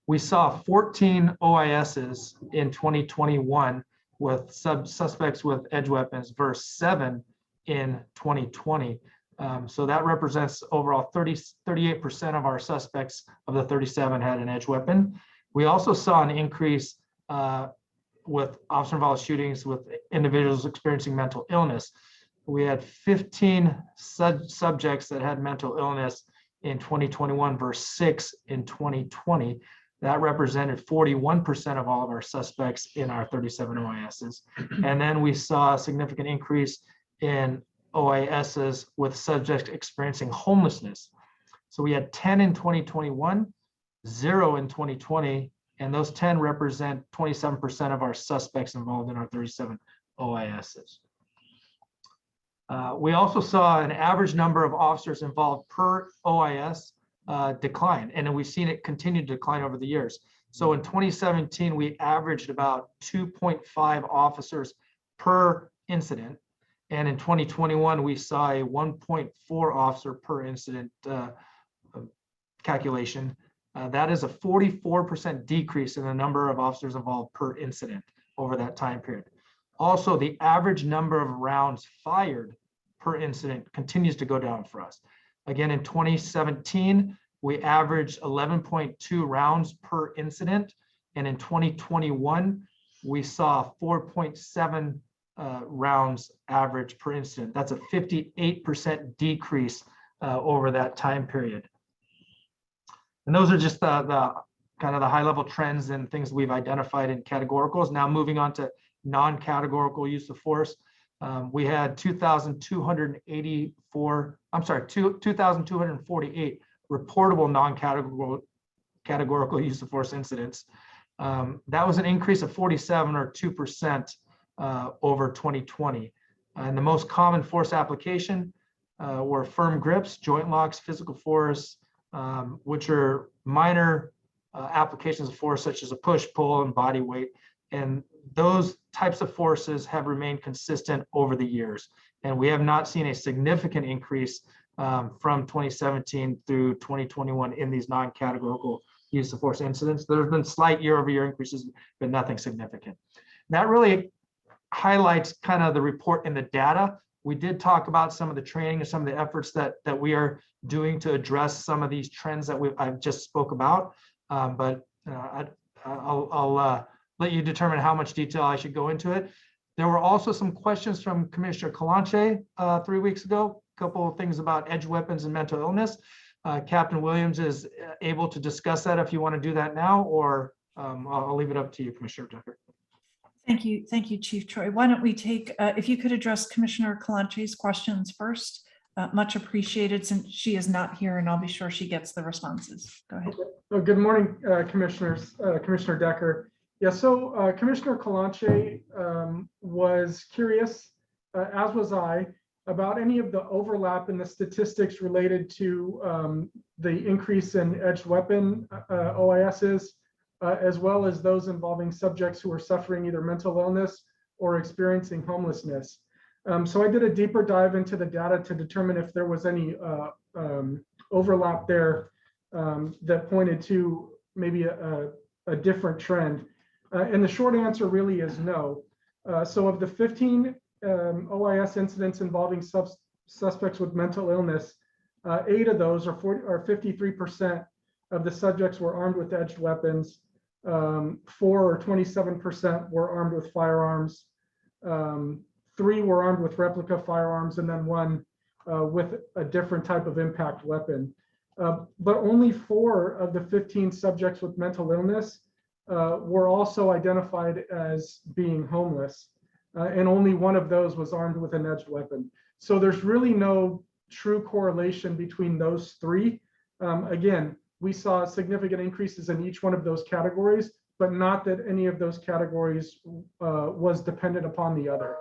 We saw 14 OISs in 2021 with suspects with edge weapons versus 7 in 2020. So that represents overall 38% of our suspects of the 37 had an edge weapon. We also saw an increase with officer-involved shootings with individuals experiencing mental illness. We had 15 subjects that had mental illness in 2021 versus 6 in 2020. That represented 41% of all of our suspects in our 37 OISs. And then we saw a significant increase in OISs with subjects experiencing homelessness. So we had 10 in 2021, 0 in 2020, and those 10 represent 27% of our suspects involved in our 37 OISs. We also saw an average number of officers involved per OIS decline, and then we've seen it continue to decline over the years. So in 2017, we averaged about 2.5 officers per incident. And in 2021, we saw a 1.4 officer per incident calculation. That is a 44% decrease in the number of officers involved per incident over that time period. Also, the average number of rounds fired per incident continues to go down for us. Again, in 2017, we averaged 11.2 rounds per incident. And in 2021, we saw 4.7 rounds average per incident. That's a 58% decrease over that time period. And those are just the kind of the high level trends and things we've identified in categoricals. Now moving on to non-categorical use of force. We had 2,248 reportable non-categorical use of force incidents. That was an increase of 47 or 2% over 2020. And the most common force application were firm grips, joint locks, physical force, which are minor applications of force such as a push, pull, and body weight. And those types of forces have remained consistent over the years. And we have not seen a significant increase from 2017 through 2021 in these non-categorical use of force incidents. There have been slight year-over-year increases, but nothing significant. That really highlights kind of the report in the data. We did talk about some of the training and some of the efforts that we are doing to address some of these trends that I've just spoke about. But I'll let you determine how much detail I should go into it. There were also some questions from Commissioner Calanche 3 weeks ago, a couple of things about edge weapons and mental illness. Captain Williams is able to discuss that if you want to do that now, or I'll leave it up to you, Commissioner Decker. Thank you, Chief Troy. Why don't we take, if you could address Commissioner Calanche's questions first, much appreciated since she is not here, and I'll be sure she gets the responses. Go ahead. Well, good morning, Commissioners. Commissioner Decker. Yeah, so Commissioner Calanche was curious, as was I, about any of the overlap in the statistics related to the increase in edged weapon OISs, as well as those involving subjects who are suffering either mental illness or experiencing homelessness. So I did a deeper dive into the data to determine if there was any overlap there that pointed to maybe a different trend. And the short answer really is no. So of the 15 OIS incidents involving suspects with mental illness, 8 of those, or 53% of the subjects were armed with edged weapons. 4 or 27% were armed with firearms. 3 were armed with replica firearms, and then 1 with a different type of impact weapon. But only 4 of the 15 subjects with mental illness were also identified as being homeless. And only 1 of those was armed with an edged weapon. So there's really no true correlation between those 3. Again, we saw significant increases in each one of those categories, but not that any of those categories was dependent upon the other.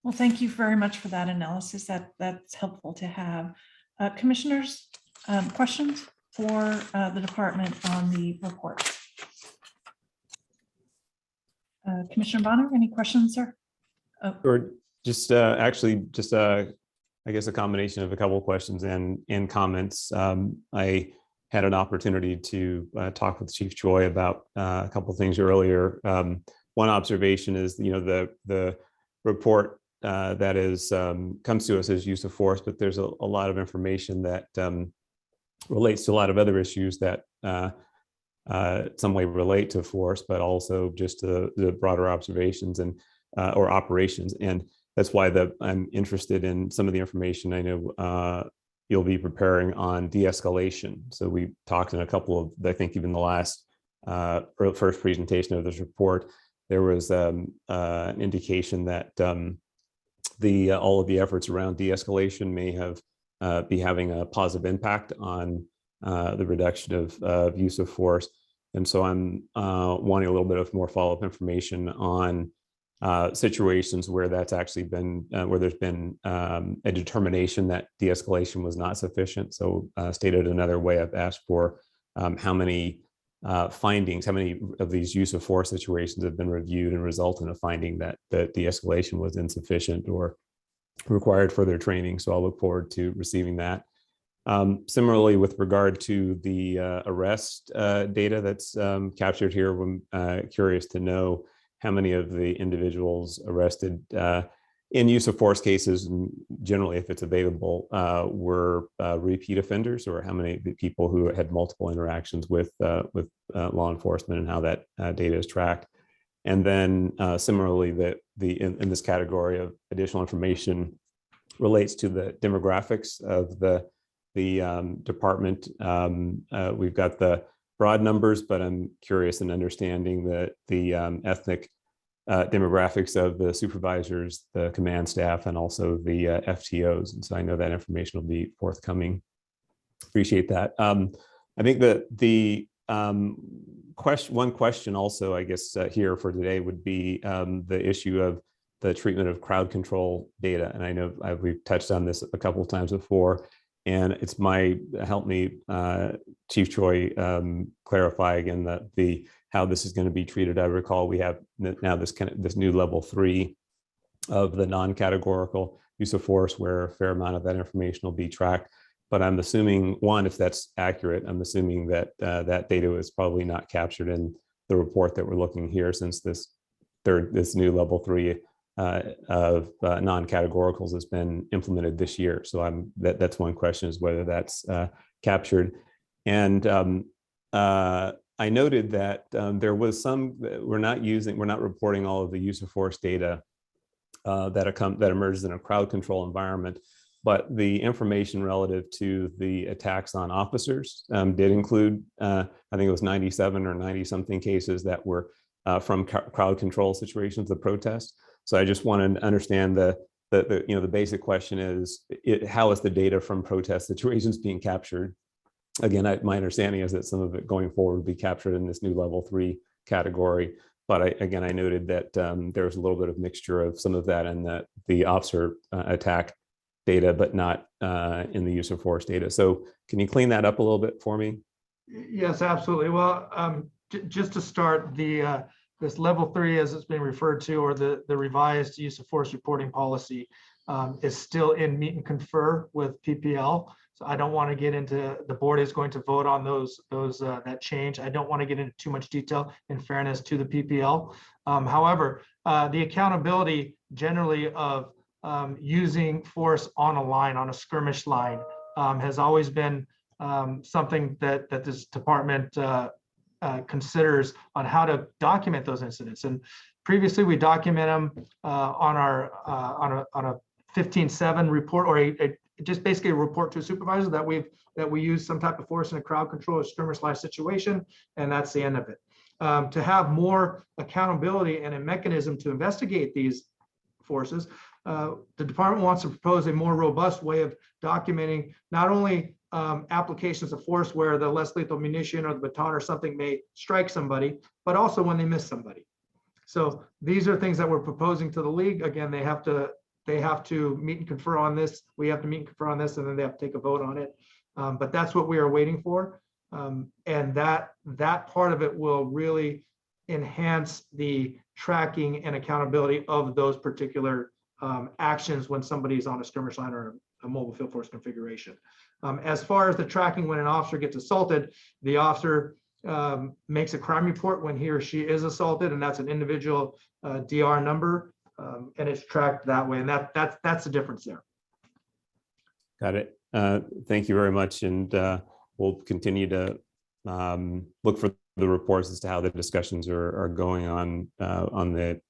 Well, thank you very much for that analysis. That's helpful to have. Commissioners, questions for the department on the report? Commissioner Bonner, any questions, sir? Oh. Or just I guess a combination of a couple of questions and comments. I had an opportunity to talk with Chief Choi about a couple of things earlier. One observation is, the report that is comes to us as use of force, but there's a lot of information that relates to a lot of other issues that some way relate to force, but also just the broader observations and or operations. And that's why I'm interested in some of the information I know you'll be preparing on de-escalation. So we talked in a couple of, I think even the last first presentation of this report, there was an indication that all of the efforts around de-escalation may be having a positive impact on the reduction of use of force. And so I'm wanting a little bit of more follow-up information on situations where that's actually been, where there's been a determination that de-escalation was not sufficient. So stated another way, I've asked for how many findings, how many of these use of force situations have been reviewed and result in a finding that the de-escalation was insufficient or required further training. So I'll look forward to receiving that. Similarly, with regard to the arrest data that's captured here, I'm curious to know how many of the individuals arrested in use of force cases, and generally if it's available, were repeat offenders, or how many people who had multiple interactions with law enforcement, and how that data is tracked. And then similarly, in this category of additional information relates to the demographics of the department. We've got the broad numbers, but I'm curious in understanding the ethnic demographics of the supervisors, the command staff, and also the FTOs. And so I know that information will be forthcoming. Appreciate that. I think that the one question also, I guess, here for today would be the issue of the treatment of crowd control data. And I know we've touched on this a couple of times before, and it's help me, Chief Choi, clarify again that how this is going to be treated. I recall we have now this new level 3 of the non-categorical use of force, where a fair amount of that information will be tracked. But I'm assuming, one, if that's accurate, I'm assuming that that data was probably not captured in the report that we're looking here, since this new level 3 of non-categoricals has been implemented this year. So that's one question, is whether that's captured. And I noted that there was we're not reporting all of the use of force data that emerges in a crowd control environment, but the information relative to the attacks on officers did include, I think it was 97 or 90 something cases that were from crowd control situations, the protest. So I just wanted to understand the basic question is, how is the data from protest situations being captured? Again, my understanding is that some of it going forward will be captured in this new level 3 category. But I noted that there was a little bit of mixture of some of that and the officer attack data, but not in the use of force data. So can you clean that up a little bit for me? Yes, absolutely. Well, just to start, this level 3, as it's been referred to, or the revised use of force reporting policy, is still in meet and confer with PPL. So I don't want to get into, the board is going to vote on that change. I don't want to get into too much detail in fairness to the PPL. However, the accountability generally of using force on a line, on a skirmish line, has always been something that this department considers on how to document those incidents. And previously we document them on a 15-7 report, or just basically a report to a supervisor that we use some type of force in a crowd control or skirmish line situation, and that's the end of it. To have more accountability and a mechanism to investigate these forces, the department wants to propose a more robust way of documenting not only applications of force where the less lethal munition or the baton or something may strike somebody, but also when they miss somebody. So these are things that we're proposing to the league. Again, they have to meet and confer on this. We have to meet and confer on this, and then they have to take a vote on it. But that's what we are waiting for. And that part of it will really enhance the tracking and accountability of those particular actions when somebody's on a skirmish line or a mobile field force configuration. As far as the tracking, when an officer gets assaulted, the officer makes a crime report when he or she is assaulted, and that's an individual DR number, and it's tracked that way. And that's the difference there. Got it. Thank you very much. And we'll continue to look for the reports as to how the discussions are going on the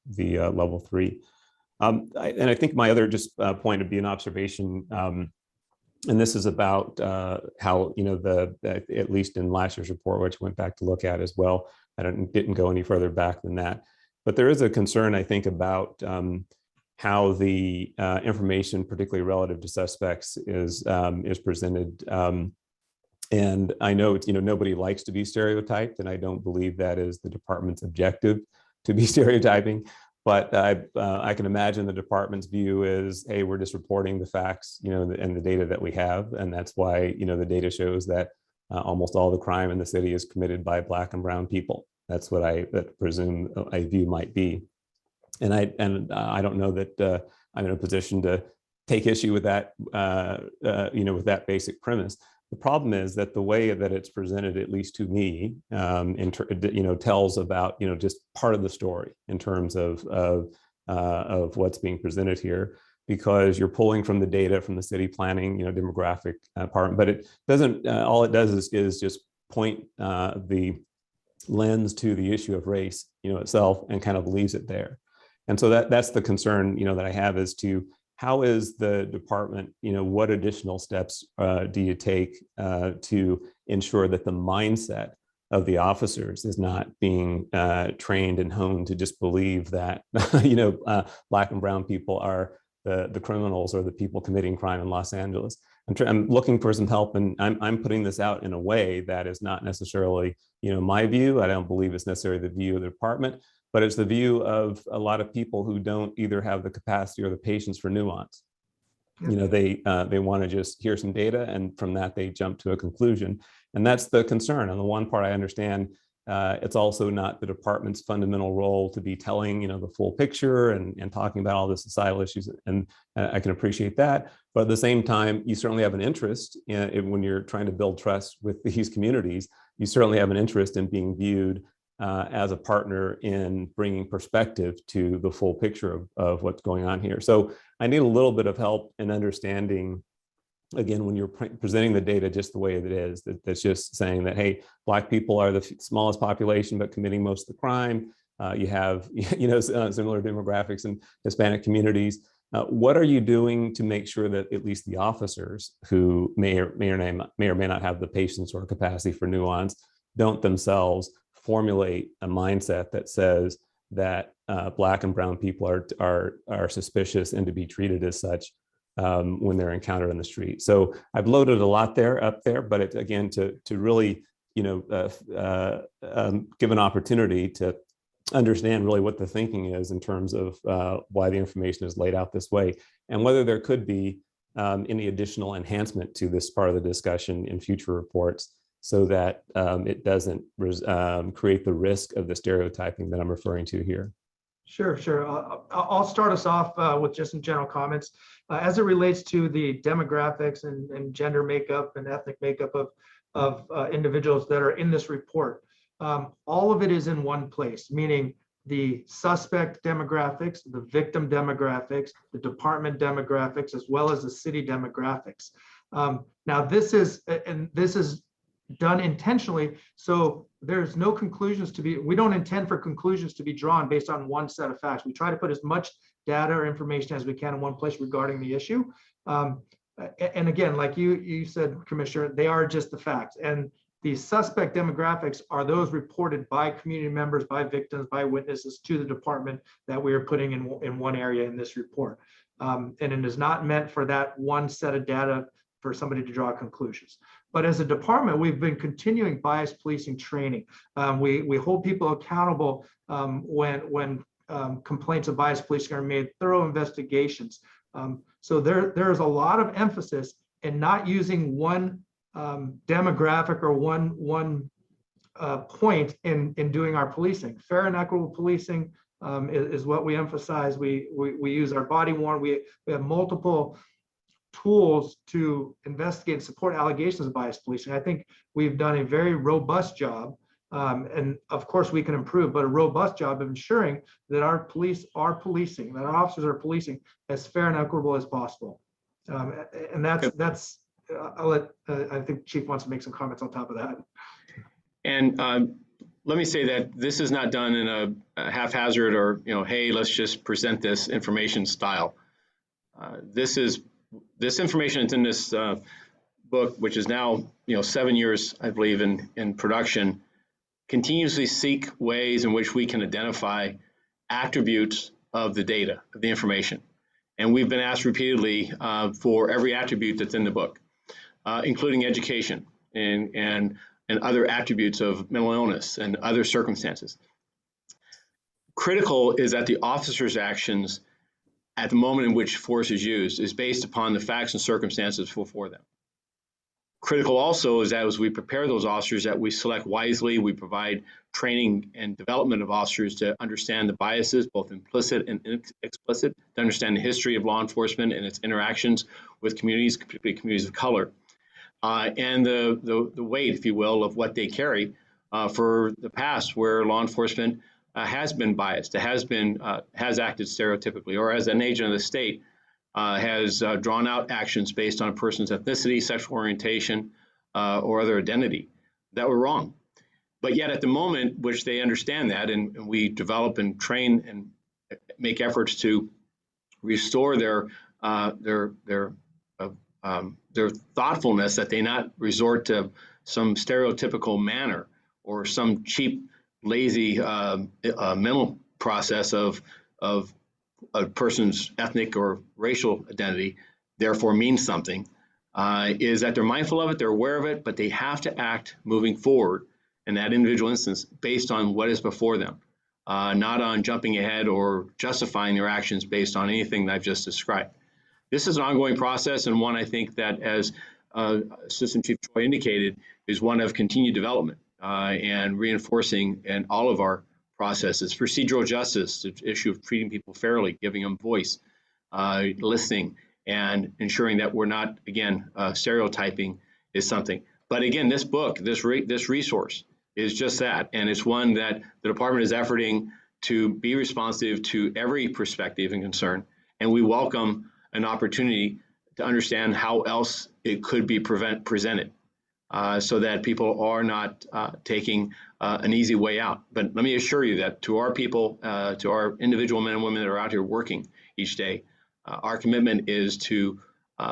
level 3. And I think my other just point would be an observation, and this is about how, at least in last year's report, which I went back to look at as well, I didn't go any further back than that. But there is a concern, I think, about how the information, particularly relative to suspects, is presented. And I know nobody likes to be stereotyped, and I don't believe that is the department's objective, to be stereotyping. But I can imagine the department's view is, hey, we're just reporting the facts, and the data that we have, and that's why the data shows that almost all the crime in the city is committed by Black and brown people. That's what I presume a view might be, and I don't know that I'm in a position to take issue with that, with that basic premise. The problem is that the way that it's presented, at least to me, tells about just part of the story in terms of what's being presented here, because you're pulling from the data from the city planning, demographic part, but it doesn't. All it does is just point the lens to the issue of race, itself, and kind of leaves it there. And so that's the concern, that I have as to how is the department, what additional steps do you take to ensure that the mindset of the officers is not being trained and honed to just believe that, Black and brown people are the criminals or the people committing crime in Los Angeles. I'm looking for some help, and I'm putting this out in a way that is not necessarily, my view. I don't believe it's necessarily the view of the department, but it's the view of a lot of people who don't either have the capacity or the patience for nuance. They want to just hear some data, and from that they jump to a conclusion, and that's the concern. On the one part, I understand it's also not the department's fundamental role to be telling the full picture and talking about all the societal issues, and I can appreciate that. But at the same time, you certainly have an interest when you're trying to build trust with these communities. You certainly have an interest in being viewed as a partner in bringing perspective to the full picture of what's going on here. So I need a little bit of help in understanding, again, when you're presenting the data just the way it is, that's just saying that, hey, Black people are the smallest population, but committing most of the crime. You have, similar demographics in Hispanic communities. What are you doing to make sure that at least the officers who may or may not have the patience or capacity for nuance don't themselves formulate a mindset that says that Black and brown people are suspicious and to be treated as such when they're encountered on the street? So I've loaded a lot up there, but it, again, to really give an opportunity to understand really what the thinking is in terms of why the information is laid out this way, and whether there could be any additional enhancement to this part of the discussion in future reports, so that it doesn't create the risk of the stereotyping that I'm referring to here. Sure. I'll start us off with just some general comments. As it relates to the demographics and gender makeup and ethnic makeup of individuals that are in this report, all of it is in one place, meaning the suspect demographics, the victim demographics, the department demographics, as well as the city demographics. Now this is done intentionally, so there's no conclusions to be, we don't intend for conclusions to be drawn based on one set of facts. We try to put as much data or information as we can in one place regarding the issue. And again, like you said, Commissioner, they are just the facts. And the suspect demographics are those reported by community members, by victims, by witnesses to the department that we are putting in one area in this report. And it is not meant for that one set of data for somebody to draw conclusions. But as a department, we've been continuing bias policing training. We hold people accountable when complaints of bias policing are made, thorough investigations. So there's a lot of emphasis in not using one demographic or one point in doing our policing. Fair and equitable policing is what we emphasize. We use our body worn. We have multiple tools to investigate and support allegations of bias policing. I think we've done a very robust job, and of course we can improve, but a robust job of ensuring that our police are policing, that our officers are policing as fair and equitable as possible. And that's I'll let, I think Chief wants to make some comments on top of that. And let me say that this is not done in a haphazard or, hey, let's just present this information style. This information that's in this book, which is now 7 years, I believe, in production, continuously seek ways in which we can identify attributes of the data, of the information. And we've been asked repeatedly for every attribute that's in the book, including education and other attributes of mental illness and other circumstances. Critical is that the officer's actions at the moment in which force is used is based upon the facts and circumstances before them. Critical also is that as we prepare those officers, that we select wisely, we provide training and development of officers to understand the biases, both implicit and explicit, to understand the history of law enforcement and its interactions with communities, particularly communities of color, and the weight, if you will, of what they carry for the past, where law enforcement has been biased, has acted stereotypically, or as an agent of the state, has drawn out actions based on a person's ethnicity, sexual orientation, or other identity that were wrong. But yet at the moment which they understand that, and we develop and train and make efforts to restore their thoughtfulness, that they not resort to some stereotypical manner or some cheap, lazy mental process of a person's ethnic or racial identity, therefore means something, is that they're mindful of it, they're aware of it, but they have to act moving forward in that individual instance based on what is before them, not on jumping ahead or justifying their actions based on anything that I've just described. This is an ongoing process, and one I think that, as Assistant Chief Troy indicated, is one of continued development and reinforcing in all of our processes. Procedural justice, the issue of treating people fairly, giving them voice, listening, and ensuring that we're not, again, stereotyping is something. But again, this book, this resource is just that, and it's one that the department is efforting to be responsive to every perspective and concern, and we welcome an opportunity to understand how else it could be presented. So that people are not taking an easy way out. But let me assure you that to our people, to our individual men and women that are out here working each day, our commitment is to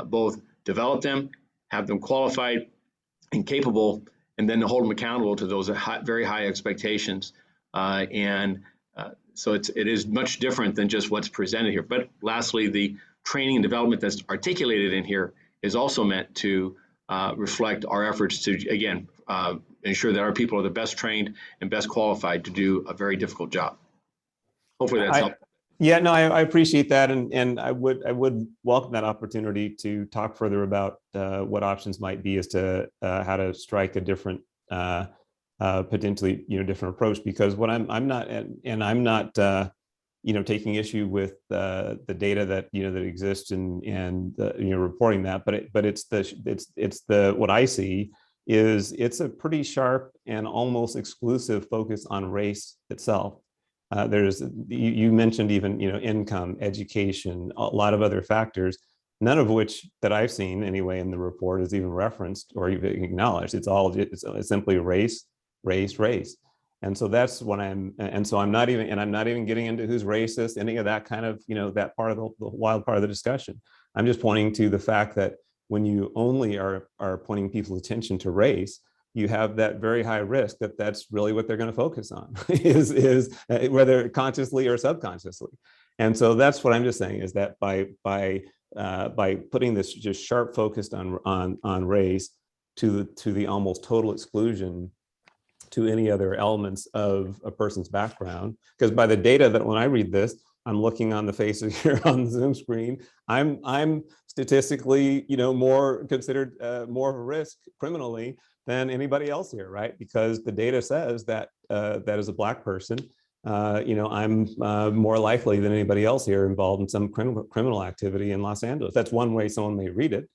both develop them, have them qualified and capable, and then to hold them accountable to those very high expectations. So it is much different than just what's presented here. But lastly, the training and development that's articulated in here is also meant to reflect our efforts to, again, ensure that our people are the best trained and best qualified to do a very difficult job. Hopefully that's helpful. Yeah, no, I appreciate that, and I would welcome that opportunity to talk further about what options might be as to how to strike a different, potentially different approach. Because what I'm not taking issue with the data that that exists and reporting that, but it's the what I see is it's a pretty sharp and almost exclusive focus on race itself. You mentioned even income, education, a lot of other factors, none of which that I've seen anyway in the report is even referenced or even acknowledged. It's simply race. And so that's what I'm not even getting into who's racist, any of that kind of, that part of the wild part of the discussion. I'm just pointing to the fact that when you only are pointing people's attention to race, you have that very high risk that that's really what they're going to focus on is whether consciously or subconsciously. And so that's what I'm just saying, is that by putting this just sharp focused on race to the almost total exclusion to any other elements of a person's background, because by the data that when I read this, I'm looking on the faces here on the Zoom screen, I'm statistically, more considered more of a risk criminally than anybody else here, right? Because the data says that that as a Black person, I'm more likely than anybody else here involved in some criminal activity in Los Angeles. That's one way someone may read it,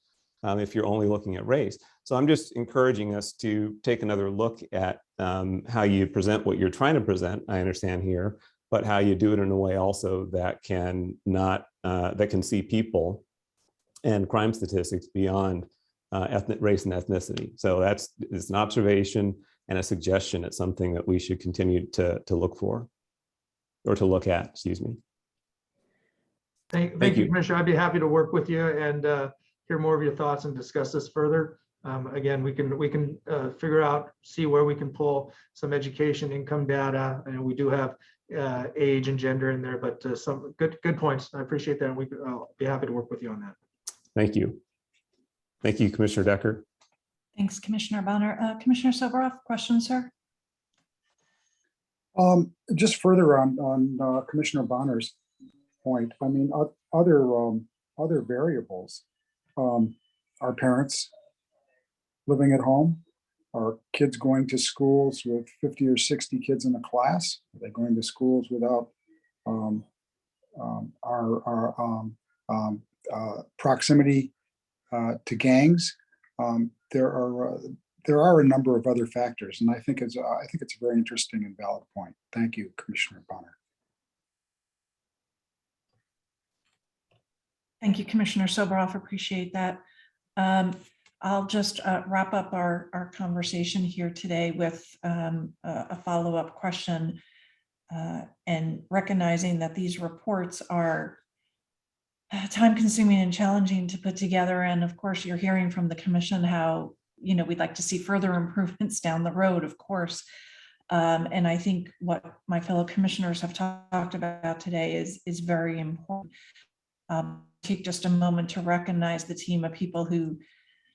if you're only looking at race. So I'm just encouraging us to take another look at how you present what you're trying to present, I understand here, but how you do it in a way also that can see people and crime statistics beyond ethnic race and ethnicity. So it's an observation and a suggestion. It's something that we should continue to look for, or to look at, excuse me. Thank you, Commissioner. I'd be happy to work with you and hear more of your thoughts and discuss this further. Again, we can figure out, see where we can pull some education, income data, and we do have age and gender in there, but some good points. I appreciate that, and I'll be happy to work with you on that. Thank you. Thank you, Commissioner Decker. Thanks, Commissioner Bonner. Commissioner Soboroff, questions, sir? Just further on Commissioner Bonner's point, I mean, other variables, our parents living at home, are kids going to schools with 50 or 60 kids in a class? Are they going to schools without our proximity to gangs? There are a number of other factors, and I think it's a very interesting and valid point. Thank you, Commissioner Bonner. Thank you, Commissioner Soboroff. Appreciate that. I'll just wrap up our conversation here today with a follow-up question, and recognizing that these reports are time-consuming and challenging to put together. And of course, you're hearing from the commission how, we'd like to see further improvements down the road, of course. And I think what my fellow commissioners have talked about today is very important. Take just a moment to recognize the team of people who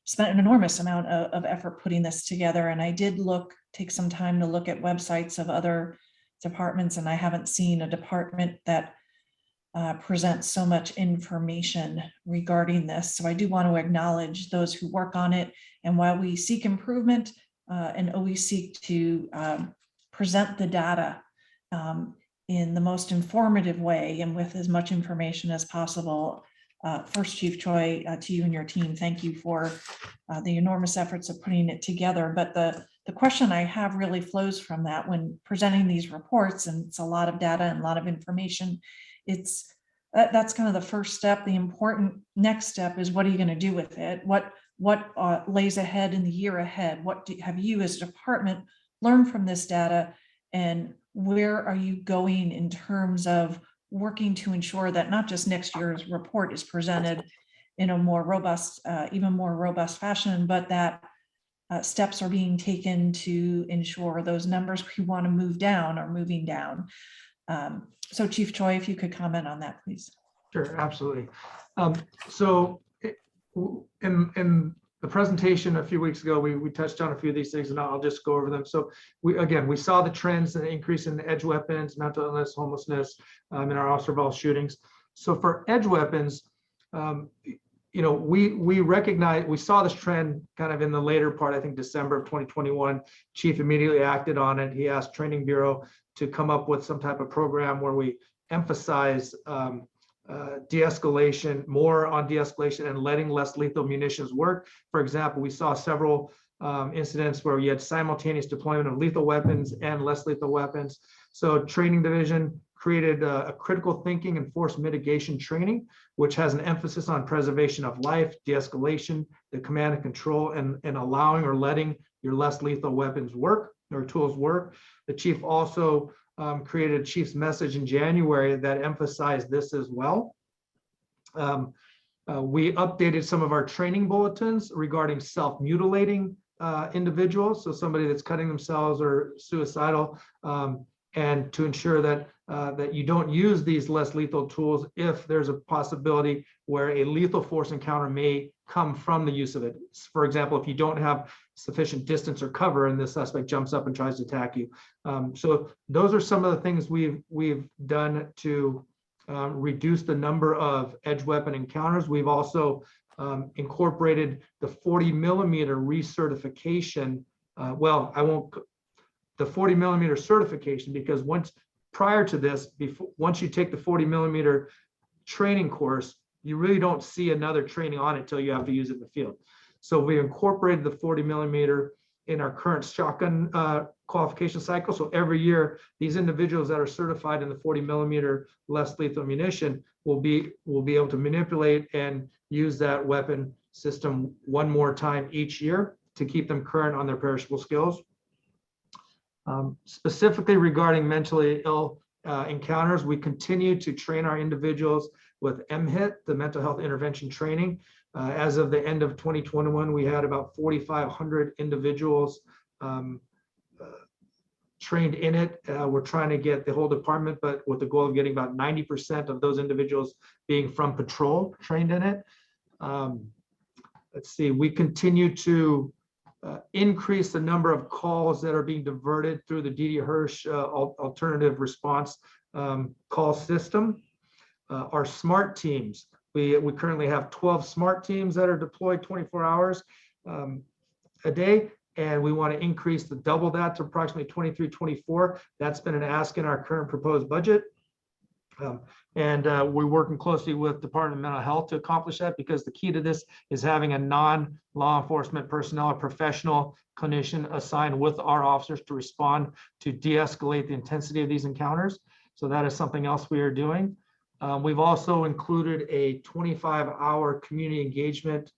spent an enormous amount of effort putting this together. And I did take some time to look at websites of other departments, and I haven't seen a department that presents so much information regarding this. So I do want to acknowledge those who work on it. And while we seek improvement and always seek to present the data in the most informative way and with as much information as possible, first, Chief Choi, to you and your team, thank you for the enormous efforts of putting it together. But the question I have really flows from that when presenting these reports, and it's a lot of data and a lot of information. That's kind of the first step. The important next step is, what are you going to do with it? What lays ahead in the year ahead? What have you as a department learned from this data, and where are you going in terms of working to ensure that not just next year's report is presented in a more robust, even more robust fashion, but that steps are being taken to ensure those numbers we want to move down are moving down. So Chief Choi, if you could comment on that, please. Sure, absolutely. So in the presentation a few weeks ago, we touched on a few of these things, and I'll just go over them. So we saw the trends and the increase in edge weapons, mental illness, homelessness in our officer involved shootings. So for edge weapons, we recognize, we saw this trend kind of in the later part, I think December of 2021. Chief immediately acted on it. He asked Training Bureau to come up with some type of program where we emphasize de-escalation, more on de-escalation and letting less lethal munitions work. For example, we saw several incidents where we had simultaneous deployment of lethal weapons and less lethal weapons. So Training Division created a critical thinking and force mitigation training, which has an emphasis on preservation of life, de-escalation, the command and control, and allowing or letting your less lethal weapons work or tools work. The chief also created a chief's message in January that emphasized this as well. We updated some of our training bulletins regarding self-mutilating individuals, so somebody that's cutting themselves or suicidal, and to ensure that that you don't use these less lethal tools if there's a possibility where a lethal force encounter may come from the use of it. For example, if you don't have sufficient distance or cover and the suspect jumps up and tries to attack you. So those are some of the things we've done to reduce the number of edge weapon encounters. We've also incorporated the 40 millimeter recertification. The 40 millimeter certification, because prior to this, once you take the 40 millimeter training course, you really don't see another training on it until you have to use it in the field. So we incorporated the 40 millimeter in our current shotgun qualification cycle. So every year, these individuals that are certified in the 40 millimeter less lethal ammunition will be able to manipulate and use that weapon system one more time each year to keep them current on their perishable skills. Specifically regarding mentally ill encounters, we continue to train our individuals with MHIT, the mental health intervention training. As of the end of 2021, we had about 4,500 individuals trained in it. We're trying to get the whole department, but with the goal of getting about 90% of those individuals being from patrol trained in it. Let's see, we continue to increase the number of calls that are being diverted through the D.D. Hirsch alternative response call system. Our smart teams, we currently have 12 smart teams that are deployed 24 hours a day, and we want to increase to double that to approximately 23, 24. That's been an ask in our current proposed budget. We're working closely with Department of Mental Health to accomplish that, because the key to this is having a non-law enforcement personnel, a professional clinician assigned with our officers to respond to de-escalate the intensity of these encounters. So that is something else we are doing. We've also included a 25-hour community engagement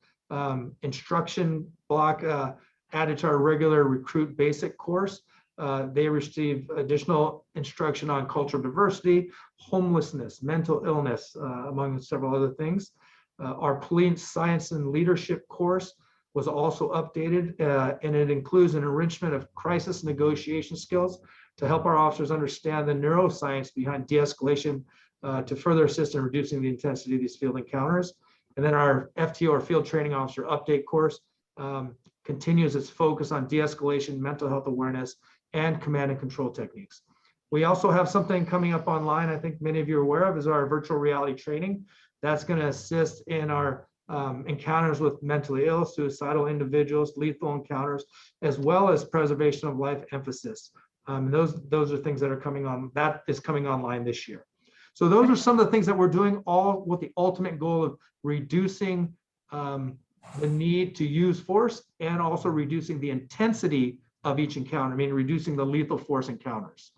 instruction block added to our regular recruit basic course. They receive additional instruction on cultural diversity, homelessness, mental illness, among several other things. Our police science and leadership course was also updated, and it includes an enrichment of crisis negotiation skills to help our officers understand the neuroscience behind de-escalation to further assist in reducing the intensity of these field encounters. And then our FTO, or Field Training Officer Update course, continues its focus on de-escalation, mental health awareness, and command and control techniques. We also have something coming up online, I think many of you are aware of, is our virtual reality training. That's going to assist in our encounters with mentally ill, suicidal individuals, lethal encounters, as well as preservation of life emphasis. Those are things that are coming on, that is coming online this year. So those are some of the things that we're doing, all with the ultimate goal of reducing the need to use force, and also reducing the intensity of each encounter, I mean, reducing the lethal force encounters.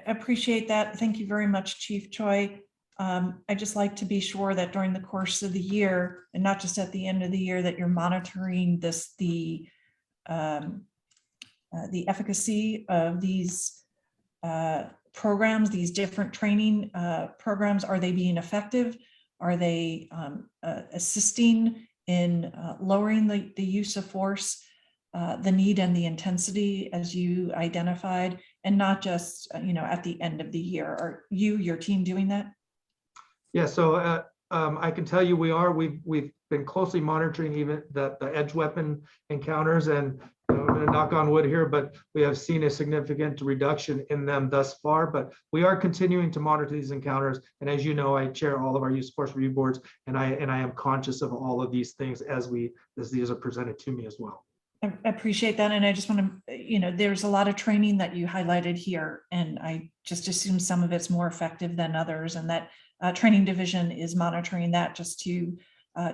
Appreciate that. Thank you very much, Chief Choi. I just like to be sure that during the course of the year, and not just at the end of the year, that you're monitoring this, the efficacy of these programs, these different training programs. Are they being effective? Are they assisting in lowering the use of force, the need and the intensity as you identified, and not just at the end of the year? Are you, your team, doing that? Yeah, so I can tell you we've been closely monitoring even the edge weapon encounters, and I'm going to knock on wood here, but we have seen a significant reduction in them thus far. But we are continuing to monitor these encounters, and as you know, I chair all of our use of force review boards, and I am conscious of all of these things as these are presented to me as well. I appreciate that, and I just want to, there's a lot of training that you highlighted here, and I just assume some of it's more effective than others, and that training division is monitoring that just to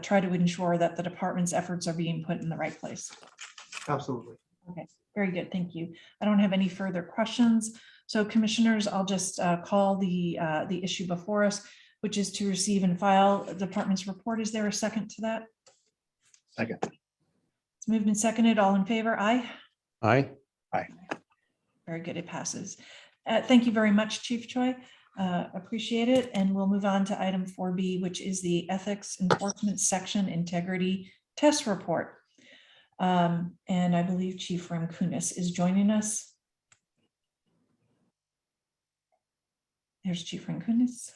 try to ensure that the department's efforts are being put in the right place. Absolutely. Okay, very good. Thank you. I don't have any further questions. So commissioners, I'll just call the issue before us, which is to receive and file the department's report. Is there a second to that? Second. It's moved and seconded. All in favor? Aye. Aye. Aye. Very good. It passes. Thank you very much, Chief Choi. Appreciate it. And we'll move on to item 4B, which is the Ethics Enforcement Section Integrity Test Report. And I believe Chief Ramkunis is joining us. There's Chief Ramkunis.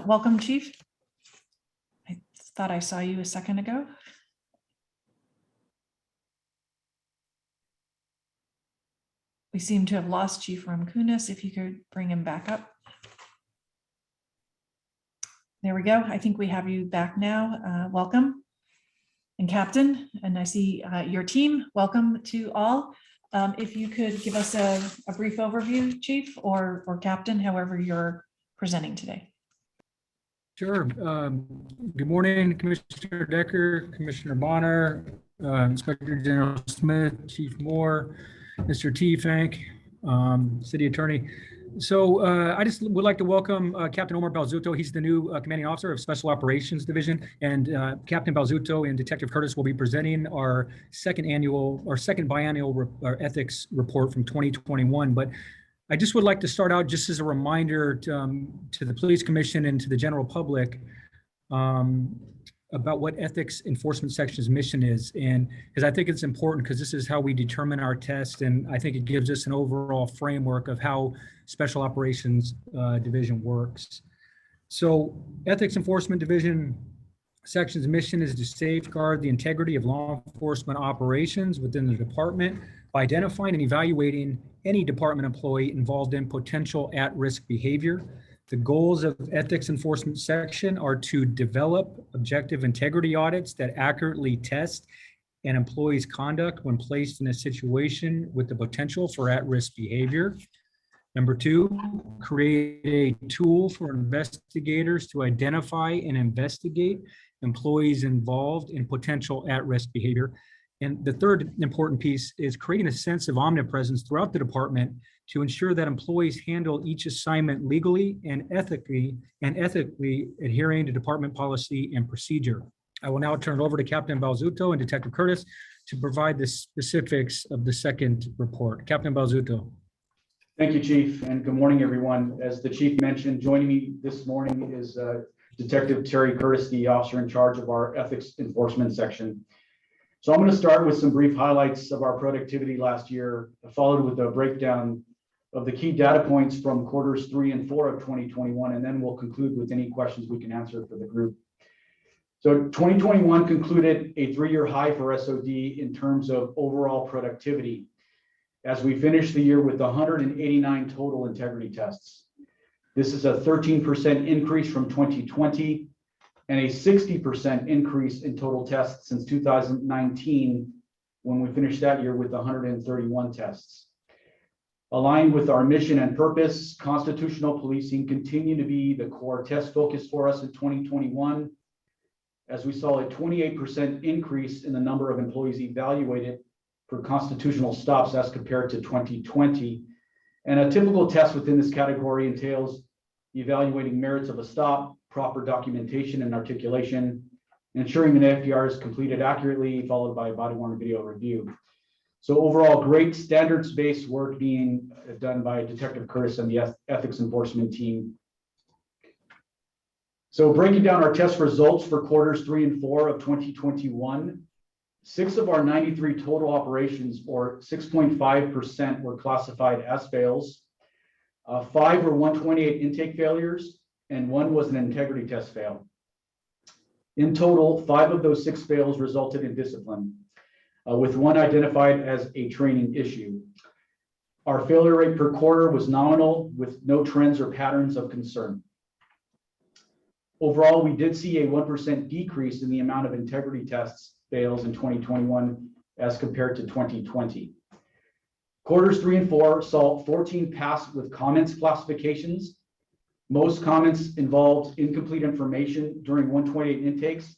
Welcome, Chief. I thought I saw you a second ago. We seem to have lost Chief Ramkunis. If you could bring him back up. There we go. I think we have you back now. Welcome. And Captain, and I see your team. Welcome to all. If you could give us a brief overview, Chief, or Captain, however you're presenting today. Sure. Good morning, Commissioner Decker, Commissioner Bonner, Inspector General Smith, Chief Moore, Mr. T. Fank, City Attorney. So I just would like to welcome Captain Omar Balzuto. He's the new commanding officer of Special Operations Division, and Captain Balzuto and Detective Curtis will be presenting our second biannual ethics report from 2021. But I just would like to start out just as a reminder to the Police Commission and to the general public about what Ethics Enforcement Section's mission is. And because I think it's important, because this is how we determine our test, and I think it gives us an overall framework of how Special Operations Division works. So Ethics Enforcement Division Section's mission is to safeguard the integrity of law enforcement operations within the department by identifying and evaluating any department employee involved in potential at-risk behavior. The goals of ethics enforcement section are to develop objective integrity audits that accurately test an employee's conduct when placed in a situation with the potential for at-risk behavior. Number two, create a tool for investigators to identify and investigate employees involved in potential at-risk behavior. And the third important piece is creating a sense of omnipresence throughout the department to ensure that employees handle each assignment legally and ethically adhering to department policy and procedure. I will now turn it over to Captain Balzuto and Detective Curtis to provide the specifics of the second report. Captain Balzuto. Thank you, Chief, and good morning, everyone. As the Chief mentioned, joining me this morning is Detective Terry Curtis, the officer in charge of our ethics enforcement section. So I'm going to start with some brief highlights of our productivity last year, followed with a breakdown of the key data points from quarters 3 and 4 of 2021, and then we'll conclude with any questions we can answer for the group. So 2021 concluded a 3-year high for SOD in terms of overall productivity, as we finished the year with 189 total integrity tests. This is a 13% increase from 2020 and a 60% increase in total tests since 2019, when we finished that year with 131 tests. Aligned with our mission and purpose, constitutional policing continued to be the core test focus for us in 2021, as we saw a 28% increase in the number of employees evaluated for constitutional stops as compared to 2020. And a typical test within this category entails evaluating merits of a stop, proper documentation and articulation, ensuring an FDR is completed accurately, followed by a body-worn video review. So overall, great standards-based work being done by Detective Curtis and the ethics enforcement team. So breaking down our test results for quarters 3 and 4 of 2021, 6 of our 93 total operations, or 6.5%, were classified as fails. 5 were 128 intake failures, and 1 was an integrity test fail. In total, 5 of those 6 fails resulted in discipline, with 1 identified as a training issue. Our failure rate per quarter was nominal, with no trends or patterns of concern. Overall, we did see a 1% decrease in the amount of integrity tests fails in 2021 as compared to 2020. Quarters 3 and 4 saw 14 pass with comments classifications. Most comments involved incomplete information during 128 intakes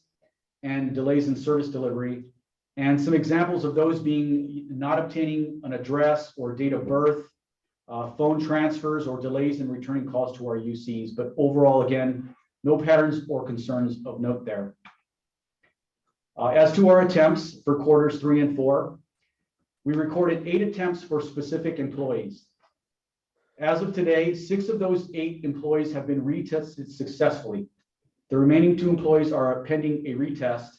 and delays in service delivery, and some examples of those being not obtaining an address or date of birth, phone transfers, or delays in returning calls to our UCs. But overall, again, no patterns or concerns of note there. As to our attempts for quarters 3 and 4, we recorded 8 attempts for specific employees. As of today, 6 of those 8 employees have been retested successfully. The remaining 2 employees are pending a retest.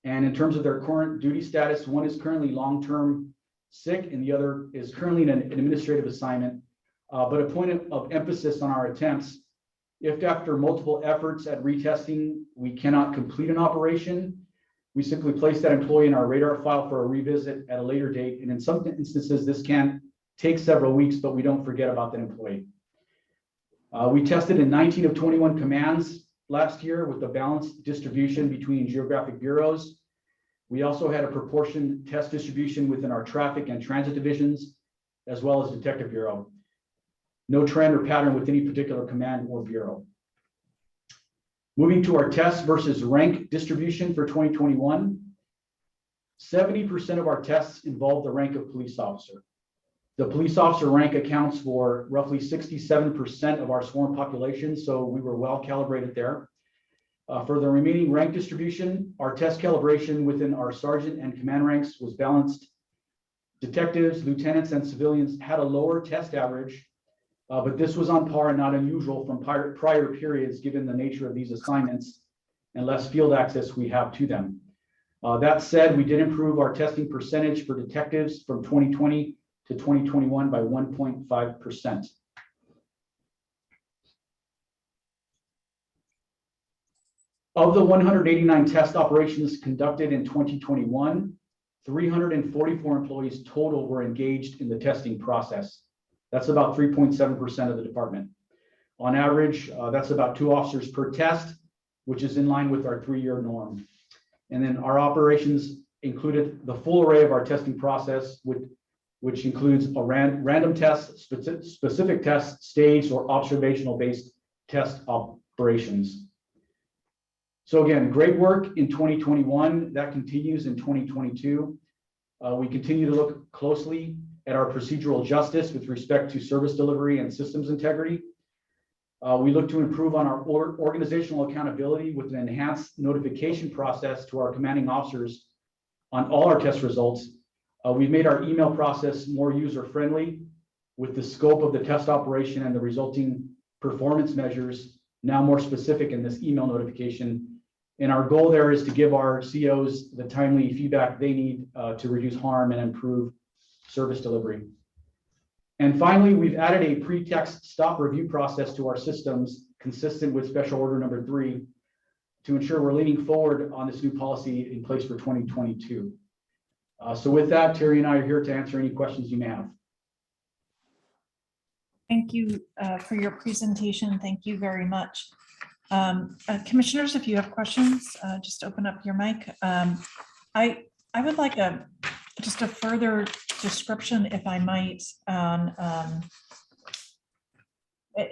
And in terms of their current duty status, 1 is currently long-term sick and the other is currently in an administrative assignment. But a point of emphasis on our attempts: if after multiple efforts at retesting, we cannot complete an operation, we simply place that employee in our radar file for a revisit at a later date. And in some instances, this can take several weeks, but we don't forget about that employee. We tested in 19 of 21 commands last year with a balanced distribution between geographic bureaus. We also had a proportion test distribution within our traffic and transit divisions, as well as detective bureau. No trend or pattern with any particular command or bureau. Moving to our test versus rank distribution for 2021, 70% of our tests involved the rank of police officer. The police officer rank accounts for roughly 67% of our sworn population, so we were well calibrated there. For the remaining rank distribution, our test calibration within our sergeant and command ranks was balanced. Detectives, lieutenants, and civilians had a lower test average, but this was on par and not unusual from prior periods, given the nature of these assignments and less field access we have to them. That said, we did improve our testing percentage for detectives from 2020 to 2021 by 1.5%. Of the 189 test operations conducted in 2021, 344 employees total were engaged in the testing process. That's about 3.7% of the department. On average, that's about 2 officers per test, which is in line with our 3-year norm. And then our operations included the full array of our testing process, which includes a random test, specific test, staged or observational based test operations. So again, great work in 2021. That continues in 2022. We continue to look closely at our procedural justice with respect to service delivery and systems integrity. We look to improve on our organizational accountability with an enhanced notification process to our commanding officers on all our test results. We've made our email process more user-friendly with the scope of the test operation and the resulting performance measures now more specific in this email notification. And our goal there is to give our COs the timely feedback they need to reduce harm and improve service delivery. And finally, we've added a pre-text stop review process to our systems consistent with Special Order number 3 to ensure we're leaning forward on this new policy in place for 2022. So with that, Terry and I are here to answer any questions you may have. Thank you for your presentation. Thank you very much. Commissioners, if you have questions, just open up your mic. I would like just a further description, if I might, on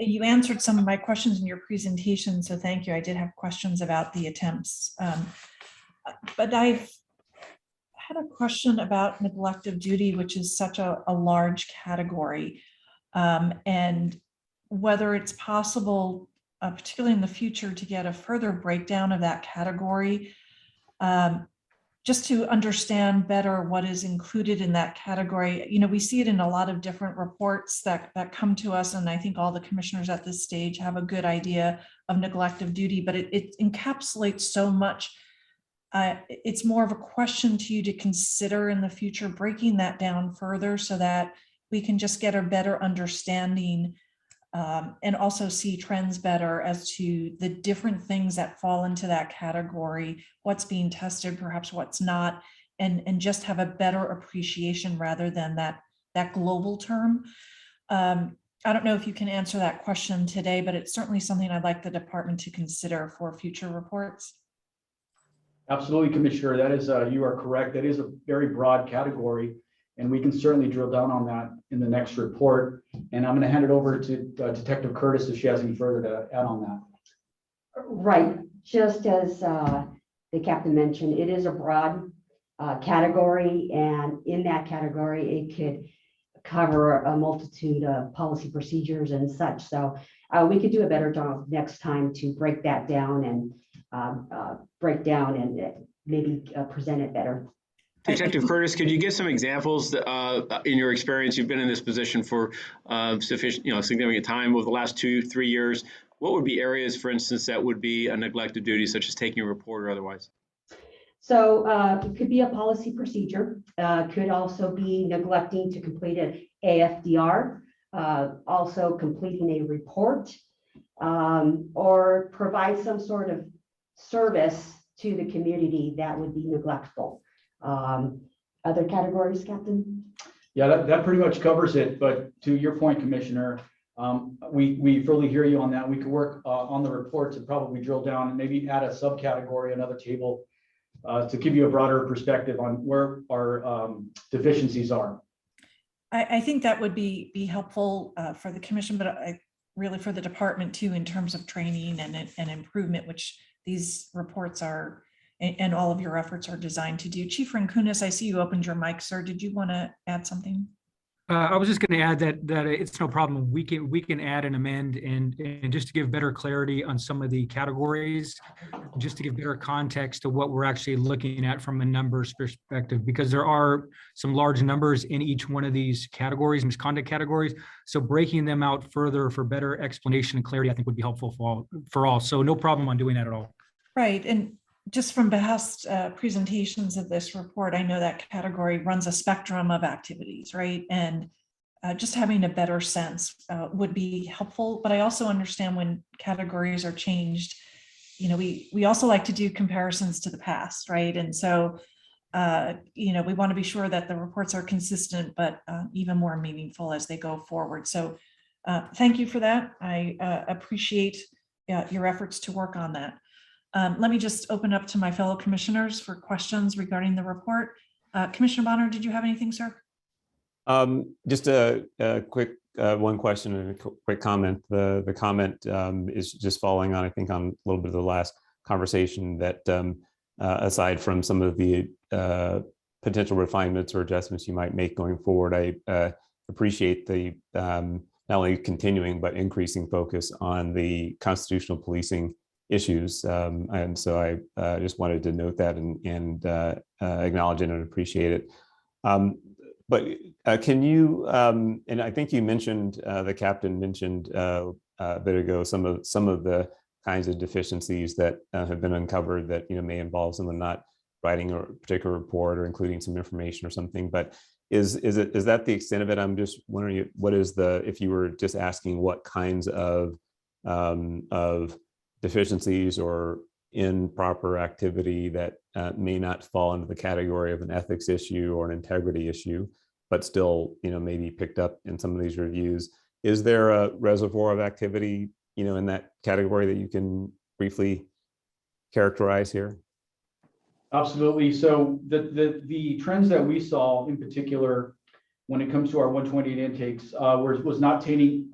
you answered some of my questions in your presentation, so thank you. I did have questions about the attempts, but I've had a question about neglect of duty, which is such a large category, and whether it's possible, particularly in the future, to get a further breakdown of that category, just to understand better what is included in that category. You know, we see it in a lot of different reports that come to us, and I think all the commissioners at this stage have a good idea of neglect of duty, but it encapsulates so much. It's more of a question to you to consider in the future, breaking that down further so that we can just get a better understanding and also see trends better as to the different things that fall into that category, what's being tested, perhaps what's not, and just have a better appreciation rather than that global term. I don't know if you can answer that question today, but it's certainly something I'd like the department to consider for future reports. Absolutely, Commissioner. That is, you are correct. That is a very broad category, and we can certainly drill down on that in the next report. And I'm going to hand it over to Detective Curtis if she has any further to add on that. Right. Just as the captain mentioned, it is a broad category, and in that category, it could cover a multitude of policy procedures and such. So we could do a better job next time to break that down and maybe present it better. Detective Curtis, could you give some examples in your experience? You've been in this position for significant time over the last 2-3 years. What would be areas, for instance, that would be a neglect of duty, such as taking a report or otherwise? So it could be a policy procedure, could also be neglecting to complete an AFDR, also completing a report, or provide some sort of service to the community that would be neglectful. Other categories, Captain? Yeah, that pretty much covers it. But to your point, Commissioner, we fully hear you on that. We could work on the report to probably drill down and maybe add a subcategory, another table, to give you a broader perspective on where our deficiencies are. I think that would be helpful for the commission, but really for the department too, in terms of training and improvement, which these reports are, and all of your efforts are designed to do. Chief Rinkunas, I see you opened your mic, sir. Did you want to add something? I was just going to add that it's no problem. We can add and amend and just to give better clarity on some of the categories, just to give better context to what we're actually looking at from a numbers perspective, because there are some large numbers in each one of these categories, misconduct categories. So breaking them out further for better explanation and clarity, I think would be helpful for all. So no problem on doing that at all. Right. And just from past presentations of this report, I know that category runs a spectrum of activities, right? And just having a better sense would be helpful. But I also understand when categories are changed, we also like to do comparisons to the past, right? And so, we want to be sure that the reports are consistent, but even more meaningful as they go forward. So thank you for that. I appreciate your efforts to work on that. Let me just open up to my fellow commissioners for questions regarding the report. Commissioner Bonner, did you have anything, sir? Just a quick one question and a quick comment. The comment is just following on, I think, on a little bit of the last conversation that aside from some of the potential refinements or adjustments you might make going forward, I appreciate the not only continuing but increasing focus on the constitutional policing issues. And so I just wanted to note that and acknowledge it and appreciate it. But can you, and I think you mentioned, the captain mentioned a bit ago, some of the kinds of deficiencies that have been uncovered that may involve someone not writing a particular report or including some information or something. But is that the extent of it? I'm just wondering, what is if you were just asking what kinds of deficiencies or improper activity that may not fall into the category of an ethics issue or an integrity issue, but still, maybe picked up in some of these reviews. Is there a reservoir of activity, in that category that you can briefly characterize here? Absolutely. So the trends that we saw in particular, when it comes to our 128 intakes, was not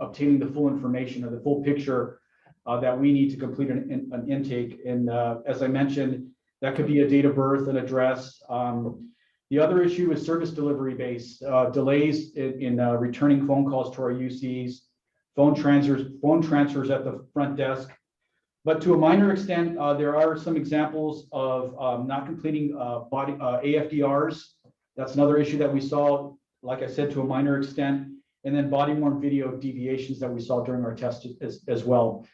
obtaining the full information or the full picture that we need to complete an intake. And as I mentioned, that could be a date of birth, an address. The other issue is service delivery based delays in returning phone calls to our UCs, phone transfers at the front desk. But to a minor extent, there are some examples of not completing AFDRs. That's another issue that we saw, like I said, to a minor extent. And then body worn video deviations that we saw during our test as well.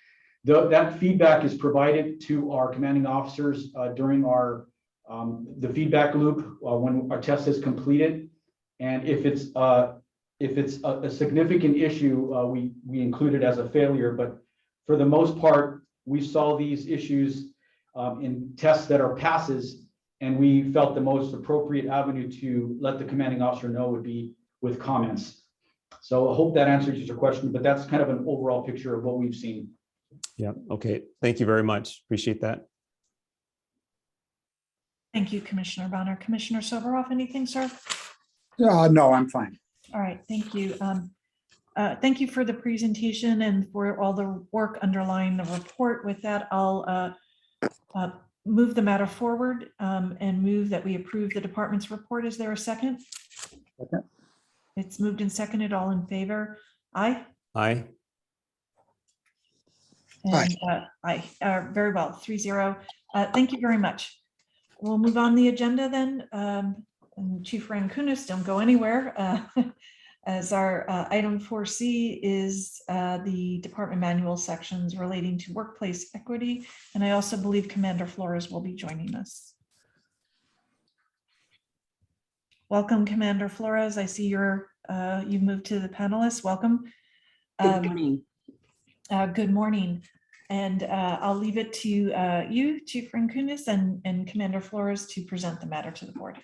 That feedback is provided to our commanding officers during the feedback loop when our test is completed. And if it's a significant issue, we include it as a failure. But for the most part, we saw these issues in tests that are passes, and we felt the most appropriate avenue to let the commanding officer know would be with comments. So I hope that answers your question, but that's kind of an overall picture of what we've seen. Yeah, okay. Thank you very much. Appreciate that. Thank you, Commissioner Bonner. Commissioner Soberoff, anything, sir? No, I'm fine. All right, thank you. Thank you for the presentation and for all the work underlying the report. With that, I'll move the matter forward and move that we approve the department's report. Is there a second? Second. It's moved and seconded. All in favor? Aye. Aye. And aye. Very well. 3-0. Thank you very much. We'll move on the agenda then. And Chief Rankunis, don't go anywhere. As our item 4C is the department manual sections relating to workplace equity. And I also believe Commander Flores will be joining us. Welcome, Commander Flores. I see you've moved to the panelists. Welcome. Good morning. Good morning. And I'll leave it to you, Chief Rankunis, and Commander Flores to present the matter to the board.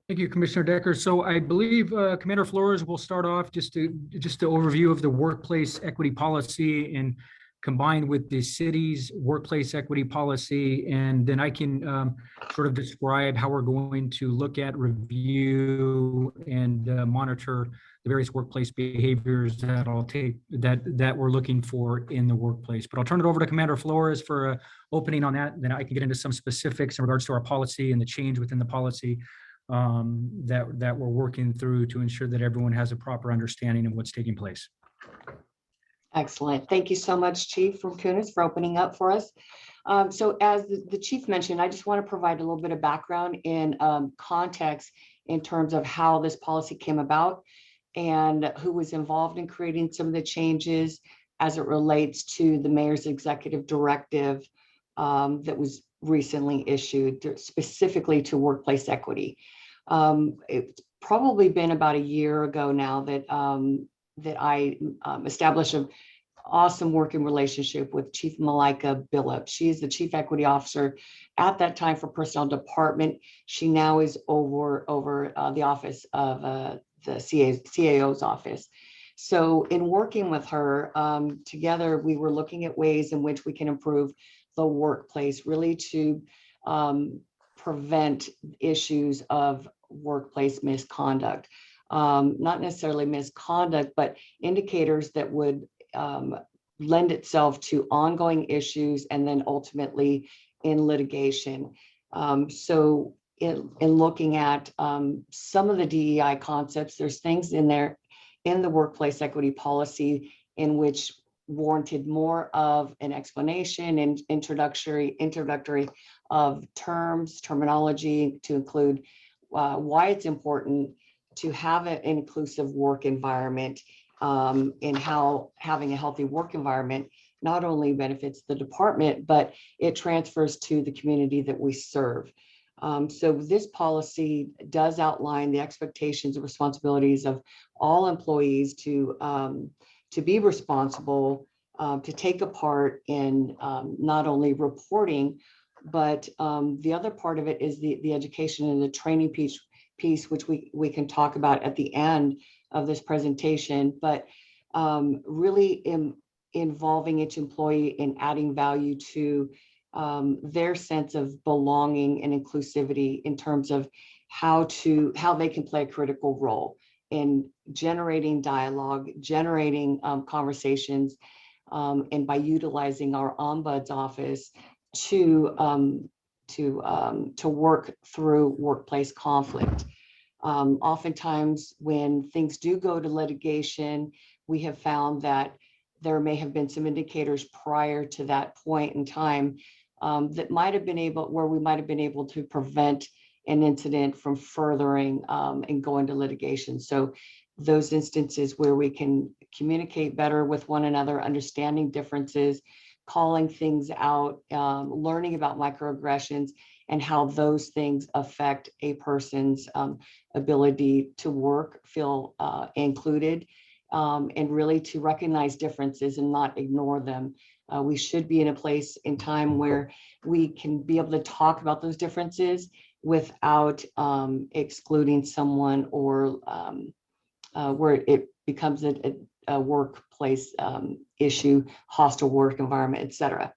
Thank you, Commissioner Decker. So I believe Commander Flores will start off just the overview of the workplace equity policy and combined with the city's workplace equity policy. And then I can sort of describe how we're going to look at, review, and monitor the various workplace behaviors that we're looking for in the workplace. But I'll turn it over to Commander Flores for an opening on that. Then I can get into some specifics in regards to our policy and the change within the policy that we're working through to ensure that everyone has a proper understanding of what's taking place. Excellent. Thank you so much, Chief Rankunis, for opening up for us. So as the chief mentioned, I just want to provide a little bit of background in context in terms of how this policy came about and who was involved in creating some of the changes as it relates to the mayor's executive directive that was recently issued specifically to workplace equity. It's probably been about a year ago now that I established awesome working relationship with Chief Malika Billup. She is the Chief Equity Officer at that time for Personnel Department. She now is over the office of the CAO's office. So in working with her together, we were looking at ways in which we can improve the workplace, really to prevent issues of workplace misconduct. Not necessarily misconduct, but indicators that would lend itself to ongoing issues and then ultimately in litigation. So in looking at some of the DEI concepts, there's things in there in the workplace equity policy in which warranted more of an explanation and introductory of terminology to include why it's important to have an inclusive work environment, and how having a healthy work environment not only benefits the department, but it transfers to the community that we serve. So this policy does outline the expectations and responsibilities of all employees to be responsible, to take a part in not only reporting, but the other part of it is the education and the training piece, which we can talk about at the end of this presentation, but really involving each employee in adding value to their sense of belonging and inclusivity in terms of how they can play a critical role in generating dialogue, generating conversations, and by utilizing our ombuds office to work through workplace conflict. Oftentimes when things do go to litigation, we have found that there may have been some indicators prior to that point in time that might have been able to prevent an incident from furthering and going to litigation. So those instances where we can communicate better with one another, understanding differences, calling things out, learning about microaggressions and how those things affect a person's ability to work, feel included, and really to recognize differences and not ignore them. We should be in a place in time where we can be able to talk about those differences without excluding someone or where it becomes a workplace issue, hostile work environment, et cetera.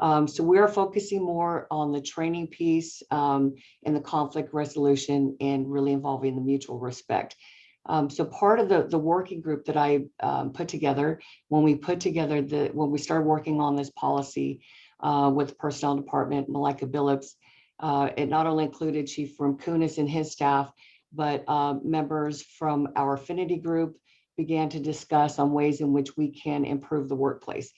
So we are focusing more on the training piece and the conflict resolution and really involving the mutual respect. So part of the working group that I put together, when we started working on this policy with the Personnel Department, Malika Billups, it not only included Chief Rumkunis and his staff, but members from our affinity group began to discuss on ways in which we can improve the workplace.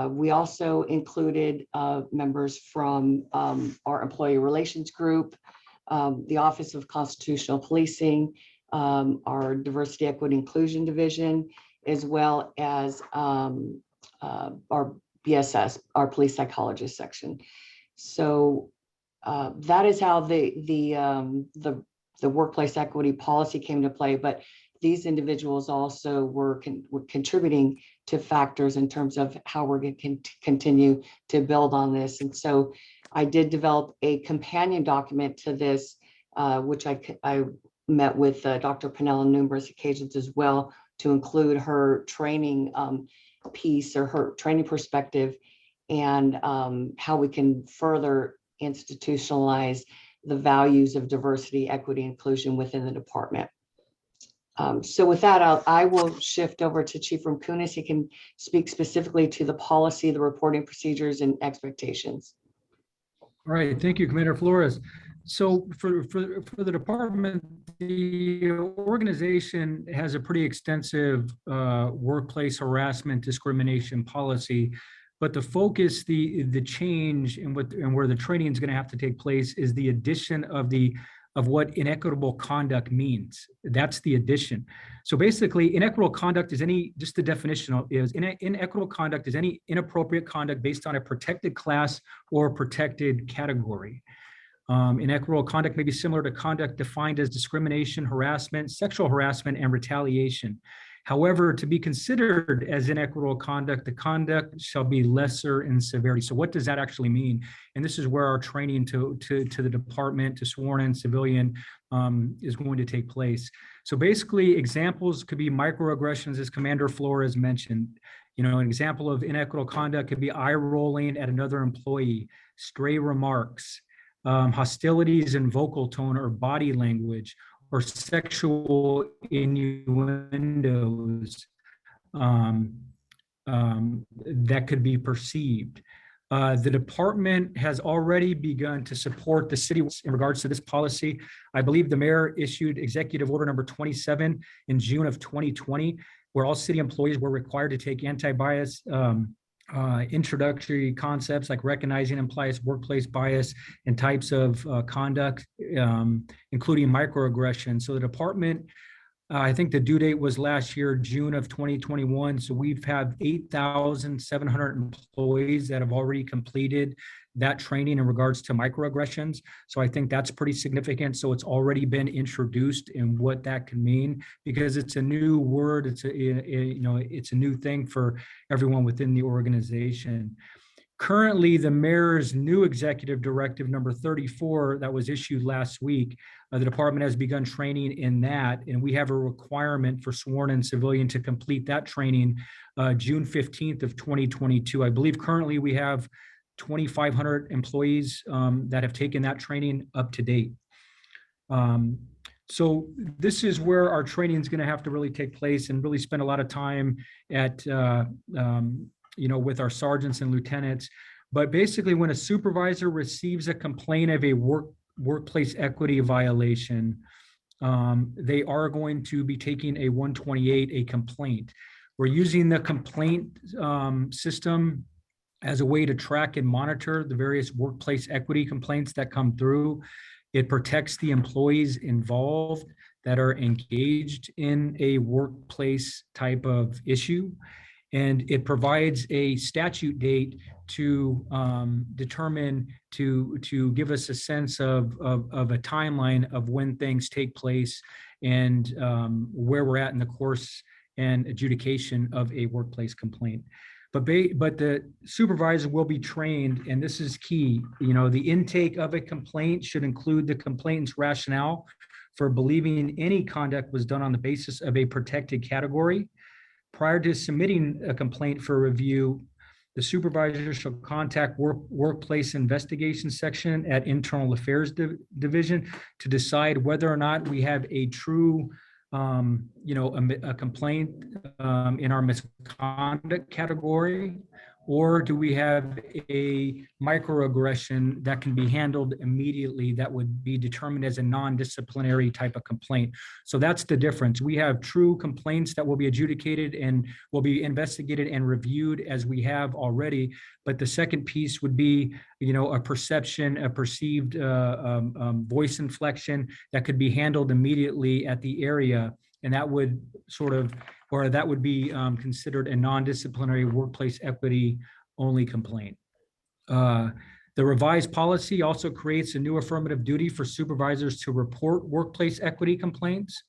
We also included members from our employee relations group, the Office of Constitutional Policing, our Diversity, Equity, Inclusion Division, as well as our BSS, our Police Psychologist section. So that is how the workplace equity policy came to play, but these individuals also were contributing to factors in terms of how we're going to continue to build on this. And so I did develop a companion document to this, which I met with Dr. Pennell on numerous occasions as well, to include her training piece or her training perspective and how we can further institutionalize the values of diversity, equity, inclusion within the department. So with that, I will shift over to Chief Rumkunis. He can speak specifically to the policy, the reporting procedures and expectations. All right, thank you, Commander Flores. So for the department, the organization has a pretty extensive workplace harassment discrimination policy, but the focus, the change and where the training is going to have to take place is the addition of what inequitable conduct means. That's the addition. So basically, inequitable conduct is just the definition is inequitable conduct is any inappropriate conduct based on a protected class or protected category. Inequitable conduct may be similar to conduct defined as discrimination, harassment, sexual harassment, and retaliation. However, to be considered as inequitable conduct, the conduct shall be lesser in severity. So what does that actually mean? And this is where our training to the department, to sworn in civilian, is going to take place. So basically, examples could be microaggressions, as Commander Flores mentioned. You know, an example of inequitable conduct could be eye rolling at another employee, stray remarks, hostilities in vocal tone or body language, or sexual innuendos that could be perceived. The department has already begun to support the city in regards to this policy. I believe the mayor issued executive order number 27 in June of 2020, where all city employees were required to take anti-bias introductory concepts like recognizing implies workplace bias and types of conduct, including microaggression. So the department, I think the due date was last year, June of 2021. So we've had 8,700 employees that have already completed that training in regards to microaggressions. So I think that's pretty significant. So it's already been introduced in what that can mean, because it's a new word. It's a new thing for everyone within the organization. Currently, the mayor's new executive directive number 34 that was issued last week, the department has begun training in that, and we have a requirement for sworn in civilian to complete that training June 15th of 2022. I believe currently we have 2,500 employees that have taken that training up to date. So this is where our training is going to have to really take place and really spend a lot of time at with our sergeants and lieutenants. But basically, when a supervisor receives a complaint of a workplace equity violation, they are going to be taking a 128, a complaint. We're using the complaint system as a way to track and monitor the various workplace equity complaints that come through. It protects the employees involved that are engaged in a workplace type of issue. And it provides a statute date to determine, to give us a sense of a timeline of when things take place and where we're at in the course and adjudication of a workplace complaint. But the supervisor will be trained, and this is key. The intake of a complaint should include the complainant's rationale for believing any conduct was done on the basis of a protected category. Prior to submitting a complaint for review, the supervisor shall contact workplace investigation section at Internal Affairs Division to decide whether or not we have a true a complaint in our misconduct category, or do we have a microaggression that can be handled immediately that would be determined as a non-disciplinary type of complaint. So that's the difference. We have true complaints that will be adjudicated and will be investigated and reviewed as we have already. But the second piece would be, a perception, a perceived voice inflection that could be handled immediately at the area. And that would be considered a non-disciplinary workplace equity only complaint. The revised policy also creates a new affirmative duty for supervisors to report workplace equity complaints.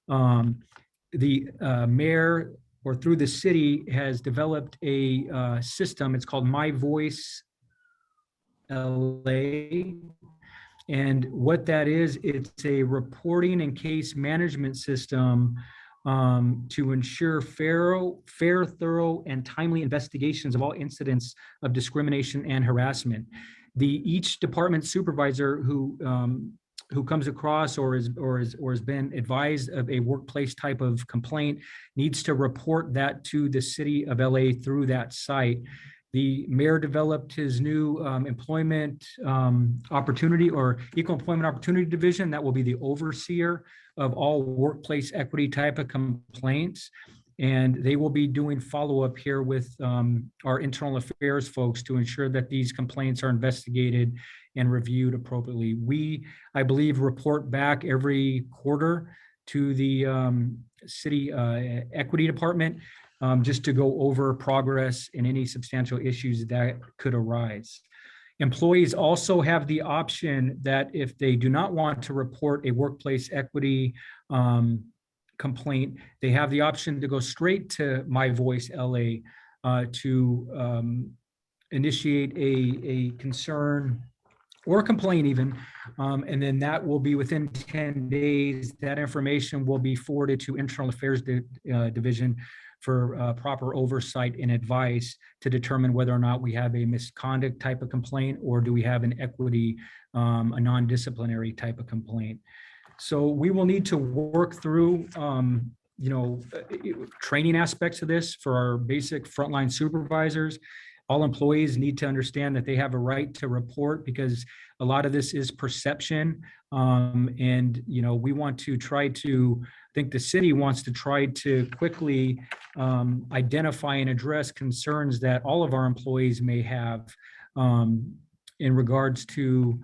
The mayor, or through the city, has developed a system. It's called My Voice LA. And what that is, it's a reporting and case management system to ensure fair, thorough, and timely investigations of all incidents of discrimination and harassment. Each department supervisor who comes across or has been advised of a workplace type of complaint needs to report that to the city of LA through that site. The mayor developed his new employment opportunity or equal employment opportunity division that will be the overseer of all workplace equity type of complaints. And they will be doing follow-up here with our internal affairs folks to ensure that these complaints are investigated and reviewed appropriately. We, I believe, report back every quarter to the city equity department just to go over progress and any substantial issues that could arise. Employees also have the option that if they do not want to report a workplace equity complaint, they have the option to go straight to My Voice LA to initiate a concern or complaint even, and then that will be within 10 days. That information will be forwarded to Internal Affairs Division for proper oversight and advice to determine whether or not we have a misconduct type of complaint or do we have an equity, a non-disciplinary type of complaint. So we will need to work through training aspects of this for our basic frontline supervisors. All employees need to understand that they have a right to report because a lot of this is perception. And, we want to try to, I think the city wants to try to quickly identify and address concerns that all of our employees may have in regards to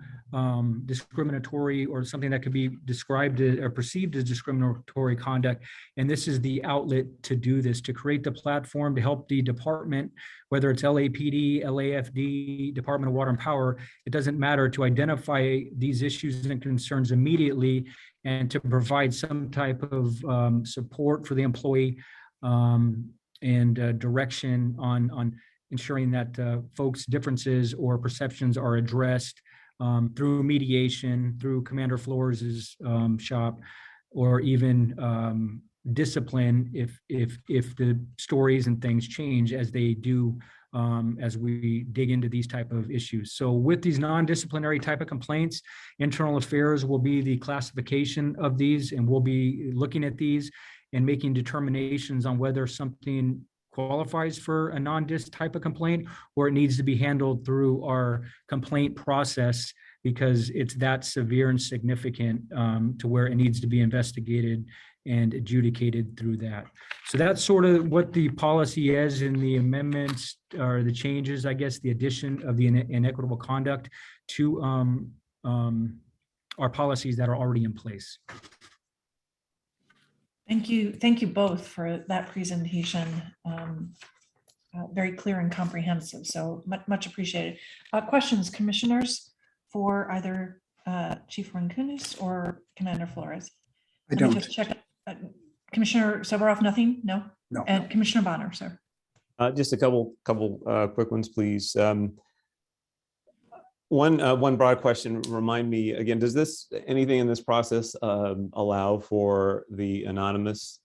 discriminatory or something that could be described or perceived as discriminatory conduct. And this is the outlet to do this, to create the platform to help the department, whether it's LAPD, LAFD, Department of Water and Power, it doesn't matter, to identify these issues and concerns immediately and to provide some type of support for the employee and direction on ensuring that folks' differences or perceptions are addressed through mediation, through Commander Flores's shop, or even discipline if the stories and things change as they do as we dig into these type of issues. So with these non-disciplinary type of complaints, Internal Affairs will be the classification of these, and we'll be looking at these and making determinations on whether something qualifies for a non-dis type of complaint or it needs to be handled through our complaint process because it's that severe and significant to where it needs to be investigated and adjudicated through that. So that's sort of what the policy is in the amendments or the changes, I guess, the addition of the inequitable conduct to our policies that are already in place. Thank you both for that presentation. Very clear and comprehensive, so much appreciated. Questions, commissioners, for either Chief Ronkunis or Commander Flores? I Let me don't. just check. Commissioner Severoff, nothing? No? No. And Commissioner Bonner, sir. Just a couple quick ones, please. One broad question, remind me again, does anything in this process allow for the anonymous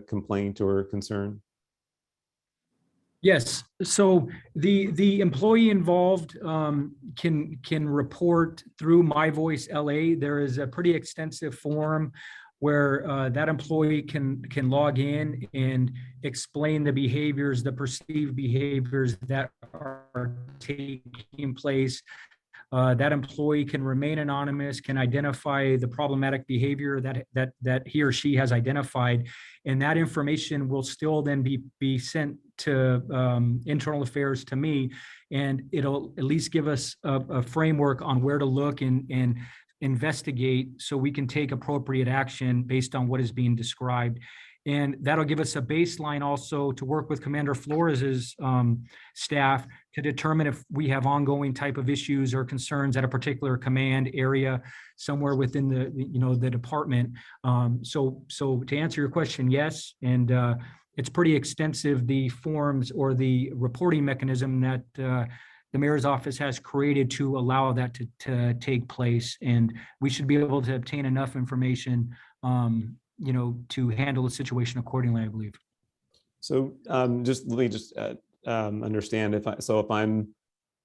complaint or concern? Yes, so the employee involved can report through My Voice LA. There is a pretty extensive form where that employee can log in and explain the behaviors, the perceived behaviors that are taking place. That employee can remain anonymous, can identify the problematic behavior that he or she has identified, and that information will still then be sent to Internal Affairs, to me, and it'll at least give us a framework on where to look and investigate so we can take appropriate action based on what is being described. And that'll give us a baseline also to work with Commander Flores's staff to determine if we have ongoing type of issues or concerns at a particular command area somewhere within the department. So to answer your question, yes, and it's pretty extensive, the forms or the reporting mechanism that the mayor's office has created to allow that to take place. And we should be able to obtain enough information to handle the situation accordingly, I believe. So let me understand if I'm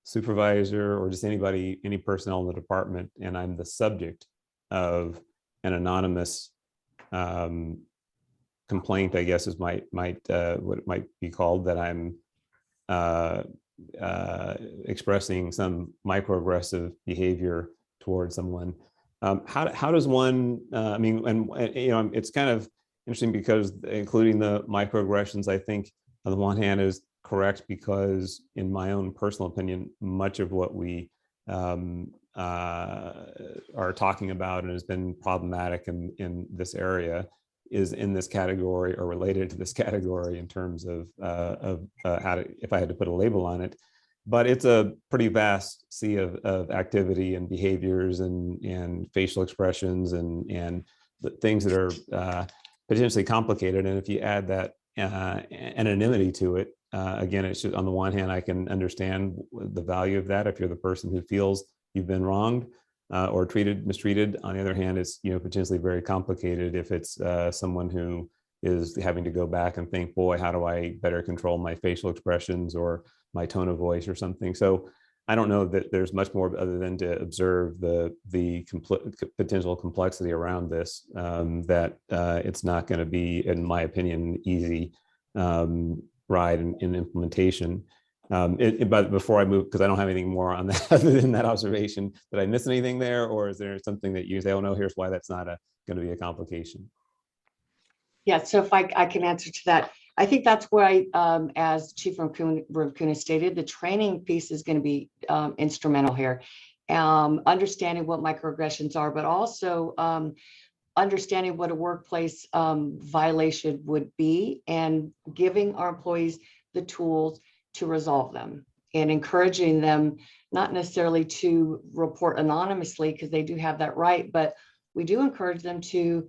supervisor or just any personnel in the department, and I'm the subject of an anonymous complaint, I guess is what it might be called, that I'm expressing some microaggressive behavior towards someone. How does one, it's kind of interesting because including the microaggressions, I think on the one hand is correct because in my own personal opinion, much of what we are talking about and has been problematic in this area is in this category or related to this category in terms of if I had to put a label on it. But it's a pretty vast sea of activity and behaviors and facial expressions and the things that are potentially complicated. And if you add that anonymity to it, again, it's just, on the one hand, I can understand the value of that if you're the person who feels you've been wronged or mistreated. On the other hand, it's potentially very complicated if it's someone who is having to go back and think, boy, how do I better control my facial expressions or my tone of voice or something. So I don't know that there's much more other than to observe the potential complexity around this, that it's not going to be, in my opinion, easy ride in implementation. But before I move, because I don't have anything more on that other than that observation, did I miss anything there, or is there something that you say, oh no, here's why that's not going to be a complication? Yeah, so if I can answer to that, I think that's why, as Chief Ravkuna stated, the training piece is going to be instrumental here. Understanding what microaggressions are, but also understanding what a workplace violation would be, and giving our employees the tools to resolve them, and encouraging them not necessarily to report anonymously, because they do have that right, but we do encourage them to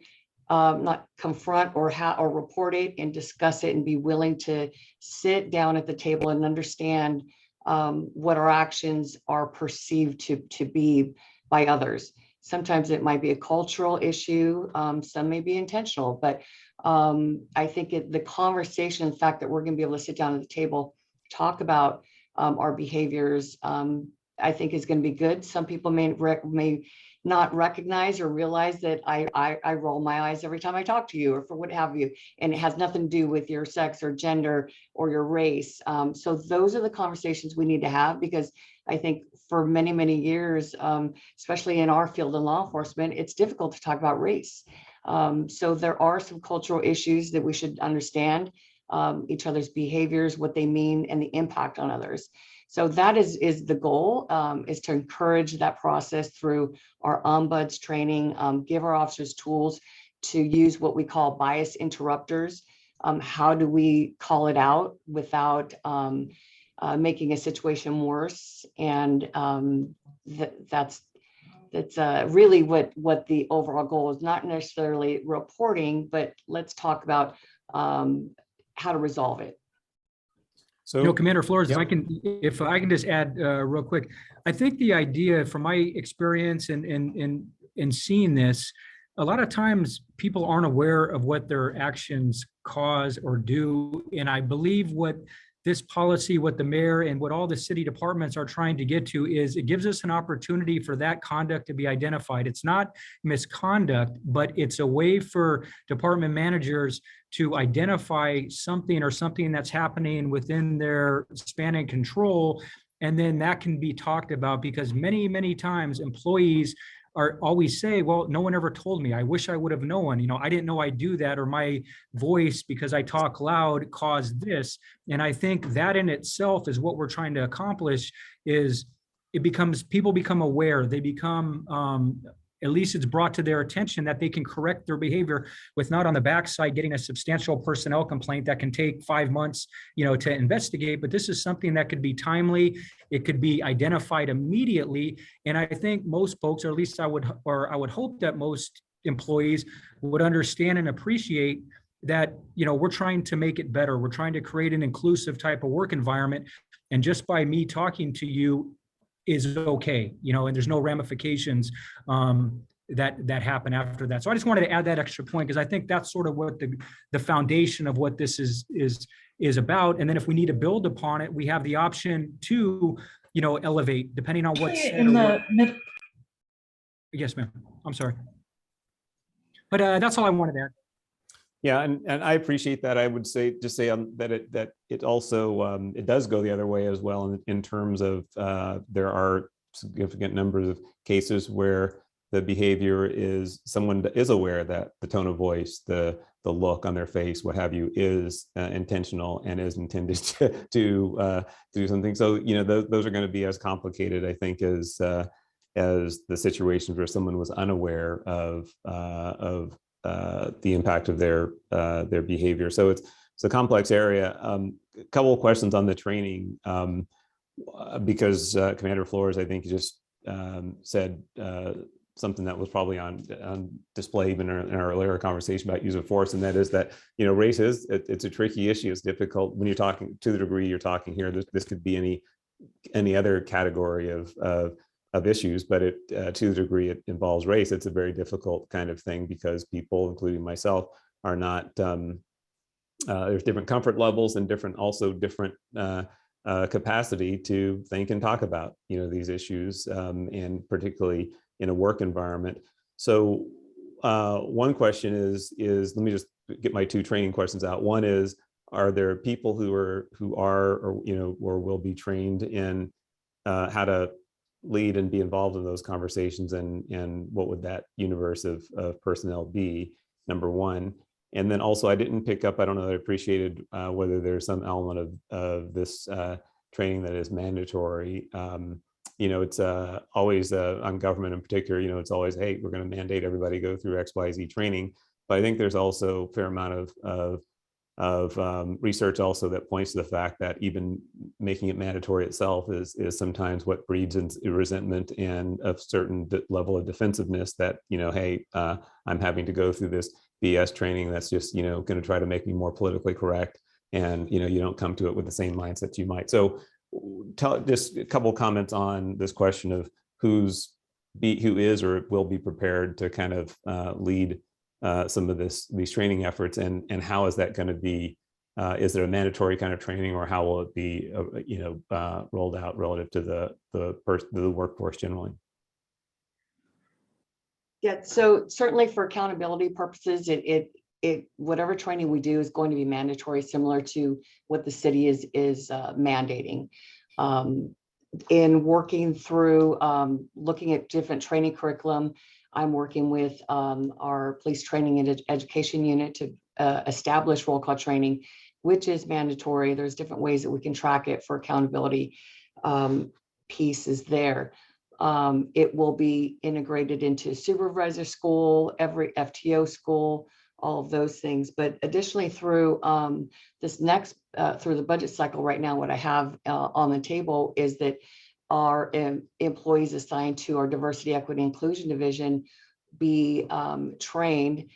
not confront or report it and discuss it, and be willing to sit down at the table and understand what our actions are perceived to be by others. Sometimes it might be a cultural issue, some may be intentional, but I think the conversation, the fact that we're going to be able to sit down at the table, talk about our behaviors, I think is going to be good. Some people may not recognize or realize that I roll my eyes every time I talk to you, or for what have you, and it has nothing to do with your sex or gender or your race. So those are the conversations we need to have, because I think for many, many years, especially in our field in law enforcement, it's difficult to talk about race. So there are some cultural issues that we should understand, each other's behaviors, what they mean, and the impact on others. So that is the goal, is to encourage that process through our ombuds training, give our officers tools to use what we call bias interrupters. How do we call it out without making a situation worse? And that's really what the overall goal is, not necessarily reporting, but let's talk about how to resolve it. So, Commander Flores, yep. if I can just add real quick, I think the idea, from my experience in seeing this, a lot of times people aren't aware of what their actions cause or do. And I believe what this policy, what the mayor and what all the city departments are trying to get to, is it gives us an opportunity for that conduct to be identified. It's not misconduct, but it's a way for department managers to identify something or something that's happening within their span and control. And then that can be talked about, because many, many times employees always say, well, no one ever told me. I wish I would have known. I didn't know I do that, or my voice, because I talk loud, caused this. And I think that in itself is what we're trying to accomplish. Is people become aware. They become, at least it's brought to their attention that they can correct their behavior with not on the backside getting a substantial personnel complaint that can take 5 months, to investigate. But this is something that could be timely. It could be identified immediately. And I think most folks, or at least I would hope that most employees would understand and appreciate that, we're trying to make it better. We're trying to create an inclusive type of work environment. And just by me talking to you is okay, and there's no ramifications that happen after that. So I just wanted to add that extra point, because I think that's sort of what the foundation of what this is about. And then if we need to build upon it, we have the option to, elevate depending on what's said. Yes, ma'am. I'm sorry. But that's all I wanted to add. Yeah, and I appreciate that. I would say that it also it does go the other way as well, in terms of there are significant numbers of cases where the behavior is someone is aware that the tone of voice, the look on their face, what have you, is intentional and is intended to do something. So those are going to be as complicated, I think, as the situations where someone was unaware of the impact of their behavior. So it's a complex area. A couple of questions on the training, because Commander Flores, I think, just said something that was probably on display even in our earlier conversation about use of force, and that is that, you know, race is, it's a tricky issue. It's difficult when you're talking to the degree you're talking here. This could be any other category of issues, but to the degree it involves race, it's a very difficult kind of thing because people, including myself, are not, there's different comfort levels and different capacity to think and talk about, you know, these issues, and particularly in a work environment. So one question is let me just get my two training questions out. One is, are there people who are or, you know, or will be trained in how to lead and be involved in those conversations, and what would that universe of personnel be, number one? And then also, I didn't pick up, I don't know that I appreciated whether there's some element of this training that is mandatory. You know, it's always on government in particular, you know, it's always, hey, we're going to mandate everybody go through XYZ training. But I think there's also a fair amount of research also that points to the fact that even making it mandatory itself is sometimes what breeds resentment and a certain level of defensiveness that, you know, hey, I'm having to go through this BS training that's just, you know, going to try to make me more politically correct. And, you know, you don't come to it with the same mindset you might. So just a couple of comments on this question of who is or will be prepared to kind of lead some of these training efforts, and how is that going to be? Is there a mandatory kind of training, or how will it be, you know, rolled out relative to the workforce generally? Yeah, so certainly for accountability purposes, whatever training we do is going to be mandatory, similar to what the city is mandating. In working through looking at different training curriculum, I'm working with our police training and education unit to establish roll call training, which is mandatory. There's different ways that we can track it for accountability pieces there. It will be integrated into supervisor school, every FTO school, all of those things. But additionally, through this next, through the budget cycle right now, what I have on the table is that our employees assigned to our diversity, equity, inclusion division be trained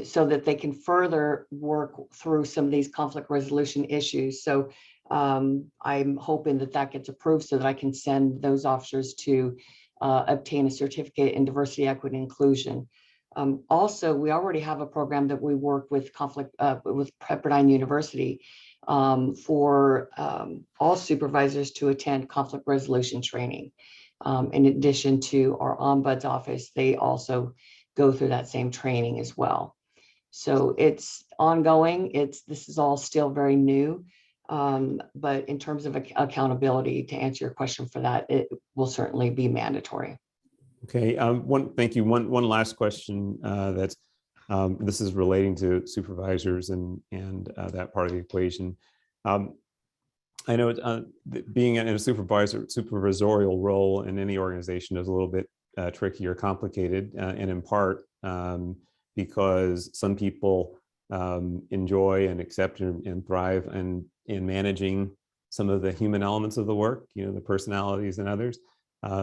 so that they can further work through some of these conflict resolution issues. So I'm hoping that gets approved so that I can send those officers to obtain a certificate in diversity, equity, and inclusion. Also, we already have a program that we work with with Pepperdine University for all supervisors to attend conflict resolution training. In addition to our ombuds office, they also go through that same training as well. So it's ongoing. This is all still very new. But in terms of accountability, to answer your question for that, it will certainly be mandatory. Okay, thank you. One last question that's this is relating to supervisors and that part of the equation. I know being in a supervisorial role in any organization is a little bit tricky or complicated, and in part because some people enjoy and accept and thrive in managing some of the human elements of the work, you know, the personalities and others.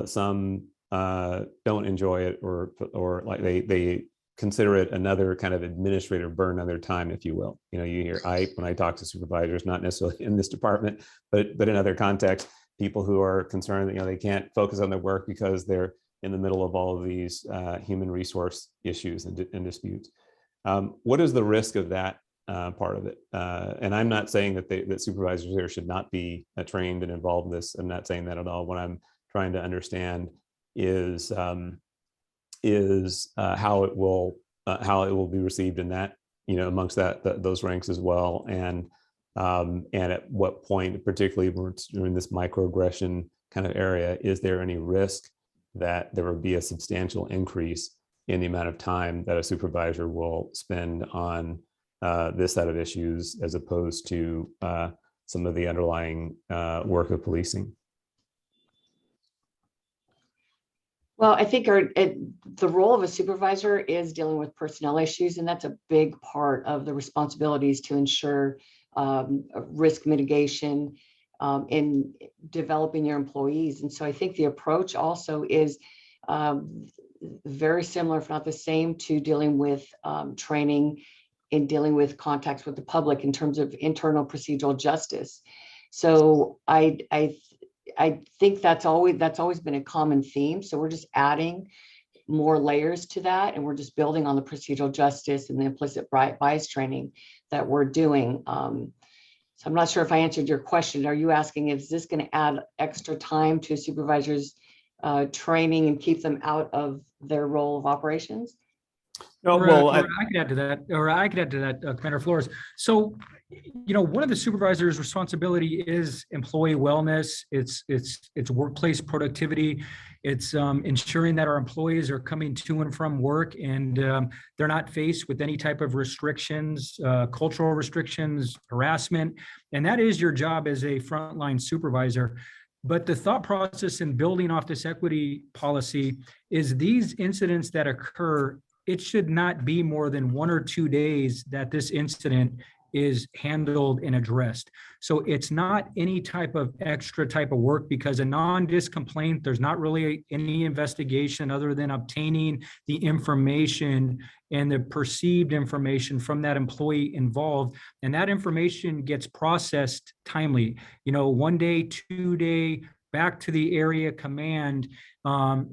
Some don't enjoy it, or like they consider it another kind of administrative burden on their time, if you will. You know, you hear when I talk to supervisors, not necessarily in this department, but in other contexts, people who are concerned that, you know, they can't focus on their work because they're in the middle of all of these human resource issues and disputes. What is the risk of that part of it? And I'm not saying that supervisors there should not be trained and involved in this. I'm not saying that at all. What I'm trying to understand is how it will be received in that, you know, amongst those ranks as well, and at what point, particularly during this microaggression kind of area, is there any risk that there would be a substantial increase in the amount of time that a supervisor will spend on this set of issues as opposed to some of the underlying work of policing? Well, I think the role of a supervisor is dealing with personnel issues, and that's a big part of the responsibilities to ensure risk mitigation in developing your employees. And so I think the approach also is very similar, if not the same, to dealing with training in dealing with contacts with the public in terms of internal procedural justice. So I think that's always been a common theme. So we're just adding more layers to that, and we're just building on the procedural justice and the implicit bias training that we're doing. So I'm not sure if I answered your question. Are you asking, is this going to add extra time to supervisors' training and keep them out of their role of operations? No, Or, well, or I could add to that, Commander Flores. So, one of the supervisor's responsibility is employee wellness. It's workplace productivity. It's ensuring that our employees are coming to and from work, and they're not faced with any type of restrictions, cultural restrictions, harassment. And that is your job as a frontline supervisor. But the thought process in building off this equity policy is these incidents that occur, it should not be more than 1 or 2 days that this incident is handled and addressed. So it's not any type of extra type of work, because a non-dis complaint, there's not really any investigation other than obtaining the information and the perceived information from that employee involved. And that information gets processed timely, 1 day, 2 day, back to the area command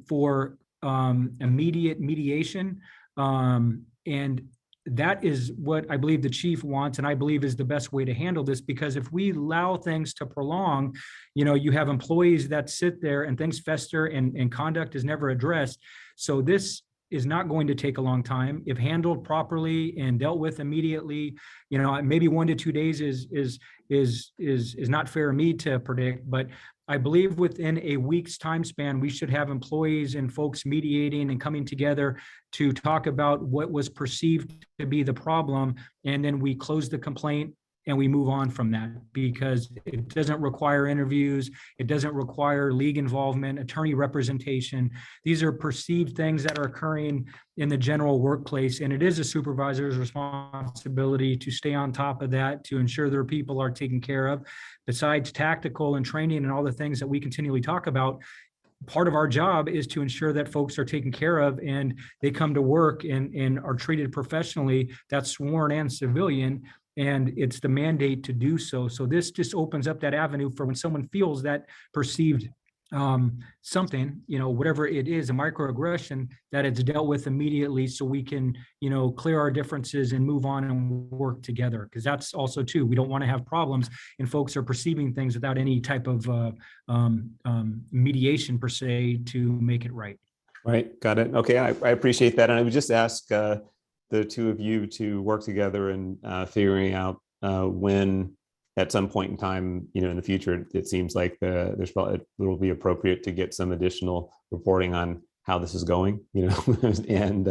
for immediate mediation. And that is what I believe the chief wants, and I believe is the best way to handle this, because if we allow things to prolong, you have employees that sit there and things fester and conduct is never addressed. So this is not going to take a long time if handled properly and dealt with immediately. Maybe 1 to 2 days is not fair of me to predict, but I believe within a week's time span, we should have employees and folks mediating and coming together to talk about what was perceived to be the problem. And then we close the complaint and we move on from that, because it doesn't require interviews. It doesn't require league involvement, attorney representation. These are perceived things that are occurring in the general workplace. And it is a supervisor's responsibility to stay on top of that, to ensure their people are taken care of. Besides tactical and training and all the things that we continually talk about, part of our job is to ensure that folks are taken care of and they come to work and are treated professionally. That's sworn and civilian, and it's the mandate to do so. So this just opens up that avenue for when someone feels that perceived something, whatever it is, a microaggression, that it's dealt with immediately, so we can, clear our differences and move on and work together. Because that's also too, we don't want to have problems and folks are perceiving things without any type of mediation per se to make it right. Right, got it. Okay, I appreciate that. And I would just ask the two of you to work together in figuring out when, at some point in time, in the future, it seems like it will be appropriate to get some additional reporting on how this is going, and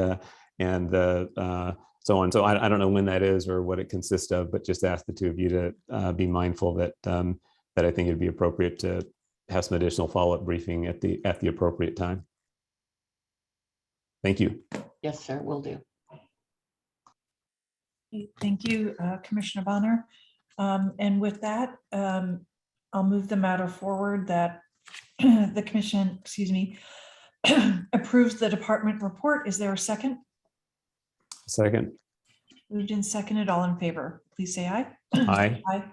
so on. So I don't know when that is or what it consists of, but just ask the two of you to be mindful that I think it'd be appropriate to have some additional follow-up briefing at the appropriate time. Thank you. Yes, sir, will do. Thank you, Commissioner Bonner. And with that, I'll move the matter forward that the commission, approves the department report. Is there a second? Second. Moved and seconded. All in favor, please say aye. Aye. Aye.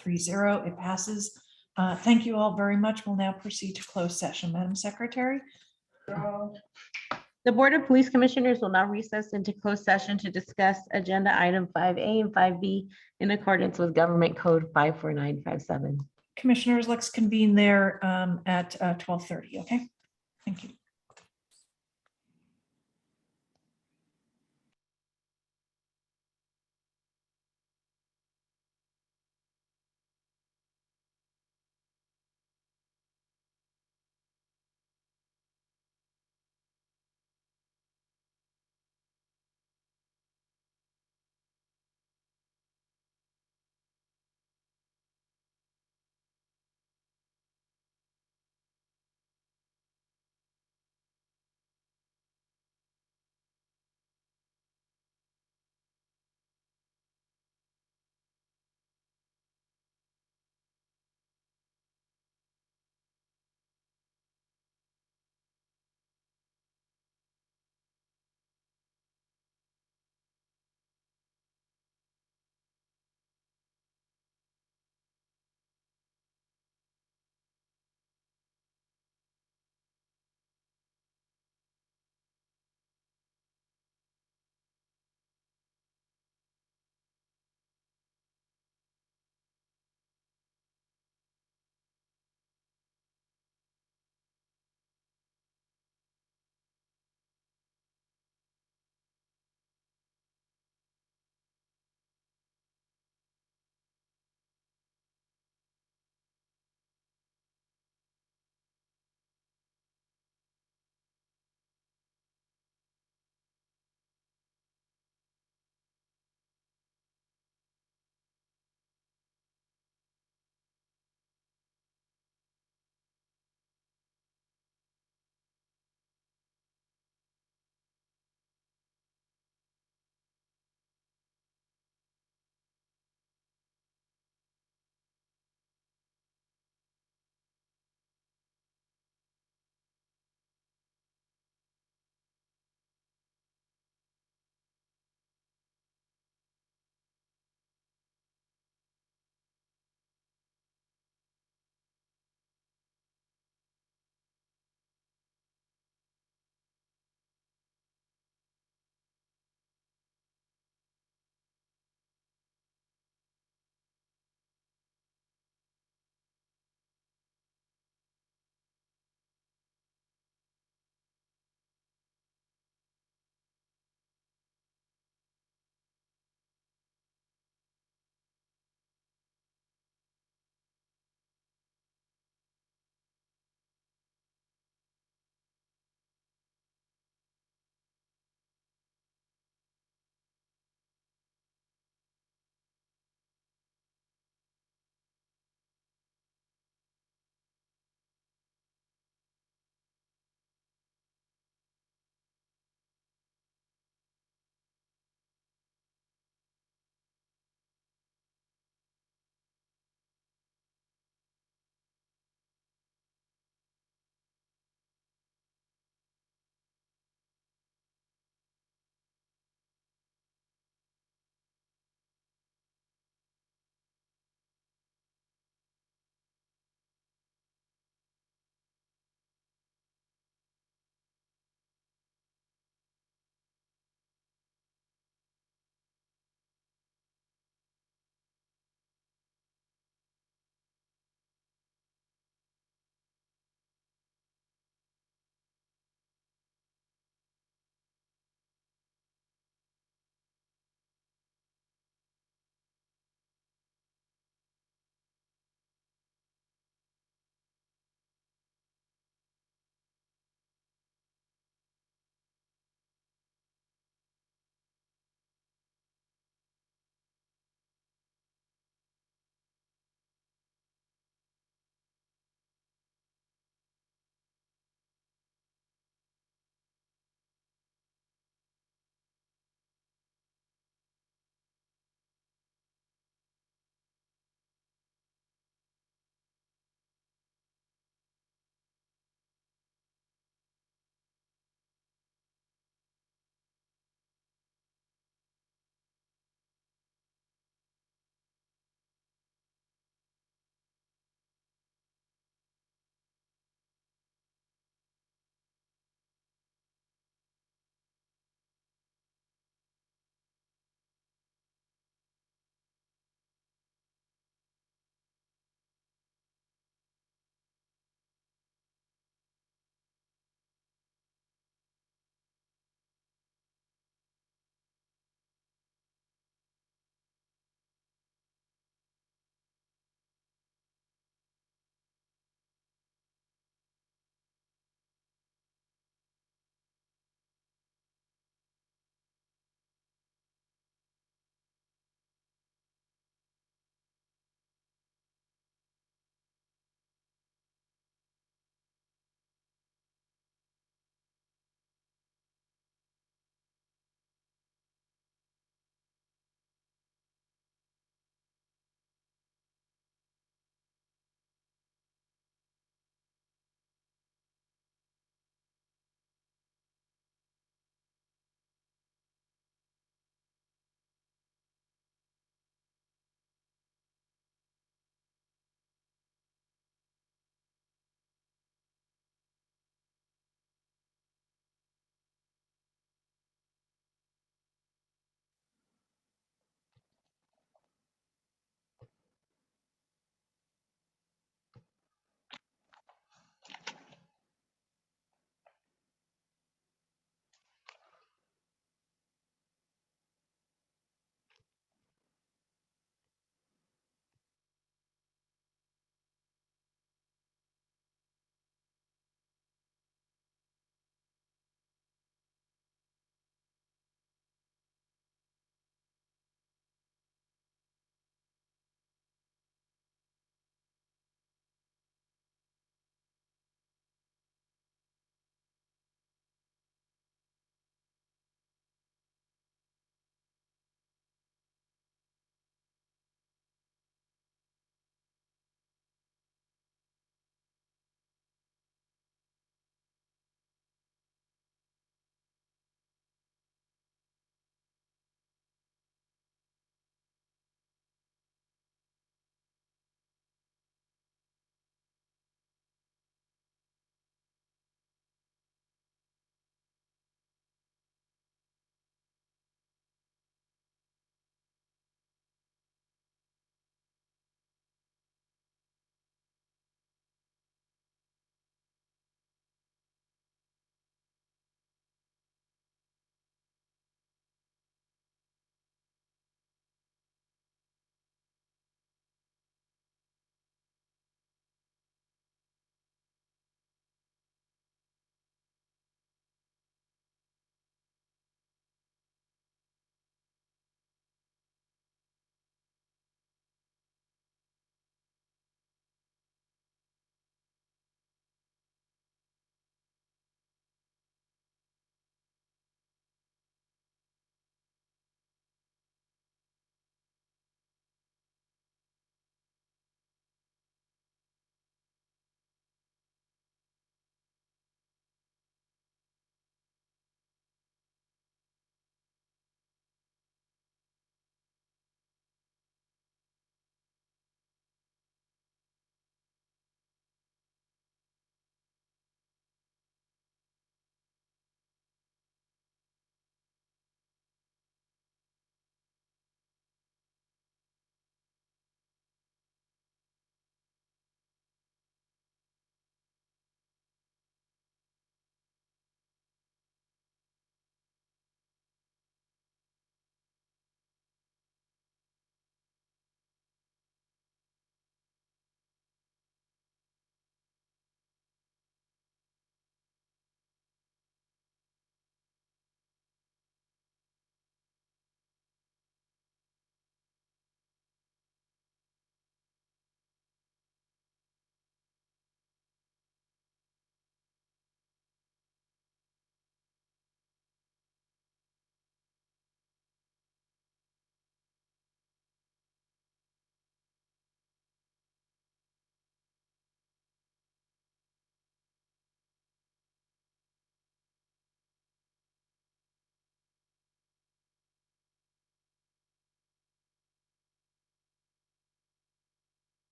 3-0, it passes. Thank you all very much. We'll now proceed to closed session. Madam Secretary. The Board of Police Commissioners will now recess into closed session to discuss agenda item 5A and 5B in accordance with Government Code 54957. Commissioners, let's convene there at 12:30. Okay, thank you.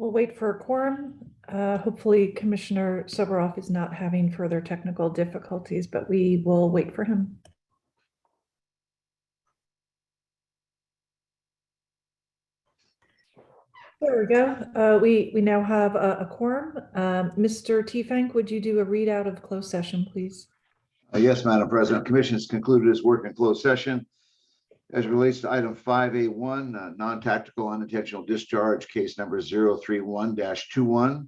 We'll wait for a quorum. Hopefully Commissioner Soboroff is not having further technical difficulties, but we will wait for him. There we go. We now have a quorum. Mr. Tiefenk, would you do a readout of closed session, please? Yes, Madam President. Commission has concluded its work in closed session. As it relates to item 5A1, non-tactical unintentional discharge, case number 031-21,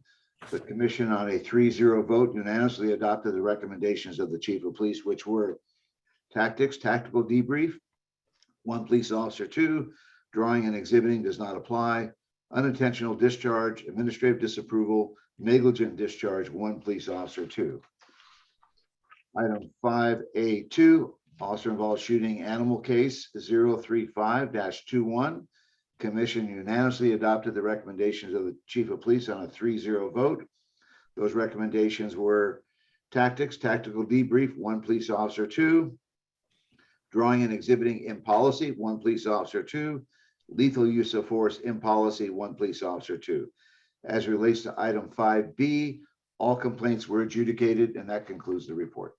the commission on a 3-0 vote unanimously adopted the recommendations of the chief of police, which were tactics, tactical debrief, 1 police officer 2, drawing and exhibiting does not apply, unintentional discharge, administrative disapproval, negligent discharge, 1 police officer 2. Item 5A2, officer involved shooting animal case 035-21. Commission unanimously adopted the recommendations of the chief of police on a 3-0 vote. Those recommendations were tactics, tactical debrief, 1 police officer 2, drawing and exhibiting in policy, 1 police officer 2, lethal use of force in policy, 1 police officer 2. As it relates to item 5B, all complaints were adjudicated, and that concludes the report.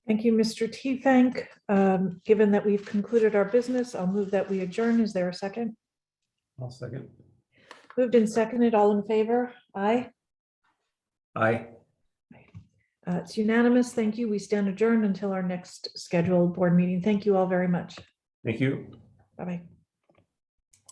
Thank you, Mr. Tiefenk. Given that we've concluded our business, I'll move that we adjourn. Is there a second? I'll second. Moved and seconded. All in favor? Aye. Aye. It's unanimous. Thank you. We stand adjourned until our next scheduled board meeting. Thank you all very much. Thank you. Bye-bye.